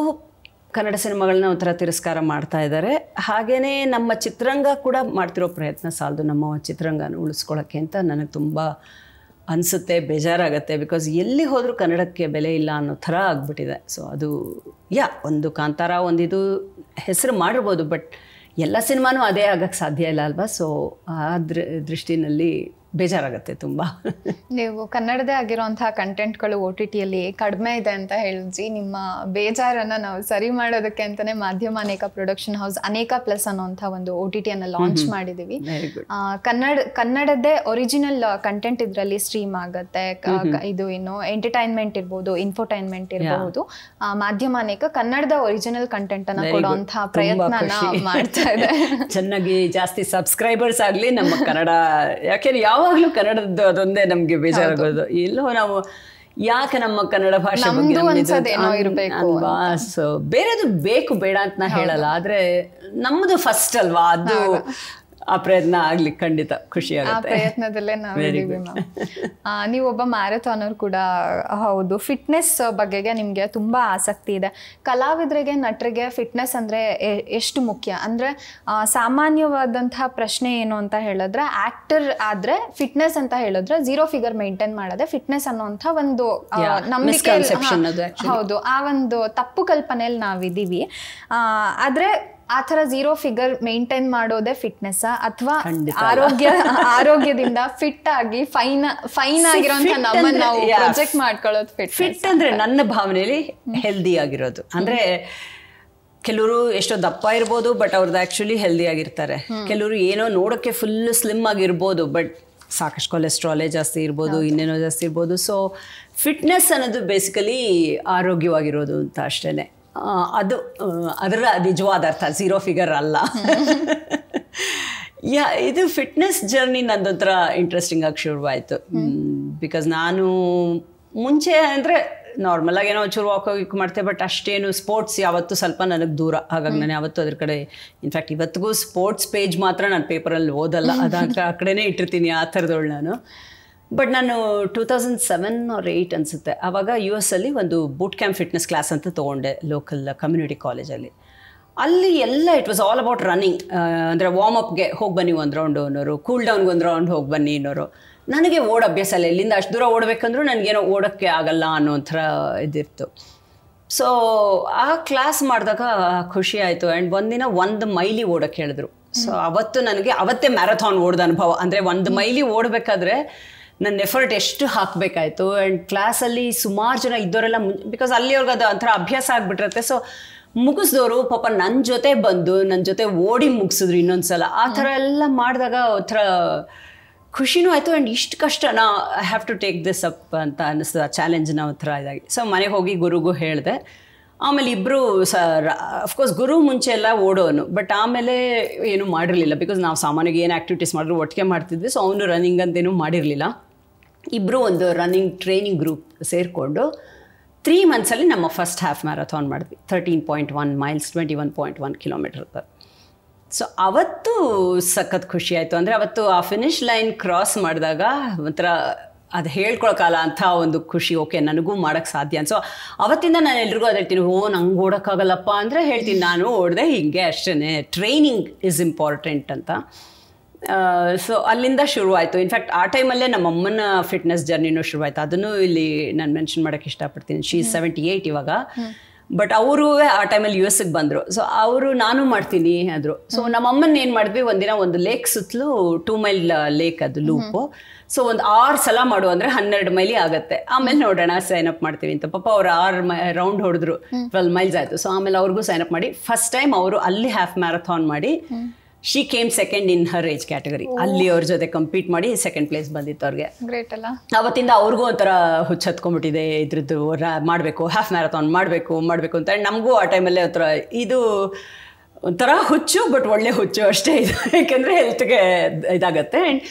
ಕನ್ನಡ ಸಿನಿಮಾಗಳನ್ನ ಒಂಥರ ತಿರಸ್ಕಾರ ಮಾಡ್ತಾ ಇದ್ದಾರೆ. ಹಾಗೆಯೇ ನಮ್ಮ ಚಿತ್ರರಂಗ ಕೂಡ ಮಾಡ್ತಿರೋ ಪ್ರಯತ್ನ ಸಾಲದು ನಮ್ಮ ಚಿತ್ರರಂಗನ ಉಳಿಸ್ಕೊಳ್ಳೋಕ್ಕೆ ಅಂತ ನನಗೆ ತುಂಬ ಅನಿಸುತ್ತೆ, ಬೇಜಾರಾಗುತ್ತೆ. ಬಿಕಾಸ್ ಎಲ್ಲಿ ಹೋದರೂ ಕನ್ನಡಕ್ಕೆ ಬೆಲೆ ಇಲ್ಲ ಅನ್ನೋ ಥರ ಆಗಿಬಿಟ್ಟಿದೆ. ಸೊ ಅದು ಒಂದು ಕಾಂತಾರ ಒಂದಿದು ಹೆಸರು ಮಾಡಿರ್ಬೋದು, ಬಟ್ ಎಲ್ಲ ಸಿನಿಮಾನೂ ಅದೇ ಆಗೋಕ್ಕೆ ಸಾಧ್ಯ ಇಲ್ಲ ಅಲ್ವಾ. ಸೊ ಆ ದೃಷ್ಟಿನಲ್ಲಿ ಬೇಜಾರಾಗುತ್ತೆ ತುಂಬ. ನೀವು ಕನ್ನಡದೇ ಆಗಿರೋಂತಹ ಕಂಟೆಂಟ್ಗಳು OTTಯಲ್ಲಿ ಕಡಿಮೆ ಇದೆ ಅಂತ ಹೇಳಿದ್ರಿ. ನಿಮ್ಮ ಬೇಜಾರನ್ನು ನಾವು ಸರಿ ಮಾಡೋದಕ್ಕೆ ಅಂತಲೇ ಮಾಧ್ಯಮ ಅನೇಕ ಪ್ರೊಡಕ್ಷನ್ ಹೌಸ್ ಅನೇಕ ಪ್ಲಸ್ ಅನ್ನೋಂಥ ಒಂದು OTTಯನ್ನು ಲಾಂಚ್ ಮಾಡಿದ್ದೀವಿ. ಕನ್ನಡದ್ದೇ ಒರಿಜಿನಲ್ ಕಂಟೆಂಟ್ ಇದರಲ್ಲಿ ಸ್ಟ್ರೀಮ್ ಆಗುತ್ತೆ. ಇದು ಏನು ಎಂಟರ್ಟೈನ್ಮೆಂಟ್ ಇರ್ಬೋದು, ಇನ್ಫೋಟೈನ್ಮೆಂಟ್ ಇರಬಹುದು, ಮಾಧ್ಯಮ ಅನೇಕ ಕನ್ನಡದ ಒರಿಜಿನಲ್ ಕಂಟೆಂಟ್ ಅನ್ನು ಕೊಡುವಂತಹ ಪ್ರಯತ್ನನ ಮಾಡ್ತಾ ಇದೆ. ಚೆನ್ನಾಗಿ ಜಾಸ್ತಿ ಸಬ್ಸ್ಕ್ರೈಬರ್ಸ್ ಆಗಲಿ ನಮ್ಮ ಕನ್ನಡ. ಯಾಕೆಂದ್ರೆ ಯಾವಾಗಲೂ ಕನ್ನಡದ್ದು ಅದೊಂದೇ ನಮಗೆ ಬೇಜಾರಾಗೋದು. ಎಲ್ಲೋ ನಾವು ಯಾಕೆ ನಮ್ಮ ಕನ್ನಡ ಭಾಷೆ ಅಲ್ವಾ. ಸೊ ಬೇರೆದು ಬೇಕು ಬೇಡ ಅಂತ ನಾ ಹೇಳಲ್ಲ, ಆದರೆ ನಮ್ಮದು ಫಸ್ಟ್ ಅಲ್ವಾ, ಅದು ಆ ಪ್ರಯತ್ನ ಆಗ್ಲಿ ಖಂಡಿತ ಖುಷಿ ಆಗುತ್ತೆ. ಆ ಪ್ರಯತ್ನದಲ್ಲೇ ನಾವಿದ್ದೀವಿ ಮ್ಯಾಮ್. ನೀವೊಬ್ಬ ಮ್ಯಾರಥಾನರ್ ಕೂಡ ಹೌದು. ಫಿಟ್ನೆಸ್ ಬಗ್ಗೆಗೆ ನಿಮಗೆ ತುಂಬ ಆಸಕ್ತಿ ಇದೆ. ಕಲಾವಿದರಿಗೆ, ನಟರಿಗೆ ಫಿಟ್ನೆಸ್ ಅಂದರೆ ಎಷ್ಟು ಮುಖ್ಯ? ಅಂದರೆ ಸಾಮಾನ್ಯವಾದಂತಹ ಪ್ರಶ್ನೆ ಏನು ಅಂತ ಹೇಳಿದ್ರೆ, ಆ್ಯಕ್ಟರ್ ಆದರೆ ಫಿಟ್ನೆಸ್ ಅಂತ ಹೇಳಿದ್ರೆ 0 ಫಿಗರ್ ಮೇಂಟೈನ್ ಮಾಡೋದೆ ಫಿಟ್ನೆಸ್ ಅನ್ನೋಂಥ ಒಂದು ನಂಬಿಕೆ. ಹೌದು, ಆ ಒಂದು ತಪ್ಪು ಕಲ್ಪನೆಯಲ್ಲಿ ನಾವಿದ್ದೀವಿ. ಆದರೆ ಆ ಥರ 0 ಫಿಗರ್ ಮೇಂಟೈನ್ ಮಾಡೋದೇ ಫಿಟ್ನೆಸ್, ಅಥವಾ ಆರೋಗ್ಯದಿಂದ ಫಿಟ್ ಆಗಿ ಫೈನ್ ಆಗಿರೋಂಥ ನಮ್ಮನ್ನು ನಾವು ಪ್ರೊಜೆಕ್ಟ್ ಮಾಡ್ಕೊಳ್ಳೋದು ಫಿಟ್ ಅಂದ್ರೆ ನನ್ನ ಭಾವನೆಯಲ್ಲಿ ಹೆಲ್ದಿ ಆಗಿರೋದು. ಅಂದ್ರೆ ಕೆಲವರು ಎಷ್ಟೋ ದಪ್ಪ ಇರ್ಬೋದು, ಬಟ್ ಅವ್ರದ್ದು ಆ್ಯಕ್ಚುಲಿ ಹೆಲ್ದಿ ಆಗಿರ್ತಾರೆ. ಕೆಲವರು ಏನೋ ನೋಡೋಕ್ಕೆ ಫುಲ್ ಸ್ಲಿಮ್ ಆಗಿರ್ಬೋದು, ಬಟ್ ಸಾಕಷ್ಟು ಕೊಲೆಸ್ಟ್ರಾಲೇ ಜಾಸ್ತಿ ಇರ್ಬೋದು, ಇನ್ನೇನೋ ಜಾಸ್ತಿ ಇರ್ಬೋದು. ಸೊ ಫಿಟ್ನೆಸ್ ಅನ್ನೋದು ಬೇಸಿಕಲಿ ಆರೋಗ್ಯವಾಗಿರೋದು ಅಂತ ಅಷ್ಟೇ. ಅದರ ನಿಜವಾದ ಅರ್ಥ 0 ಫಿಗರ್ ಅಲ್ಲ. ಇದು ಫಿಟ್ನೆಸ್ ಜರ್ನಿ ನಂದೊಂಥರ ಇಂಟ್ರೆಸ್ಟಿಂಗ್ ಆಗಿ ಶುರುವಾಯಿತು. ಬಿಕಾಸ್ ನಾನು ಮುಂಚೆ ಅಂದರೆ ನಾರ್ಮಲಾಗಿ ಏನೋ ಒಂಚೂರು ವಾಕ್ ಮಾಡ್ತೇವೆ, ಬಟ್ ಅಷ್ಟೇನು ಸ್ಪೋರ್ಟ್ಸ್ ಯಾವತ್ತೂ ಸ್ವಲ್ಪ ನನಗೆ ದೂರ. ಹಾಗಾಗಿ ನಾನು ಯಾವತ್ತೂ ಅದ್ರ ಕಡೆ, ಇನ್ಫ್ಯಾಕ್ಟ್ ಇವತ್ತಿಗೂ ಸ್ಪೋರ್ಟ್ಸ್ ಪೇಜ್ ಮಾತ್ರ ನಾನು ಪೇಪರಲ್ಲಿ ಓದಲ್ಲ, ಆ ಕಡೆನೇ ಇಟ್ಟಿರ್ತೀನಿ, ಆ ಥರದವಳು ನಾನು. ಬಟ್ ನಾನು 2007 or 2008 ಅನಿಸುತ್ತೆ, ಆವಾಗ US ಅಲ್ಲಿ ಒಂದು ಬೂಟ್ ಕ್ಯಾಂಪ್ ಫಿಟ್ನೆಸ್ ಕ್ಲಾಸ್ ಅಂತ ತೊಗೊಂಡೆ ಲೋಕಲ್ ಕಮ್ಯುನಿಟಿ ಕಾಲೇಜಲ್ಲಿ. ಅಲ್ಲಿ ಎಲ್ಲ it was all about running. ಅಂದರೆ ವಾರ್ಮ್ ಅಪ್ಗೆ ಹೋಗಿ ಬನ್ನಿ 1 ರೌಂಡು ಅನ್ನೋರು, ಕೂಲ್ ಡೌನ್ಗೆ 1 ರೌಂಡ್ ಹೋಗಿ ಬನ್ನಿ ಅನ್ನೋರು. ನನಗೆ ಓಡೋ ಅಭ್ಯಾಸ ಇಲ್ಲ, ಇಲ್ಲಿಂದ ಅಷ್ಟು ದೂರ ಓಡಬೇಕಂದ್ರೂ ನನಗೇನೋ ಓಡೋಕ್ಕೆ ಆಗಲ್ಲ ಅನ್ನೋ ಒಂಥರ ಇದಿತ್ತು. ಸೊ ಆ ಕ್ಲಾಸ್ ಮಾಡಿದಾಗ ಖುಷಿ ಆಯಿತು. ಆ್ಯಂಡ್ ಒಂದಿನ 1 ಮೈಲಿ ಓಡೋಕ್ಕೆ ಹೇಳಿದ್ರು. ಸೊ ಅವತ್ತೇ ಮ್ಯಾರಥಾನ್ ಓಡ್ದ ಅನುಭವ. ಅಂದರೆ 1 ಮೈಲಿ ಓಡಬೇಕಾದ್ರೆ ನನ್ನ ಎಫರ್ಟ್ ಎಷ್ಟು ಹಾಕಬೇಕಾಯ್ತು. ಆ್ಯಂಡ್ ಕ್ಲಾಸಲ್ಲಿ ಸುಮಾರು ಜನ ಇದ್ದವರೆಲ್ಲ ಬಿಕಾಸ್ ಅಲ್ಲಿಯವ್ರಿಗೆ ಅದು ಒಂಥರ ಅಭ್ಯಾಸ ಆಗಿಬಿಟ್ಟಿರುತ್ತೆ. ಸೊ ಮುಗಿಸಿದವರು ಪಾಪ ನನ್ನ ಜೊತೆ ಬಂದು ನನ್ನ ಜೊತೆ ಓಡಿ ಮುಗಿಸಿದ್ರು ಇನ್ನೊಂದು ಸಲ. ಆ ಥರ ಎಲ್ಲ ಮಾಡಿದಾಗ ಒಂಥರ ಖುಷಿನೂ ಆಯಿತು. ಆ್ಯಂಡ್ ಇಷ್ಟು ಕಷ್ಟನಾ, I have to take this up ಅಂತ ಅನ್ನಿಸ್ತದೆ, ಆ ಚಾಲೆಂಜ್ನ ಒಂಥರ ಇದಾಗಿ. ಸೊ ಮನೆಗೆ ಹೋಗಿ ಗುರುಗೂ ಹೇಳಿದೆ. ಆಮೇಲೆ ಇಬ್ಬರು ಅಫ್ಕೋರ್ಸ್ ಗುರು ಮುಂಚೆ ಎಲ್ಲ ಓಡೋನು, ಬಟ್ ಆಮೇಲೆ ಏನೂ ಮಾಡಿರಲಿಲ್ಲ. ಬಿಕಾಸ್ ನಾವು ಸಾಮಾನ್ಯವಾಗಿ ಏನು ಆ್ಯಕ್ಟಿವಿಟೀಸ್ ಮಾಡಿದ್ರು ಒಟ್ಟಿಗೆ ಮಾಡ್ತಿದ್ವಿ. ಸೊ ಅವನು ರನ್ನಿಂಗ್ ಅಂತೇನೂ ಮಾಡಿರಲಿಲ್ಲ. ಇಬ್ಬರು ಒಂದು ರನ್ನಿಂಗ್ ಟ್ರೈನಿಂಗ್ ಗ್ರೂಪ್ ಸೇರಿಕೊಂಡು 3 ಮಂತ್ಸಲ್ಲಿ ನಮ್ಮ ಫಸ್ಟ್ ಹಾಫ್ ಮ್ಯಾರಥಾನ್ ಮಾಡಿದ್ವಿ. 13.1 ಮೈಲ್ಸ್, 21.1 ಕಿಲೋಮೀಟರ್. ಸೊ ಅವತ್ತು ಸಖತ್ ಖುಷಿ ಆಯಿತು. ಅಂದರೆ ಅವತ್ತು ಆ ಫಿನಿಶ್ ಲೈನ್ ಕ್ರಾಸ್ ಮಾಡಿದಾಗ ಒಂಥರ ಅದು ಹೇಳ್ಕೊಳಕ್ಕಲ್ಲ ಅಂಥ ಒಂದು ಖುಷಿ. ಓಕೆ ನನಗೂ ಮಾಡೋಕ್ಕೆ ಸಾಧ್ಯ. ಸೊ ಅವತ್ತಿಂದ ನಾನು ಎಲ್ರಿಗೂ ಅದು ಹೇಳ್ತೀನಿ, ನಂಗೆ ಓಡೋಕ್ಕಾಗಲ್ಲಪ್ಪ ಅಂದರೆ ಹೇಳ್ತೀನಿ, ನಾನು ಓಡಿದೆ ಹಿಂಗೆ ಅಷ್ಟೇ. ಟ್ರೈನಿಂಗ್ ಈಸ್ ಇಂಪಾರ್ಟೆಂಟ್ ಅಂತ. ಸೊ ಅಲ್ಲಿಂದ ಶುರುವಾಯಿತು. ಇನ್ಫ್ಯಾಕ್ಟ್ ಆ ಟೈಮಲ್ಲೇ ನಮ್ಮ ಅಮ್ಮನ ಫಿಟ್ನೆಸ್ ಜರ್ನಿನೂ ಶುರುವಾಯಿತು. ಅದನ್ನು ಇಲ್ಲಿ ನಾನು ಮೆನ್ಷನ್ ಮಾಡೋಕ್ಕೆ ಇಷ್ಟಪಡ್ತೀನಿ. ಶೀ 78 ಇವಾಗ. ಬಟ್ ಅವರು ಆ ಟೈಮಲ್ಲಿ US ಬಂದರು. ಸೊ ಅವರು ನಾನು ಮಾಡ್ತೀನಿ ಅಂದರು. ಸೊ ನಮ್ಮ ಅಮ್ಮನ ಏನು ಮಾಡಿದ್ವಿ, ಒಂದಿನ ಒಂದು ಲೇಕ್ ಸುತ್ತಲೂ 2 ಮೈಲ್ ಲೇಕ್ ಅದು ಲೂಪು. ಸೊ ಒಂದು 6 ಸಲ ಮಾಡು ಅಂದರೆ 12 ಮೈಲಿ ಆಗುತ್ತೆ. ಆಮೇಲೆ ನೋಡೋಣ ಸೈನ್ ಅಪ್ ಮಾಡ್ತೀವಿ ಅಂತ. ಪಾಪ ಅವ್ರು 6 ರೌಂಡ್ ಹೊಡೆದ್ರು, 12 ಮೈಲ್ಸ್ ಆಯಿತು. ಸೊ ಆಮೇಲೆ ಅವ್ರಿಗೂ ಸೈನ್ ಅಪ್ ಮಾಡಿ ಫಸ್ಟ್ ಟೈಮ್ ಅವರು ಅಲ್ಲಿ ಹಾಫ್ ಮ್ಯಾರಥಾನ್ ಮಾಡಿ she came second in Har age category. ಅಲ್ಲಿ ಅವ್ರ ಜೊತೆ ಕಂಪೀಟ್ ಮಾಡಿ ಸೆಕೆಂಡ್ ಪ್ಲೇಸ್ ಬಂದಿತ್ತು ಅವ್ರಿಗೆ. ಗ್ರೇಟ್ ಅಲ್ಲ. ಅವತ್ತಿಂದ ಅವ್ರಿಗೂ ಒಂಥರ ಹುಚ್ಚು ಹತ್ಕೊಂಡ್ಬಿಟ್ಟಿದೆ ಇದ್ರದ್ದು, ಮಾಡಬೇಕು, ಹಾಫ್ ಮ್ಯಾರಥಾನ್ ಮಾಡಬೇಕು ಅಂತ. ನಮಗೂ ಆ ಟೈಮಲ್ಲೇ ಒಂಥರ ಇದು ಒಂಥರ ಹುಚ್ಚು, ಬಟ್ ಒಳ್ಳೆ ಹುಚ್ಚು ಅಷ್ಟೇ ಇದು, ಯಾಕೆಂದರೆ ಹೆಲ್ತ್ಗೆ ಇದಾಗತ್ತೆ. ಆ್ಯಂಡ್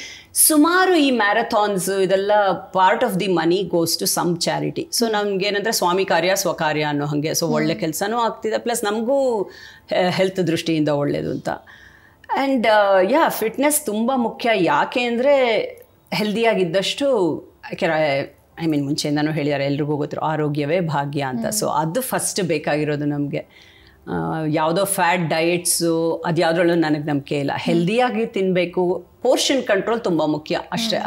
ಸುಮಾರು ಈ ಮ್ಯಾರಥಾನ್ಸ್ ಇದೆಲ್ಲ part of the money goes to some charity. So ನಮ್ಗೇನಂದರೆ ಸ್ವಾಮಿ ಕಾರ್ಯ ಸ್ವಕಾರ್ಯ ಅನ್ನೋ ಹಾಗೆ. ಸೊ ಒಳ್ಳೆ ಕೆಲಸನೂ ಆಗ್ತಿದೆ, ಪ್ಲಸ್ ನಮಗೂ ಹೆಲ್ತ್ ದೃಷ್ಟಿಯಿಂದ ಒಳ್ಳೆಯದು ಅಂತ. ಆ್ಯಂಡ್ ಫಿಟ್ನೆಸ್ ತುಂಬ ಮುಖ್ಯ. ಯಾಕೆ ಅಂದರೆ ಹೆಲ್ದಿಯಾಗಿದ್ದಷ್ಟು, ಐ ಮೀನ್ ಮುಂಚೆಯಿಂದನೂ ಹೇಳಿದ್ದಾರೆ, ಎಲ್ರಿಗೂ ಗೊತ್ತಿರೋ ಆರೋಗ್ಯವೇ ಭಾಗ್ಯ ಅಂತ. ಸೊ ಅದು ಫಸ್ಟ್ ಬೇಕಾಗಿರೋದು ನಮಗೆ. ಯಾವುದೋ ಫ್ಯಾಟ್ ಡಯೆಟ್ಸು ಅದು ಯಾವುದ್ರಲ್ಲೂ ನನಗೆ ನಂಬಿಕೆ ಇಲ್ಲ. ಹೆಲ್ದಿಯಾಗಿ ತಿನ್ನಬೇಕು. ಪೋರ್ಷನ್ ಕಂಟ್ರೋಲ್ ತುಂಬ ಮುಖ್ಯ ಅಷ್ಟೇ.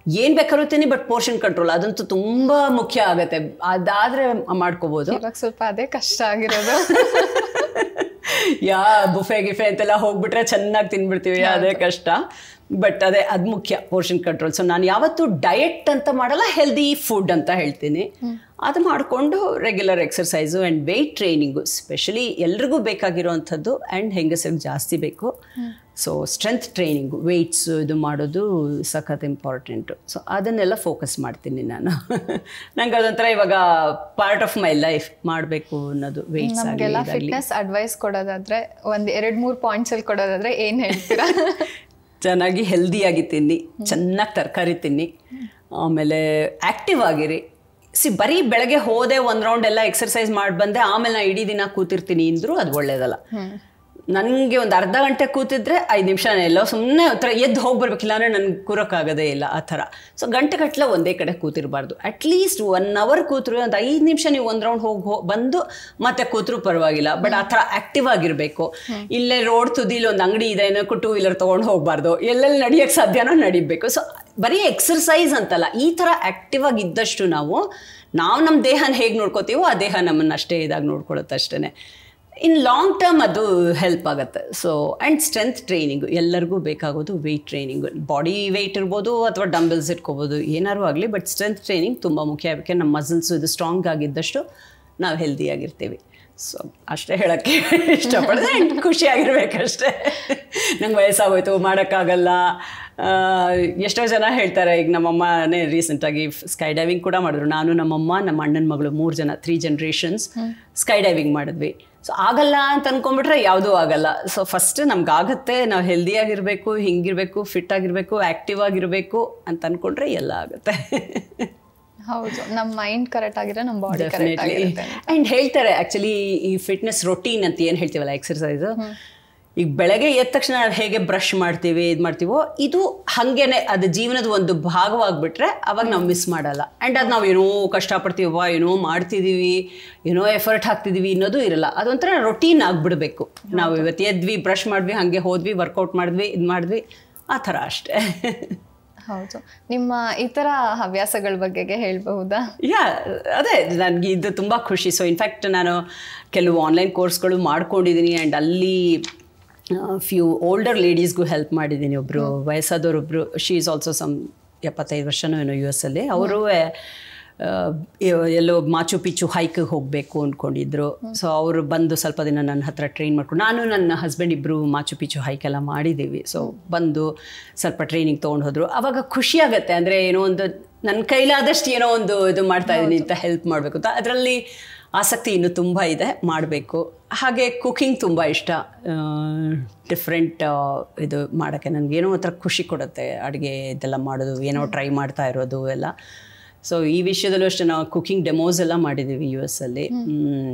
ಏನು ಬೇಕಾದ್ರೂ ತಿನ್ನಿ, ಬಟ್ ಪೋರ್ಷನ್ ಕಂಟ್ರೋಲ್ ಅದಂತೂ ತುಂಬ ಮುಖ್ಯ ಆಗುತ್ತೆ. ಅದಾದರೆ ಮಾಡ್ಕೋಬೋದು. ಸ್ವಲ್ಪ ಅದೇ ಕಷ್ಟ ಆಗಿರೋದು. ಬುಫೆ ಗಿಫೆ ಅಂತೆಲ್ಲ ಹೋಗ್ಬಿಟ್ರೆ ಚೆನ್ನಾಗಿ ತಿನ್ಬಿಡ್ತೀವಿ, ಅದೇ ಕಷ್ಟ. ಬಟ್ ಅದು ಮುಖ್ಯ, ಪೋರ್ಷನ್ ಕಂಟ್ರೋಲ್. ಸೊ ನಾನು ಯಾವತ್ತೂ ಡಯೆಟ್ ಅಂತ ಮಾಡಲ್ಲ, ಹೆಲ್ದಿ ಫುಡ್ ಅಂತ ಹೇಳ್ತೀನಿ. ಅದು ಮಾಡಿಕೊಂಡು regular exercise and weight training specially ಎಲ್ರಿಗೂ ಬೇಕಾಗಿರೋವಂಥದ್ದು. ಆ್ಯಂಡ್ ಹೆಂಗಸರಿಗೆ ಜಾಸ್ತಿ ಬೇಕು. ಸೊ ಸ್ಟ್ರೆಂತ್ ಟ್ರೈನಿಂಗು, ವೆಯ್ಟ್ಸು ಇದು ಮಾಡೋದು ಸಖತ್ ಇಂಪಾರ್ಟೆಂಟು. ಸೊ ಅದನ್ನೆಲ್ಲ ಫೋಕಸ್ ಮಾಡ್ತೀನಿ ನಾನು. ನಂಗೆ ಅದೊಂಥರ ಇವಾಗ ಪಾರ್ಟ್ ಆಫ್ ಮೈ ಲೈಫ್ ಮಾಡಬೇಕು ಅನ್ನೋದು. ವೆಯ್ಟ್ಸ್ ನಮಗೆಲ್ಲ ಫಿಟ್ನೆಸ್ ಅಡ್ವೈಸ್ ಕೊಡೋದಾದರೆ ಒಂದು 2-3 ಪಾಯಿಂಟ್ಸಲ್ಲಿ ಕೊಡೋದಾದರೆ ಏನು ಹೇಳ್ತೀರಾ? ಚೆನ್ನಾಗಿ ಹೆಲ್ದಿಯಾಗಿ ತಿನ್ನಿ, ಚೆನ್ನಾಗಿ ತರಕಾರಿ ತಿನ್ನಿ, ಆಮೇಲೆ ಆ್ಯಕ್ಟಿವ್ ಆಗಿರಿ. ಬರೀ ಬೆಳಗ್ಗೆ ಹೋದೆ, 1 ರೌಂಡ್ ಎಲ್ಲ ಎಕ್ಸರ್ಸೈಸ್ ಮಾಡಿ ಬಂದೆ, ಆಮೇಲೆ ನಾನು ಇಡೀ ದಿನ ಕೂತಿರ್ತೀನಿ ಅಂದರೂ ಅದು ಒಳ್ಳೇದಲ್ಲ. ನನಗೆ ಒಂದು ಅರ್ಧ ಗಂಟೆ ಕೂತಿದ್ರೆ 5 ನಿಮಿಷ ಎಲ್ಲೋ ಸುಮ್ಮನೆ ಒಂಥರ ಎದ್ದು ಹೋಗಿ ಬರ್ಬೇಕಿಲ್ಲ ಅಂದರೆ ನನಗೆ ಕೂರೋಕ್ಕಾಗೋದೇ ಇಲ್ಲ ಆ ಥರ. ಸೊ ಗಂಟೆಗಟ್ಟಲೆ ಒಂದೇ ಕಡೆ ಕೂತಿರಬಾರ್ದು. ಅಟ್ಲೀಸ್ಟ್ 1 ಅವರ್ ಕೂತ್ರು, ಒಂದು 5 ನಿಮಿಷ ನೀವು 1 ರೌಂಡ್ ಬಂದು ಮತ್ತೆ ಕೂತ್ರು ಪರವಾಗಿಲ್ಲ. ಬಟ್ ಆ ಥರ ಆ್ಯಕ್ಟಿವ್ ಆಗಿರಬೇಕು. ಇಲ್ಲೇ ರೋಡ್ ತುದಿಲಿ ಒಂದು ಅಂಗಡಿ ಇದೆ ಅನ್ನೋಕ್ಕೂ 2 ವೀಲರ್ ತೊಗೊಂಡು ಹೋಗಬಾರ್ದು. ಎಲ್ಲೆಲ್ಲಿ ನಡೆಯೋಕ್ಕೆ ಸಾಧ್ಯನೋ ನಡಿಬೇಕು. ಸೊ ಬರೀ ಎಕ್ಸರ್ಸೈಸ್ ಅಂತಲ್ಲ, ಈ ಥರ ಆ್ಯಕ್ಟಿವ್ ಆಗಿದ್ದಷ್ಟು ನಾವು ನಮ್ಮ ದೇಹನ ಹೇಗೆ ನೋಡ್ಕೋತೀವೋ ಆ ದೇಹ ನಮ್ಮನ್ನು ಅಷ್ಟೇ ಇದಾಗಿ ನೋಡ್ಕೊಳ್ಳುತ್ತೆ ಅಷ್ಟೇ. ಇನ್ ಲಾಂಗ್ ಟರ್ಮ್ ಅದು ಹೆಲ್ಪ್ ಆಗುತ್ತೆ. ಸೊ ಆ್ಯಂಡ್ ಸ್ಟ್ರೆಂತ್ ಟ್ರೈನಿಂಗು ಎಲ್ಲರಿಗೂ ಬೇಕಾಗೋದು. ವೆಯ್ಟ್ ಟ್ರೈನಿಂಗು, ಬಾಡಿ ವೆಯ್ಟ್ ಇರ್ಬೋದು ಅಥವಾ ಡಂಬಲ್ಸ್ ಇಟ್ಕೋಬೋದು, ಏನಾರು ಆಗಲಿ. ಬಟ್ ಸ್ಟ್ರೆಂತ್ ಟ್ರೈನಿಂಗ್ ತುಂಬ ಮುಖ್ಯ. ಯಾಕೆ ನಮ್ಮ ಮಸಲ್ಸು ಇದು ಸ್ಟ್ರಾಂಗ್ ಆಗಿದ್ದಷ್ಟು ನಾವು ಹೆಲ್ದಿಯಾಗಿರ್ತೀವಿ. ಸೊ ಅಷ್ಟೇ ಹೇಳೋಕ್ಕೆ ಇಷ್ಟಪಡಿದೆ. ಆ್ಯಂಡ್ ಖುಷಿಯಾಗಿರ್ಬೇಕಷ್ಟೇ. ನಂಗೆ ವಯಸ್ಸಾಗೋಯ್ತು, ಮಾಡೋಕ್ಕಾಗಲ್ಲ. ಎಷ್ಟೋ ಜನ ಹೇಳ್ತಾರೆ. ಈಗ ನಮ್ಮಮ್ಮನೇ ರೀಸೆಂಟಾಗಿ ಸ್ಕೈ ಡೈವಿಂಗ್ ಕೂಡ ಮಾಡಿದ್ರು. ನಾನು, ನಮ್ಮಮ್ಮ, ನಮ್ಮ ಅಣ್ಣನ ಮಗಳು 3 ಜನ 3 ಜನರೇಷನ್ಸ್ ಸ್ಕೈ ಡೈವಿಂಗ್ ಮಾಡಿದ್ವಿ. ಸೊ ಆಗಲ್ಲ ಅಂತ ಅಂದ್ಕೊಂಡ್ಬಿಟ್ರೆ ಯಾವುದೂ ಆಗಲ್ಲ. ಸೊ ಫಸ್ಟ್ ನಮ್ಗಾಗತ್ತೆ, ನಾವು ಹೆಲ್ದಿಯಾಗಿರಬೇಕು, ಹಿಂಗಿರಬೇಕು, ಫಿಟ್ ಆಗಿರಬೇಕು, ಆ್ಯಕ್ಟಿವ್ ಆಗಿರಬೇಕು ಅಂತ ಅಂದ್ಕೊಂಡ್ರೆ ಎಲ್ಲ ಆಗುತ್ತೆ. ಹೌದು, ನಮ್ಮ ಮೈಂಡ್ ಕರೆಕ್ಟ್ ಆಗಿರೋ ನಮ್ಮ ಬಾಡಿ ಕರೆಕ್ಟ್ ಆಗಿರುತ್ತೆ. ಆ್ಯಂಡ್ ಹೇಳ್ತಾರೆ ಆ್ಯಕ್ಚುಲಿ ಈ ಫಿಟ್ನೆಸ್ ರೊಟೀನ್ ಅಂತ ಏನು ಹೇಳ್ತೀವಲ್ಲ, ಎಕ್ಸರ್ಸೈಸು, ಈಗ ಬೆಳಗ್ಗೆ ಎದ್ದ ತಕ್ಷಣ ನಾವು ಹೇಗೆ ಬ್ರಷ್ ಮಾಡ್ತೀವಿ, ಇದು ಮಾಡ್ತೀವೋ, ಇದು ಹಾಗೇನೆ ಅದು ಜೀವನದ ಒಂದು ಭಾಗವಾಗಿಬಿಟ್ರೆ ಅವಾಗ ನಾವು ಮಿಸ್ ಮಾಡಲ್ಲ. ಆ್ಯಂಡ್ ಅದು ನಾವು ಏನೋ ಕಷ್ಟಪಡ್ತೀವಪ್ಪ, ಏನೋ ಮಾಡ್ತಿದ್ದೀವಿ, ಏನೋ ಎಫರ್ಟ್ ಹಾಕ್ತಿದ್ದೀವಿ ಅನ್ನೋದು ಇರಲ್ಲ. ಅದೊಂಥರ ರೊಟೀನ್ ಆಗಿಬಿಡ್ಬೇಕು. ನಾವು ಇವತ್ತು ಎದ್ವಿ, ಬ್ರಷ್ ಮಾಡಿದ್ವಿ, ಹಾಗೆ ಹೋದ್ವಿ, ವರ್ಕೌಟ್ ಮಾಡಿದ್ವಿ, ಇದು ಮಾಡಿದ್ವಿ, ಆ ಥರ ಅಷ್ಟೇ. ಹೌದು. ನಿಮ್ಮ ಈ ಥರ ಹವ್ಯಾಸಗಳ ಬಗ್ಗೆಗೆ ಹೇಳಬಹುದಾ? ಅದೇ ನನಗೆ ಇದು ತುಂಬ ಖುಷಿ. ಸೊ ಇನ್ಫ್ಯಾಕ್ಟ್ ನಾನು ಕೆಲವು ಆನ್ಲೈನ್ ಕೋರ್ಸ್ಗಳು ಮಾಡ್ಕೊಂಡಿದ್ದೀನಿ. ಆ್ಯಂಡ್ ಅಲ್ಲಿ ಫ್ಯೂ ಓಲ್ಡರ್ ಲೇಡೀಸ್ಗೂ ಹೆಲ್ಪ್ ಮಾಡಿದ್ದೀನಿ. ಒಬ್ಬರು ವಯಸ್ಸಾದವರೊಬ್ಬರು, ಶಿ ಈಸ್ ಆಲ್ಸೋ ಸಮ್ 75 ವರ್ಷನೋ ಏನೋ US ಅಲ್ಲಿ. ಅವರು ಎಲ್ಲೋ ಮಾಚು ಪಿಚ್ಚು ಹೈಕಿಗೆ ಹೋಗಬೇಕು ಅಂದ್ಕೊಂಡಿದ್ರು. ಸೊ ಅವರು ಬಂದು ಸ್ವಲ್ಪ ದಿನ ನನ್ನ ಹತ್ರ ಟ್ರೈನ್ ಮಾಡ್ಕೊಂಡು, ನಾನು ನನ್ನ ಹಸ್ಬೆಂಡ್ ಇಬ್ಬರು ಮಾಚು ಪಿಚ್ಚು ಹೈಕೆಲ್ಲ ಮಾಡಿದ್ದೀವಿ. ಸೊ ಬಂದು ಸ್ವಲ್ಪ ಟ್ರೈನಿಂಗ್ ತೊಗೊಂಡು ಹೋದರು. ಆವಾಗ ಖುಷಿಯಾಗತ್ತೆ. ಅಂದರೆ ಏನೋ ಒಂದು ನನ್ನ ಕೈಲಾದಷ್ಟು ಏನೋ ಒಂದು ಇದು ಮಾಡ್ತಾಯಿದ್ದೀನಿ ಅಂತ ಹೆಲ್ಪ್ ಮಾಡಬೇಕು ಅಂತ. ಅದರಲ್ಲಿ ಆಸಕ್ತಿ ಇನ್ನೂ ತುಂಬ ಇದೆ, ಮಾಡಬೇಕು. ಹಾಗೆ ಕುಕಿಂಗ್ ತುಂಬ ಇಷ್ಟ. ಡಿಫ್ರೆಂಟ್ ಇದು ಮಾಡೋಕ್ಕೆ ನನಗೇನೋ ಒಂಥರ ಖುಷಿ ಕೊಡುತ್ತೆ. ಅಡುಗೆ ಇದೆಲ್ಲ ಮಾಡೋದು, ಏನೋ ಟ್ರೈ ಮಾಡ್ತಾ ಇರೋದು ಎಲ್ಲ. ಸೊ ಈ ವಿಷಯದಲ್ಲೂ ಅಷ್ಟೇ ನಾವು ಕುಕಿಂಗ್ ಡೆಮೋಸ್ ಎಲ್ಲ ಮಾಡಿದ್ದೀವಿ US ಅಲ್ಲಿ.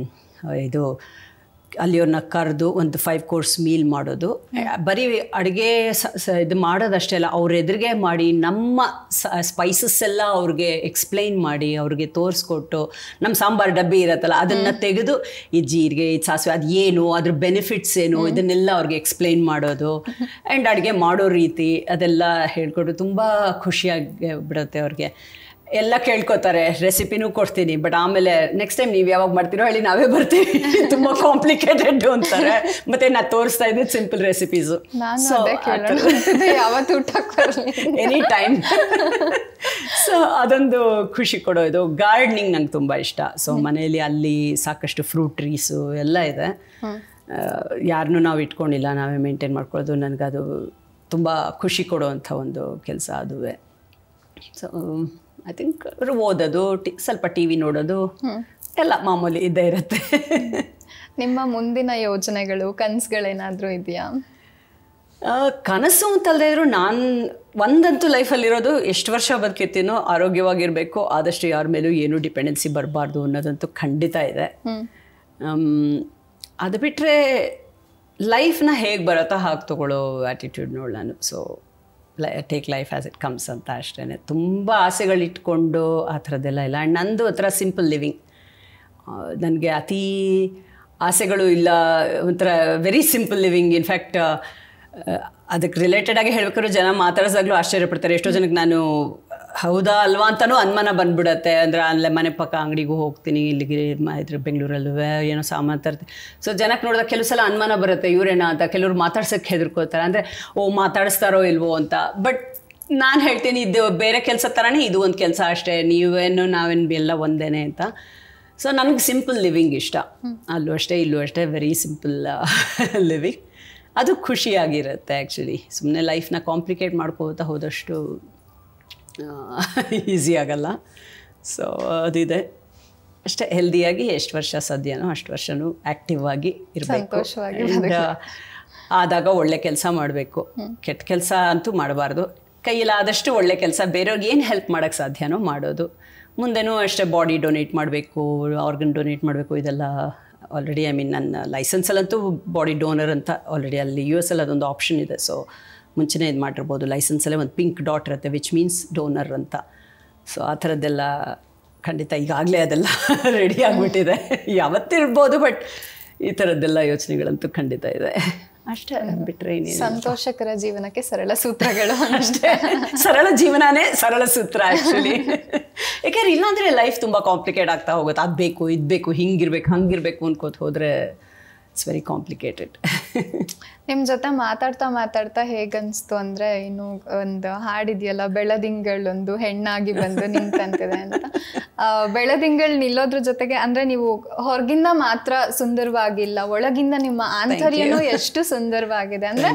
ಇದು ಅಲ್ಲಿಯವ್ರನ್ನ ಕರೆದು ಒಂದು 5 course ಮೀಲ್ ಮಾಡೋದು. ಬರೀ ಅಡುಗೆ ಇದು ಮಾಡೋದಷ್ಟೇ ಅಲ್ಲ, ಅವ್ರ ಎದುರಿಗೆ ಮಾಡಿ ನಮ್ಮ ಸ್ಪೈಸಸ್ ಎಲ್ಲ ಅವ್ರಿಗೆ ಎಕ್ಸ್ಪ್ಲೈನ್ ಮಾಡಿ ಅವ್ರಿಗೆ ತೋರಿಸ್ಕೊಟ್ಟು, ನಮ್ಮ ಸಾಂಬಾರು ಡಬ್ಬಿ ಇರತ್ತಲ್ಲ ಅದನ್ನು ತೆಗೆದು ಈ ಜೀರಿಗೆ ಈ ಸಾಸಿವೆ ಅದು ಏನು, ಅದ್ರ ಬೆನಿಫಿಟ್ಸ್ ಏನು, ಇದನ್ನೆಲ್ಲ ಅವ್ರಿಗೆ ಎಕ್ಸ್ಪ್ಲೈನ್ ಮಾಡೋದು. ಆ್ಯಂಡ್ ಅಡುಗೆ ಮಾಡೋ ರೀತಿ ಅದೆಲ್ಲ ಹೇಳ್ಕೊಟ್ಟು ತುಂಬ ಖುಷಿಯಾಗಿ ಬಿಡುತ್ತೆ ಅವ್ರಿಗೆ. ಎಲ್ಲ ಕೇಳ್ಕೊತಾರೆ, ರೆಸಿಪಿನೂ ಕೊಡ್ತೀನಿ, ಬಟ್ ಆಮೇಲೆ ನೆಕ್ಸ್ಟ್ ಟೈಮ್ ನೀವು ಯಾವಾಗ ಮಾಡ್ತೀರೋ ಹೇಳಿ ನಾವೇ ಬರ್ತೀವಿ, ತುಂಬ ಕಾಂಪ್ಲಿಕೇಟೆಡ್ ಅಂತಾರೆ. ಮತ್ತೆ ನಾನು ತೋರಿಸ್ತಾ ಇದ್ದೆ simple recipes. Any time. So ಅದೊಂದು ಖುಷಿ ಕೊಡೋದು. ಗಾರ್ಡನಿಂಗ್ ನಂಗೆ ತುಂಬ ಇಷ್ಟ. ಸೊ ಮನೆಯಲ್ಲಿ ಅಲ್ಲಿ ಸಾಕಷ್ಟು ಫ್ರೂಟ್ ಟ್ರೀಸು ಎಲ್ಲ ಇದೆ. ಯಾರನ್ನೂ ನಾವು ಇಟ್ಕೊಂಡಿಲ್ಲ, ನಾವೇ ಮೇಂಟೈನ್ ಮಾಡ್ಕೊಳ್ಳೋದು. ನನಗದು ತುಂಬ ಖುಷಿ ಕೊಡೋವಂಥ ಒಂದು ಕೆಲಸ ಅದುವೇ. ಸೊ ಐ ಥಿಂಕ್ ಓದೋದು, ಸ್ವಲ್ಪ ಟಿ ವಿ ನೋಡೋದು ಎಲ್ಲ ಮಾಮೂಲಿ ಇದ್ದೇ ಇರುತ್ತೆ. ನಿಮ್ಮ ಮುಂದಿನ ಯೋಜನೆಗಳು, ಕನಸುಗಳೇನಾದರೂ ಇದೆಯಾ? ಕನಸು ಅಂತಲ್ಲದೆ ಇದ್ರು ನಾನು ಒಂದಂತೂ ಲೈಫಲ್ಲಿರೋದು, ಎಷ್ಟು ವರ್ಷ ಬದುಕಿರ್ತೀನೋ ಆರೋಗ್ಯವಾಗಿರಬೇಕು, ಆದಷ್ಟು ಯಾರ ಮೇಲೂ ಏನೂ ಡಿಪೆಂಡೆನ್ಸಿ ಬರಬಾರ್ದು ಅನ್ನೋದಂತೂ ಖಂಡಿತ ಇದೆ. ಅದು ಬಿಟ್ಟರೆ ಲೈಫ್ನ ಹೇಗೆ ಬರುತ್ತೋ ಹಾಗೆ ತೊಗೊಳ್ಳೋ ಆ್ಯಟಿಟ್ಯೂಡ್ ನೋಡಿ ನಾನು. So take life as it comes ಅಂತ ಅಷ್ಟೇ. ತುಂಬ ಆಸೆಗಳಿಟ್ಕೊಂಡು ಆ ಥರದ್ದೆಲ್ಲ ಇಲ್ಲ. ಆ್ಯಂಡ್ ನಂದು ಆ ಥರ ಸಿಂಪಲ್ ಲಿವಿಂಗ್. ನನಗೆ ಅತೀ ಆಸೆಗಳು ಇಲ್ಲ, ಒಂಥರ ವೆರಿ ಸಿಂಪಲ್ ಲಿವಿಂಗ್. ಇನ್ಫ್ಯಾಕ್ಟ್ ಅದಕ್ಕೆ ರಿಲೇಟೆಡಾಗಿ ಹೇಳ್ಬೇಕಾದ್ರೂ ಜನ ಮಾತಾಡಿಸಾಗಲೂ ಆಶ್ಚರ್ಯಪಡ್ತಾರೆ. ಎಷ್ಟೋ ಜನಕ್ಕೆ ನಾನು ಹೌದಾ ಅಲ್ವಾ ಅಂತಲೂ ಅನುಮಾನ ಬಂದ್ಬಿಡತ್ತೆ. ಅಂದರೆ ಅಲ್ಲೇ ಮನೆ ಪಕ್ಕ ಅಂಗಡಿಗೂ ಹೋಗ್ತೀನಿ, ಇಲ್ಲಿಗೆ ಇದ್ರ ಬೆಂಗಳೂರಲ್ಲೂ ಏನೋ ಸಾಮಾನು ತರ್ತೀನಿ. ಸೊ ಜನಕ್ಕೆ ನೋಡಿದಾಗ ಕೆಲವು ಸಲ ಅನುಮಾನ ಬರುತ್ತೆ, ಇವರೇನಾ ಅಂತ. ಕೆಲವ್ರು ಮಾತಾಡ್ಸೋಕ್ಕೆ ಹೆದರ್ಕೋತಾರೆ, ಅಂದರೆ ಮಾತಾಡಿಸ್ತಾರೋ ಇಲ್ವೋ ಅಂತ. ಬಟ್ ನಾನು ಹೇಳ್ತೀನಿ, ಇದು ಬೇರೆ ಕೆಲಸ ಥರನೇ ಇದು ಒಂದು ಕೆಲಸ ಅಷ್ಟೇ, ನೀವೇನು ನಾವೇನು ಎಲ್ಲ ಒಂದೇನೆ ಅಂತ. ಸೊ ನನಗೆ ಸಿಂಪಲ್ ಲಿವಿಂಗ್ ಇಷ್ಟ. ಅಲ್ಲೂ ಅಷ್ಟೇ ಇಲ್ಲೂ ಅಷ್ಟೇ, ವೆರಿ ಸಿಂಪಲ್ ಲಿವಿಂಗ್. ಅದು ಖುಷಿಯಾಗಿರುತ್ತೆ ಆ್ಯಕ್ಚುಲಿ. ಸುಮ್ಮನೆ ಲೈಫ್ನ ಕಾಂಪ್ಲಿಕೇಟ್ ಮಾಡ್ಕೋತಾ ಹೋದಷ್ಟು ಈಸಿ ಆಗಲ್ಲ. ಸೊ ಅದಿದೆ ಅಷ್ಟೇ. ಹೆಲ್ದಿಯಾಗಿ ಎಷ್ಟು ವರ್ಷ ಸಾಧ್ಯನೋ ಅಷ್ಟು ವರ್ಷನೂ ಆ್ಯಕ್ಟಿವ್ ಆಗಿ ಇರಬೇಕು. ಆದಾಗ ಒಳ್ಳೆ ಕೆಲಸ ಮಾಡಬೇಕು, ಕೆಟ್ಟ ಕೆಲಸ ಅಂತೂ ಮಾಡಬಾರ್ದು. ಕೈಯಲ್ಲಾದಷ್ಟು ಒಳ್ಳೆ ಕೆಲಸ, ಬೇರೆಯವ್ರಿಗೆ ಏನು ಹೆಲ್ಪ್ ಮಾಡೋಕ್ಕೆ ಸಾಧ್ಯನೋ ಮಾಡೋದು. ಮುಂದೆನೂ ಅಷ್ಟೇ ಬಾಡಿ ಡೊನೇಟ್ ಮಾಡಬೇಕು, ಆರ್ಗನ್ ಡೊನೇಟ್ ಮಾಡಬೇಕು. ಇದೆಲ್ಲ ಆಲ್ರೆಡಿ ನನ್ನ ಲೈಸೆನ್ಸಲ್ಲಂತೂ ಬಾಡಿ ಡೋನರ್ ಅಂತ ಆಲ್ರೆಡಿ ಅಲ್ಲಿ US ಅಲ್ಲಿ ಅದೊಂದು ಆಪ್ಷನ್ ಇದೆ. ಸೊ ಮುಂಚೆನೇ ಇದು ಮಾಡಿರ್ಬೋದು. ಲೈಸೆನ್ಸಲ್ಲೇ ಒಂದು ಪಿಂಕ್ ಡಾಟ್ ಇರುತ್ತೆ, ವಿಚ್ ಮೀನ್ಸ್ ಡೋನರ್ ಅಂತ. ಸೊ ಆ ಥರದ್ದೆಲ್ಲ ಖಂಡಿತ ಈಗಾಗಲೇ ಅದೆಲ್ಲ ರೆಡಿ ಆಗಿಬಿಟ್ಟಿದೆ. ಯಾವತ್ತಿರ್ಬೋದು, ಬಟ್ ಈ ಥರದ್ದೆಲ್ಲ ಯೋಚನೆಗಳಂತೂ ಖಂಡಿತ ಇದೆ. ಅಷ್ಟೇ ಬಿಟ್ಟರೆ ಇನ್ನೇನು. ಸಂತೋಷಕರ ಜೀವನಕ್ಕೆ ಸರಳ ಸೂತ್ರಗಳು ಅಷ್ಟೇ. ಸರಳ ಜೀವನನೇ ಸರಳ ಸೂತ್ರ ಆ್ಯಕ್ಚುಲಿ. ಯಾಕೆಂದ್ರೆ ಇಲ್ಲಾಂದರೆ ಲೈಫ್ ತುಂಬ ಕಾಂಪ್ಲಿಕೇಟ್ ಆಗ್ತಾ ಹೋಗುತ್ತೆ. ಅದು ಬೇಕು, ಇದು ಬೇಕು, ಹಿಂಗಿರ್ಬೇಕು, ಹಂಗಿರಬೇಕು ಅನ್ಕೋತ ಹೋದರೆ ಇಟ್ಸ್ ವೆರಿ ಕಾಂಪ್ಲಿಕೇಟೆಡ್. ನಿಮ್ಮ ಜೊತೆ ಮಾತಾಡ್ತಾ ಹೇಗನ್ನಿಸ್ತು ಅಂದರೆ, ಇನ್ನು ಒಂದು ಹಾಡಿದೆಯಲ್ಲ, ಬೆಳದಿಂಗಳೊಂದು ಹೆಣ್ಣಾಗಿ ಬಂದು ನಿಂತಂತಿದೆ ಅಂತ. ಬೆಳದಿಂಗಳು ನಿಲ್ಲೋದ್ರ ಜೊತೆಗೆ ಅಂದರೆ ನೀವು ಹೊರಗಿಂದ ಮಾತ್ರ ಸುಂದರವಾಗಿಲ್ಲ, ಒಳಗಿಂದ ನಿಮ್ಮ ಆಂತರ್ಯನೂ ಎಷ್ಟು ಸುಂದರವಾಗಿದೆ. ಅಂದರೆ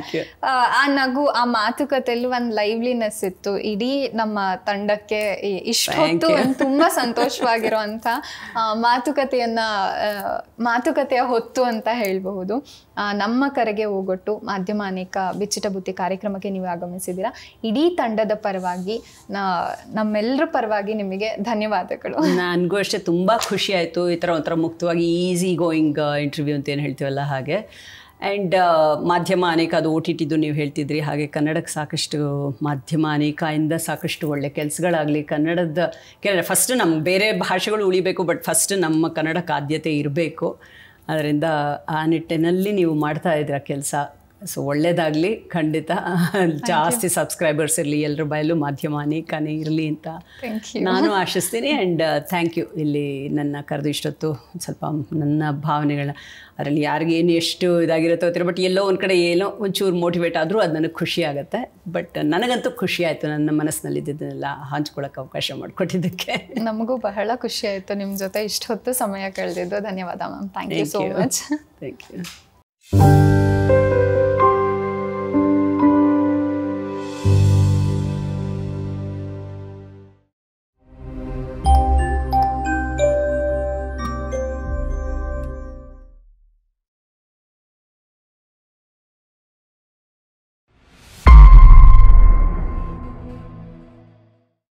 ಆ ನಗು, ಆ ಮಾತುಕತೆಯಲ್ಲೂ ಒಂದು ಲೈವ್ಲಿನೆಸ್ ಇತ್ತು. ಇಡೀ ನಮ್ಮ ತಂಡಕ್ಕೆ ಇಷ್ಟೊತ್ತು ತುಂಬ ಸಂತೋಷವಾಗಿರುವಂಥ ಮಾತುಕತೆಯ ಹೊತ್ತು ಅಂತ ಹೇಳಬಹುದು. ನಮ್ಮ ಕರೆಗೆ ಹೋಗೊಟ್ಟು ಮಾಧ್ಯಮ ಅನೇಕ ಬಿಚ್ಚಿಟ ಬುತ್ತಿ ಕಾರ್ಯಕ್ರಮಕ್ಕೆ ನೀವು ಆಗಮಿಸಿದ್ದೀರಾ. ಇಡೀ ತಂಡದ ಪರವಾಗಿ, ನಮ್ಮೆಲ್ಲರ ಪರವಾಗಿ ನಿಮಗೆ ಧನ್ಯವಾದಗಳು. ನನಗೂ ಅಷ್ಟೇ ತುಂಬ ಖುಷಿ ಆಯಿತು. ಈ ಥರ ಒಂಥರ ಮುಕ್ತವಾಗಿ ಈಸಿ ಗೋಯಿಂಗ್ ಇಂಟರ್ವ್ಯೂ ಅಂತ ಏನು ಹೇಳ್ತೀವಲ್ಲ ಹಾಗೆ. ಆ್ಯಂಡ್ ಮಾಧ್ಯಮ ಅನೇಕ, ಅದು OTTದು ನೀವು ಹೇಳ್ತಿದ್ರಿ ಹಾಗೆ, ಕನ್ನಡಕ್ಕೆ ಸಾಕಷ್ಟು ಮಾಧ್ಯಮ ಅನೇಕದಿಂದ ಸಾಕಷ್ಟು ಒಳ್ಳೆ ಕೆಲಸಗಳಾಗಲಿ. ಕನ್ನಡದ ಫಸ್ಟ್ ನಮ್ಮ ಬೇರೆ ಭಾಷೆಗಳು ಉಳಿಬೇಕು, ಬಟ್ ಫಸ್ಟ್ ನಮ್ಮ ಕನ್ನಡಕ್ಕೆ ಆದ್ಯತೆ ಇರಬೇಕು. ಅದರಿಂದ ಆ ನಿಟ್ಟಿನಲ್ಲಿ ನೀವು ಮಾಡ್ತಾ ಇದ್ದೀರ ಕೆಲಸ. ಸೊ ಒಳ್ಳೆಯದಾಗಲಿ ಖಂಡಿತ. ಜಾಸ್ತಿ ಸಬ್ಸ್ಕ್ರೈಬರ್ಸ್ ಇರಲಿ, ಎಲ್ಲರ ಬಾಯಲ್ಲೂ ಮಾಧ್ಯಮ ಅನೇಕನೇ ಇರಲಿ ಅಂತ ನಾನು ಆಶಿಸ್ತೀನಿ. And thank you. ಇಲ್ಲಿ ನನ್ನ ಕರೆದು ಇಷ್ಟೊತ್ತು ಸ್ವಲ್ಪ ನನ್ನ ಭಾವನೆಗಳನ್ನ, ಅದರಲ್ಲಿ ಯಾರಿಗೇನು ಎಷ್ಟು ಇದಾಗಿರುತ್ತೋ ಗೊತ್ತಿರೋ, ಬಟ್ ಎಲ್ಲೋ ಒಂದು ಕಡೆ ಏನೋ ಒಂಚೂರು ಮೋಟಿವೇಟ್ ಆದರೂ ಅದು ನನಗೆ ಖುಷಿ ಆಗುತ್ತೆ. ಬಟ್ ನನಗಂತೂ ಖುಷಿ ಆಯಿತು, ನನ್ನ ಮನಸ್ಸಿನಲ್ಲಿದ್ದನ್ನೆಲ್ಲ ಹಂಚ್ಕೊಳ್ಳೋಕೆ ಅವಕಾಶ ಮಾಡಿಕೊಟ್ಟಿದ್ದಕ್ಕೆ. ನಮಗೂ ಬಹಳ ಖುಷಿ ಆಯಿತು ನಿಮ್ಮ ಜೊತೆ ಇಷ್ಟೊತ್ತು ಸಮಯ ಕಳೆದಿದ್ದು. ಧನ್ಯವಾದ ma'am. Thank you so much. Thank you.